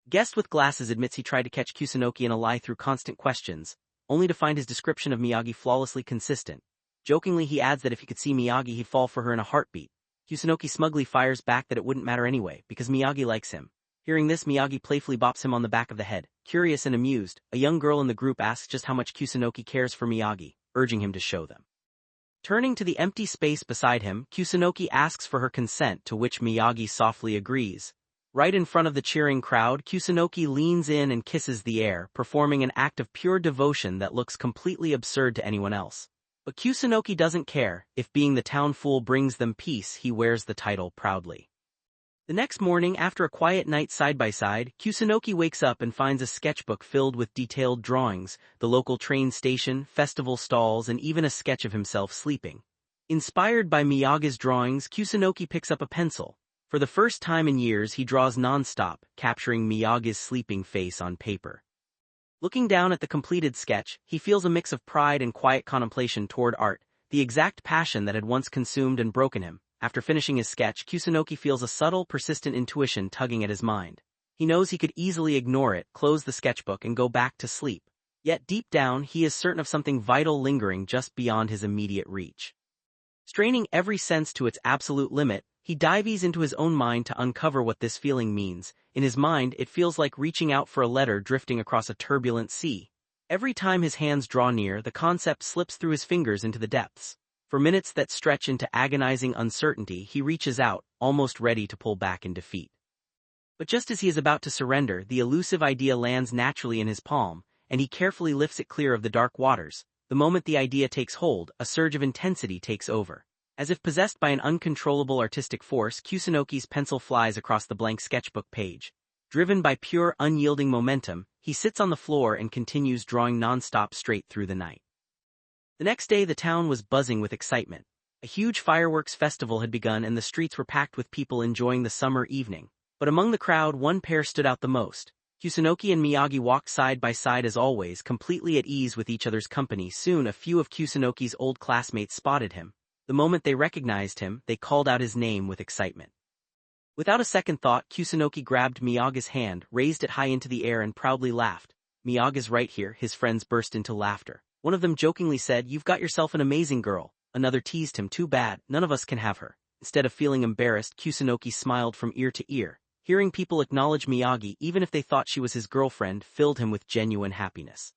Guest with glasses admits he tried to catch Kusunoki in a lie through constant questions, only to find his description of Miyagi flawlessly consistent. Jokingly, he adds that if he could see Miyagi, he'd fall for her in a heartbeat. Kusunoki smugly fires back that it wouldn't matter anyway, because Miyagi likes him. Hearing this, Miyagi playfully bops him on the back of the head. Curious and amused, a young girl in the group asks just how much Kusunoki cares for Miyagi, urging him to show them. Turning to the empty space beside him, Kusunoki asks for her consent, to which Miyagi softly agrees. Right in front of the cheering crowd, Kusunoki leans in and kisses the air, performing an act of pure devotion that looks completely absurd to anyone else. But Kusunoki doesn't care. If being the town fool brings them peace, he wears the title proudly. The next morning, after a quiet night side by side, Kusunoki wakes up and finds a sketchbook filled with detailed drawings, the local train station, festival stalls, and even a sketch of himself sleeping. Inspired by Miyagi's drawings, Kusunoki picks up a pencil. For the first time in years, he draws non-stop, capturing Miyagi's sleeping face on paper. Looking down at the completed sketch, he feels a mix of pride and quiet contemplation toward art, the exact passion that had once consumed and broken him. After finishing his sketch, Kusunoki feels a subtle, persistent intuition tugging at his mind. He knows he could easily ignore it, close the sketchbook, and go back to sleep. Yet deep down, he is certain of something vital lingering just beyond his immediate reach. Straining every sense to its absolute limit, he dives into his own mind to uncover what this feeling means. In his mind, it feels like reaching out for a letter drifting across a turbulent sea. Every time his hands draw near, the concept slips through his fingers into the depths. For minutes that stretch into agonizing uncertainty, he reaches out, almost ready to pull back in defeat. But just as he is about to surrender, the elusive idea lands naturally in his palm, and he carefully lifts it clear of the dark waters. The moment the idea takes hold, a surge of intensity takes over. As if possessed by an uncontrollable artistic force, Kusunoki's pencil flies across the blank sketchbook page. Driven by pure, unyielding momentum, he sits on the floor and continues drawing non-stop straight through the night. The next day, the town was buzzing with excitement. A huge fireworks festival had begun and the streets were packed with people enjoying the summer evening. But among the crowd, one pair stood out the most. Kusunoki and Miyagi walked side by side as always, completely at ease with each other's company. Soon, a few of Kusunoki's old classmates spotted him. The moment they recognized him, they called out his name with excitement. Without a second thought, Kusunoki grabbed Miyagi's hand, raised it high into the air, and proudly laughed. "Miyaga's right here." His friends burst into laughter. One of them jokingly said, "You've got yourself an amazing girl." Another teased him, "Too bad, none of us can have her." Instead of feeling embarrassed, Kusunoki smiled from ear to ear. Hearing people acknowledge Miyagi, even if they thought she was his girlfriend, filled him with genuine happiness.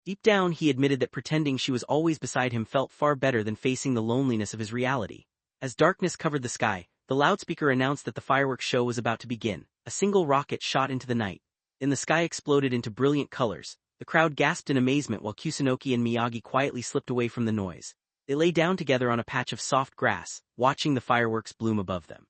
Deep down, he admitted that pretending she was always beside him felt far better than facing the loneliness of his reality. As darkness covered the sky, the loudspeaker announced that the fireworks show was about to begin. A single rocket shot into the night. Then the sky exploded into brilliant colors. The crowd gasped in amazement while Kusunoki and Miyagi quietly slipped away from the noise. They lay down together on a patch of soft grass, watching the fireworks bloom above them.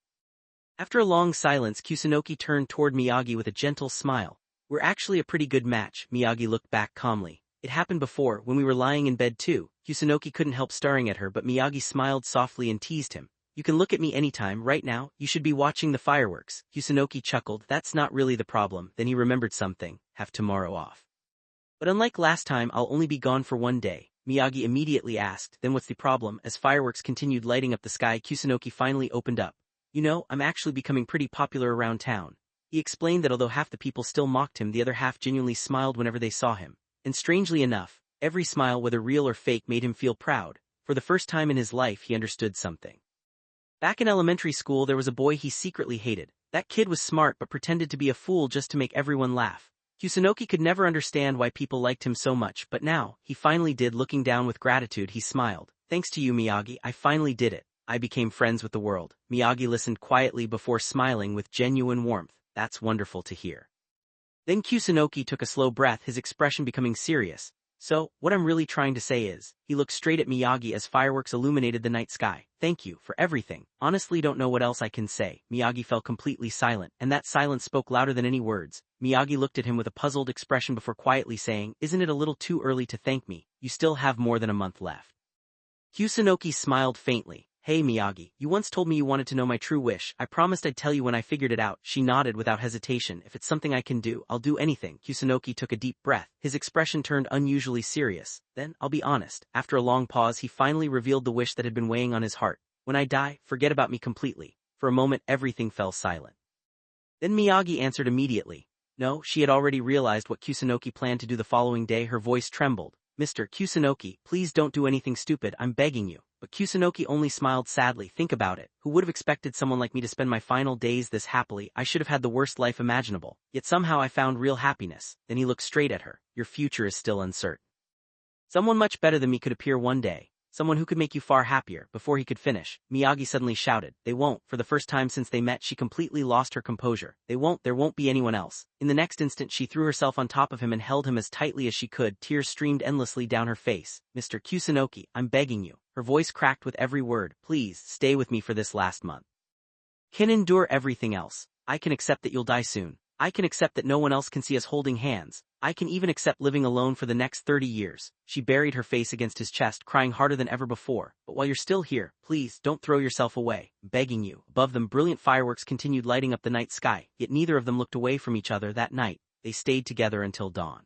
After a long silence, Kusunoki turned toward Miyagi with a gentle smile. "We're actually a pretty good match." Miyagi looked back calmly. It happened before, when we were lying in bed too. Kusunoki couldn't help staring at her, but Miyagi smiled softly and teased him. You can look at me anytime, right now, you should be watching the fireworks. Kusunoki chuckled, that's not really the problem. Then he remembered something, have tomorrow off. But unlike last time, I'll only be gone for one day. Miyagi immediately asked, then what's the problem? As fireworks continued lighting up the sky, Kusunoki finally opened up. You know, I'm actually becoming pretty popular around town. He explained that although half the people still mocked him, the other half genuinely smiled whenever they saw him. And strangely enough, every smile, whether real or fake, made him feel proud. For the first time in his life, he understood something. Back in elementary school, there was a boy he secretly hated. That kid was smart but pretended to be a fool just to make everyone laugh. Kusunoki could never understand why people liked him so much, but now, he finally did. Looking down with gratitude, he smiled. Thanks to you, Miyagi, I finally did it. I became friends with the world. Miyagi listened quietly before smiling with genuine warmth. That's wonderful to hear. Then Kusunoki took a slow breath, his expression becoming serious. So, what I'm really trying to say is, he looked straight at Miyagi as fireworks illuminated the night sky. Thank you for everything. Honestly, don't know what else I can say. Miyagi fell completely silent, and that silence spoke louder than any words. Miyagi looked at him with a puzzled expression before quietly saying, isn't it a little too early to thank me? You still have more than a month left. Kusunoki smiled faintly. Hey Miyagi, you once told me you wanted to know my true wish. I promised I'd tell you when I figured it out. She nodded without hesitation. If it's something I can do, I'll do anything. Kusunoki took a deep breath. His expression turned unusually serious. Then, I'll be honest. After a long pause, he finally revealed the wish that had been weighing on his heart. When I die, forget about me completely. For a moment, everything fell silent. Then Miyagi answered immediately. No, she had already realized what Kusunoki planned to do the following day. Her voice trembled. Mr. Kusunoki, please don't do anything stupid, I'm begging you. But Kusunoki only smiled sadly. Think about it. Who would have expected someone like me to spend my final days this happily? I should have had the worst life imaginable. Yet somehow I found real happiness. Then he looked straight at her. Your future is still uncertain. Someone much better than me could appear one day. Someone who could make you far happier. Before he could finish, Miyagi suddenly shouted, they won't. For the first time since they met, she completely lost her composure. They won't, there won't be anyone else. In the next instant, she threw herself on top of him and held him as tightly as she could. Tears streamed endlessly down her face. Mr. Kusunoki, I'm begging you. Her voice cracked with every word. Please, stay with me for this last month. Can endure everything else. I can accept that you'll die soon. I can accept that no one else can see us holding hands. I can even accept living alone for the next 30 years. She buried her face against his chest, crying harder than ever before. But while you're still here, please, don't throw yourself away. I'm begging you. Above them, brilliant fireworks continued lighting up the night sky, yet neither of them looked away from each other that night. They stayed together until dawn.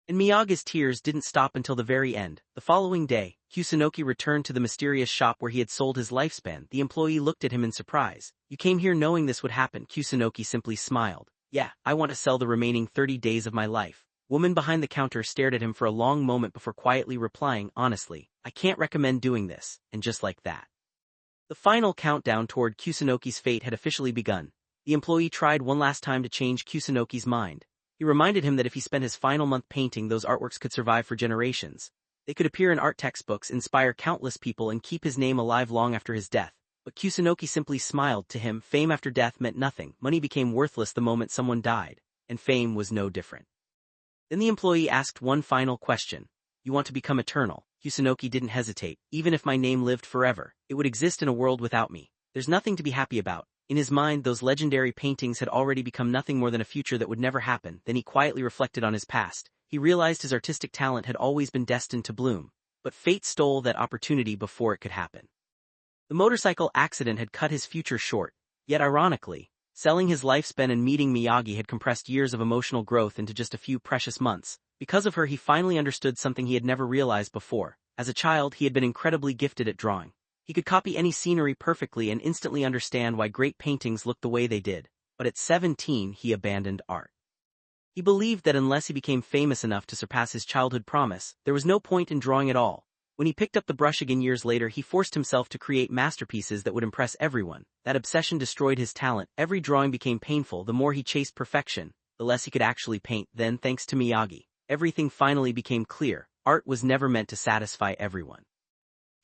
And Miyagi's tears didn't stop until the very end. The following day, Kusunoki returned to the mysterious shop where he had sold his lifespan. The employee looked at him in surprise. You came here knowing this would happen. Kusunoki simply smiled. Yeah, I want to sell the remaining 30 days of my life. Woman behind the counter stared at him for a long moment before quietly replying, honestly, I can't recommend doing this. And just like that, the final countdown toward Kusunoki's fate had officially begun. The employee tried one last time to change Kusunoki's mind. He reminded him that if he spent his final month painting, those artworks could survive for generations. They could appear in art textbooks, inspire countless people, and keep his name alive long after his death. But Kusunoki simply smiled. To him, fame after death meant nothing. Money became worthless the moment someone died, and fame was no different. Then the employee asked one final question. You want to become eternal? Kusunoki didn't hesitate. Even if my name lived forever, it would exist in a world without me. There's nothing to be happy about. In his mind, those legendary paintings had already become nothing more than a future that would never happen. Then he quietly reflected on his past. He realized his artistic talent had always been destined to bloom, but fate stole that opportunity before it could happen. The motorcycle accident had cut his future short, yet ironically, selling his lifespan and meeting Miyagi had compressed years of emotional growth into just a few precious months. Because of her, he finally understood something he had never realized before. As a child, he had been incredibly gifted at drawing. He could copy any scenery perfectly and instantly understand why great paintings looked the way they did. But at 17, he abandoned art. He believed that unless he became famous enough to surpass his childhood promise, there was no point in drawing at all. When he picked up the brush again years later, he forced himself to create masterpieces that would impress everyone. That obsession destroyed his talent. Every drawing became painful. The more he chased perfection, the less he could actually paint. Then, thanks to Miyagi, everything finally became clear. Art was never meant to satisfy everyone.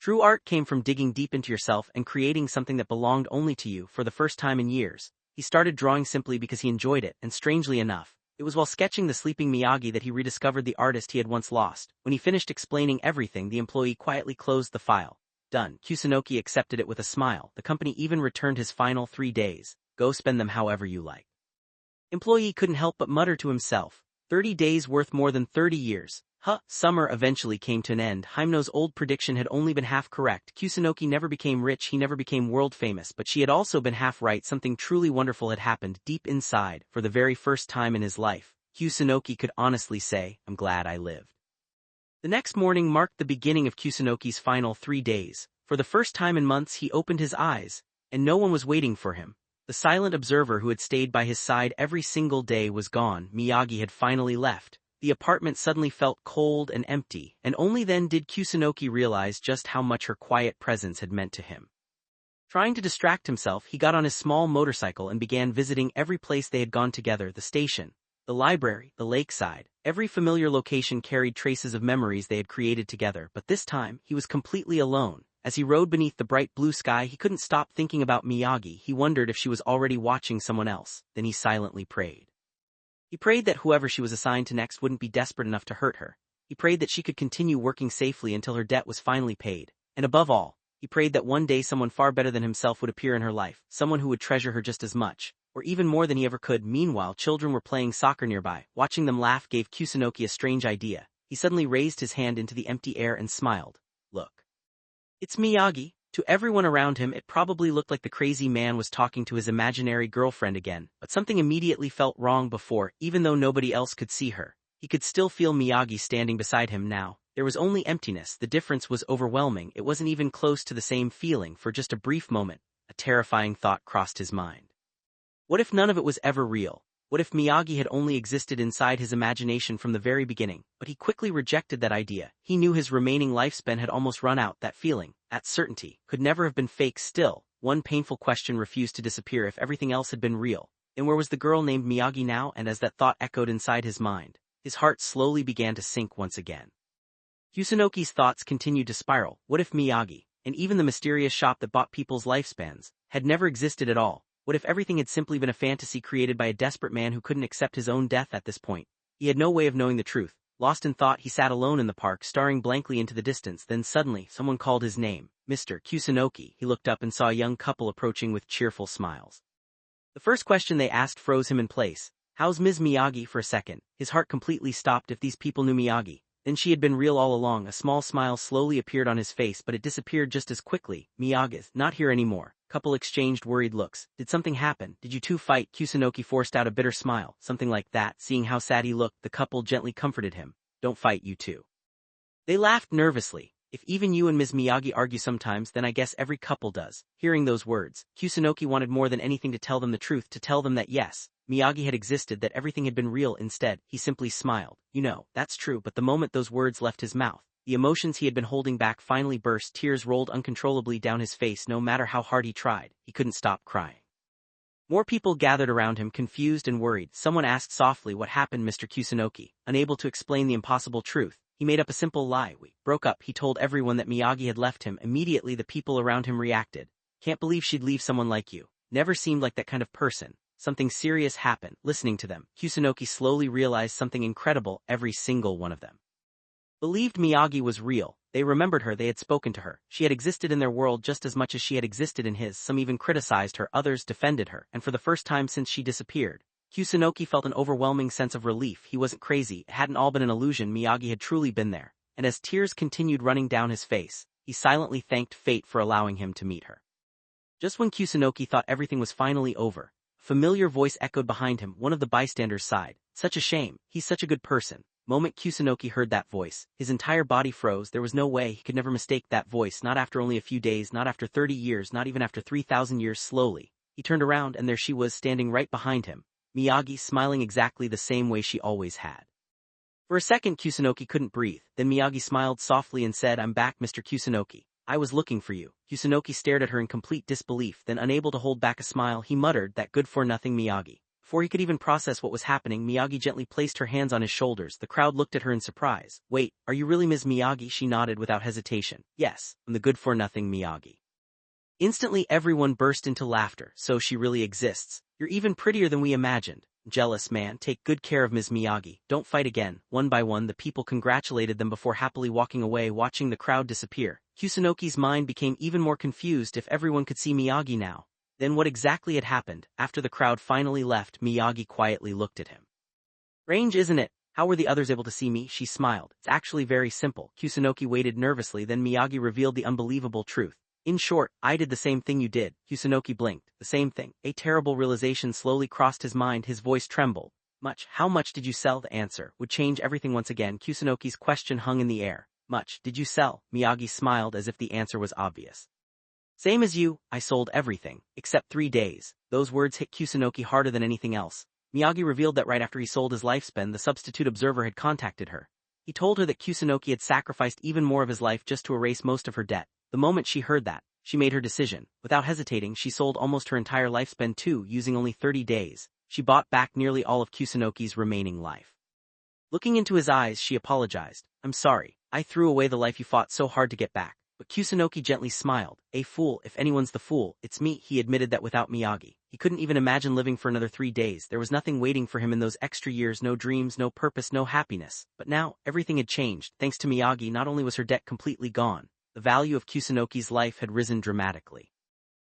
True art came from digging deep into yourself and creating something that belonged only to you. For the first time in years, he started drawing simply because he enjoyed it, and strangely enough, it was while sketching the sleeping Miyagi that he rediscovered the artist he had once lost. When he finished explaining everything, the employee quietly closed the file. Done. Kusunoki accepted it with a smile. The company even returned his final 3 days. Go spend them however you like. Employee couldn't help but mutter to himself. 30 days worth more than 30 years. Summer eventually came to an end. Himeno's old prediction had only been half correct. Kusunoki never became rich, he never became world famous, but she had also been half right. Something truly wonderful had happened deep inside. For the very first time in his life, Kusunoki could honestly say, "I'm glad I lived." The next morning marked the beginning of Kusunoki's final 3 days. For the first time in months he opened his eyes, and no one was waiting for him. The silent observer who had stayed by his side every single day was gone. Miyagi had finally left. The apartment suddenly felt cold and empty, and only then did Kusunoki realize just how much her quiet presence had meant to him. Trying to distract himself, he got on his small motorcycle and began visiting every place they had gone together: the station, the library, the lakeside. Every familiar location carried traces of memories they had created together, but this time, he was completely alone. As he rode beneath the bright blue sky, he couldn't stop thinking about Miyagi. He wondered if she was already watching someone else. Then he silently prayed. He prayed that whoever she was assigned to next wouldn't be desperate enough to hurt her. He prayed that she could continue working safely until her debt was finally paid. And above all, he prayed that one day someone far better than himself would appear in her life, someone who would treasure her just as much, or even more than he ever could. Meanwhile, children were playing soccer nearby. Watching them laugh gave Kusunoki a strange idea. He suddenly raised his hand into the empty air and smiled. "Look. It's Miyagi." To everyone around him, it probably looked like the crazy man was talking to his imaginary girlfriend again, but something immediately felt wrong before. Even though nobody else could see her, he could still feel Miyagi standing beside him now. There was only emptiness. The difference was overwhelming. It wasn't even close to the same feeling. For just a brief moment, a terrifying thought crossed his mind. What if none of it was ever real? What if Miyagi had only existed inside his imagination from the very beginning? But he quickly rejected that idea. He knew his remaining lifespan had almost run out. That feeling, that certainty, could never have been fake. Still, one painful question refused to disappear. If everything else had been real, then where was the girl named Miyagi now? And as that thought echoed inside his mind, his heart slowly began to sink once again. Kusunoki's thoughts continued to spiral. What if Miyagi, and even the mysterious shop that bought people's lifespans, had never existed at all? What if everything had simply been a fantasy created by a desperate man who couldn't accept his own death at this point? He had no way of knowing the truth. Lost in thought, he sat alone in the park, staring blankly into the distance. Then suddenly, someone called his name. "Mr. Kusunoki." He looked up and saw a young couple approaching with cheerful smiles. The first question they asked froze him in place. "How's Ms. Miyagi?" For a second, his heart completely stopped. If these people knew Miyagi, then she had been real all along. A small smile slowly appeared on his face, but it disappeared just as quickly. "Miyagi's not here anymore." Couple exchanged worried looks. "Did something happen? Did you two fight?" Kusunoki forced out a bitter smile. "Something like that." Seeing how sad he looked, the couple gently comforted him. "Don't fight, you two." They laughed nervously. "If even you and Ms. Miyagi argue sometimes, then I guess every couple does." Hearing those words, Kusunoki wanted more than anything to tell them the truth, to tell them that yes, Miyagi had existed, that everything had been real. Instead, he simply smiled. "You know, that's true." But the moment those words left his mouth, the emotions he had been holding back finally burst. Tears rolled uncontrollably down his face. No matter how hard he tried, he couldn't stop crying. More people gathered around him, confused and worried. Someone asked softly, "What happened, Mr. Kusunoki?" Unable to explain the impossible truth, he made up a simple lie. "We broke up." He told everyone that Miyagi had left him. Immediately the people around him reacted. "Can't believe she'd leave someone like you. Never seemed like that kind of person." Something serious happened. Listening to them, Kusunoki slowly realized something incredible. Every single one of them believed Miyagi was real. They remembered her, they had spoken to her. She had existed in their world just as much as she had existed in his. Some even criticized her, others defended her, and for the first time since she disappeared, Kusunoki felt an overwhelming sense of relief. He wasn't crazy, it hadn't all been an illusion. Miyagi had truly been there, and as tears continued running down his face, he silently thanked fate for allowing him to meet her. Just when Kusunoki thought everything was finally over, a familiar voice echoed behind him. One of the bystanders sighed. "Such a shame, he's such a good person." Moment Kusunoki heard that voice, his entire body froze. There was no way he could never mistake that voice, not after only a few days, not after 30 years, not even after 3,000 years. Slowly, he turned around and there she was standing right behind him, Miyagi, smiling exactly the same way she always had. For a second Kusunoki couldn't breathe, then Miyagi smiled softly and said, "I'm back, Mr. Kusunoki. I was looking for you." Kusunoki stared at her in complete disbelief, then unable to hold back a smile, he muttered, "That good-for-nothing Miyagi." Before he could even process what was happening, Miyagi gently placed her hands on his shoulders. The crowd looked at her in surprise. "Wait, are you really Ms. Miyagi?" She nodded without hesitation. "Yes, I'm the good-for-nothing Miyagi." Instantly everyone burst into laughter. "So she really exists. You're even prettier than we imagined." "Jealous man, take good care of Ms. Miyagi. Don't fight again." One by one the people congratulated them before happily walking away. Watching the crowd disappear, Kusunoki's mind became even more confused. If everyone could see Miyagi now, then what exactly had happened? After the crowd finally left, Miyagi quietly looked at him. "Strange, isn't it? How were the others able to see me? She smiled. It's actually very simple. Kusunoki waited nervously, then Miyagi revealed the unbelievable truth. In short, I did the same thing you did. Kusunoki blinked. The same thing. A terrible realization slowly crossed his mind, his voice trembled. Much. How much did you sell? The answer would change everything once again. Kusunoki's question hung in the air. Much did you sell? Miyagi smiled as if the answer was obvious. Same as you, I sold everything, except 3 days. Those words hit Kusunoki harder than anything else. Miyagi revealed that right after he sold his lifespan, the substitute observer had contacted her. He told her that Kusunoki had sacrificed even more of his life just to erase most of her debt. The moment she heard that, she made her decision. Without hesitating, she sold almost her entire lifespan too, using only 30 days. She bought back nearly all of Kusunoki's remaining life. Looking into his eyes, she apologized. I'm sorry, I threw away the life you fought so hard to get back. But Kusunoki gently smiled. A fool, if anyone's the fool, it's me. He admitted that without Miyagi, he couldn't even imagine living for another 3 days. There was nothing waiting for him in those extra years, no dreams, no purpose, no happiness. But now, everything had changed. Thanks to Miyagi, not only was her debt completely gone, the value of Kusunoki's life had risen dramatically.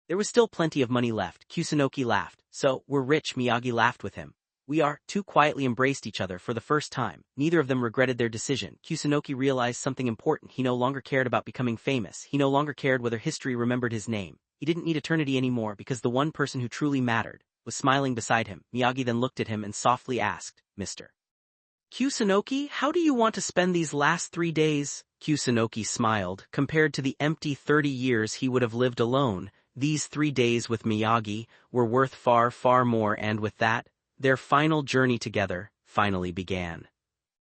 There was still plenty of money left. Kusunoki laughed. So, we're rich. Miyagi laughed with him. We are. Two quietly embraced each other for the first time. Neither of them regretted their decision. Kusunoki realized something important. He no longer cared about becoming famous. He no longer cared whether history remembered his name. He didn't need eternity anymore because the one person who truly mattered was smiling beside him. Miyagi then looked at him and softly asked, Mr. Kusunoki, how do you want to spend these last 3 days? Kusunoki smiled. Compared to the empty 30 years he would have lived alone, these 3 days with Miyagi were worth far, far more, and with that, their final journey together finally began.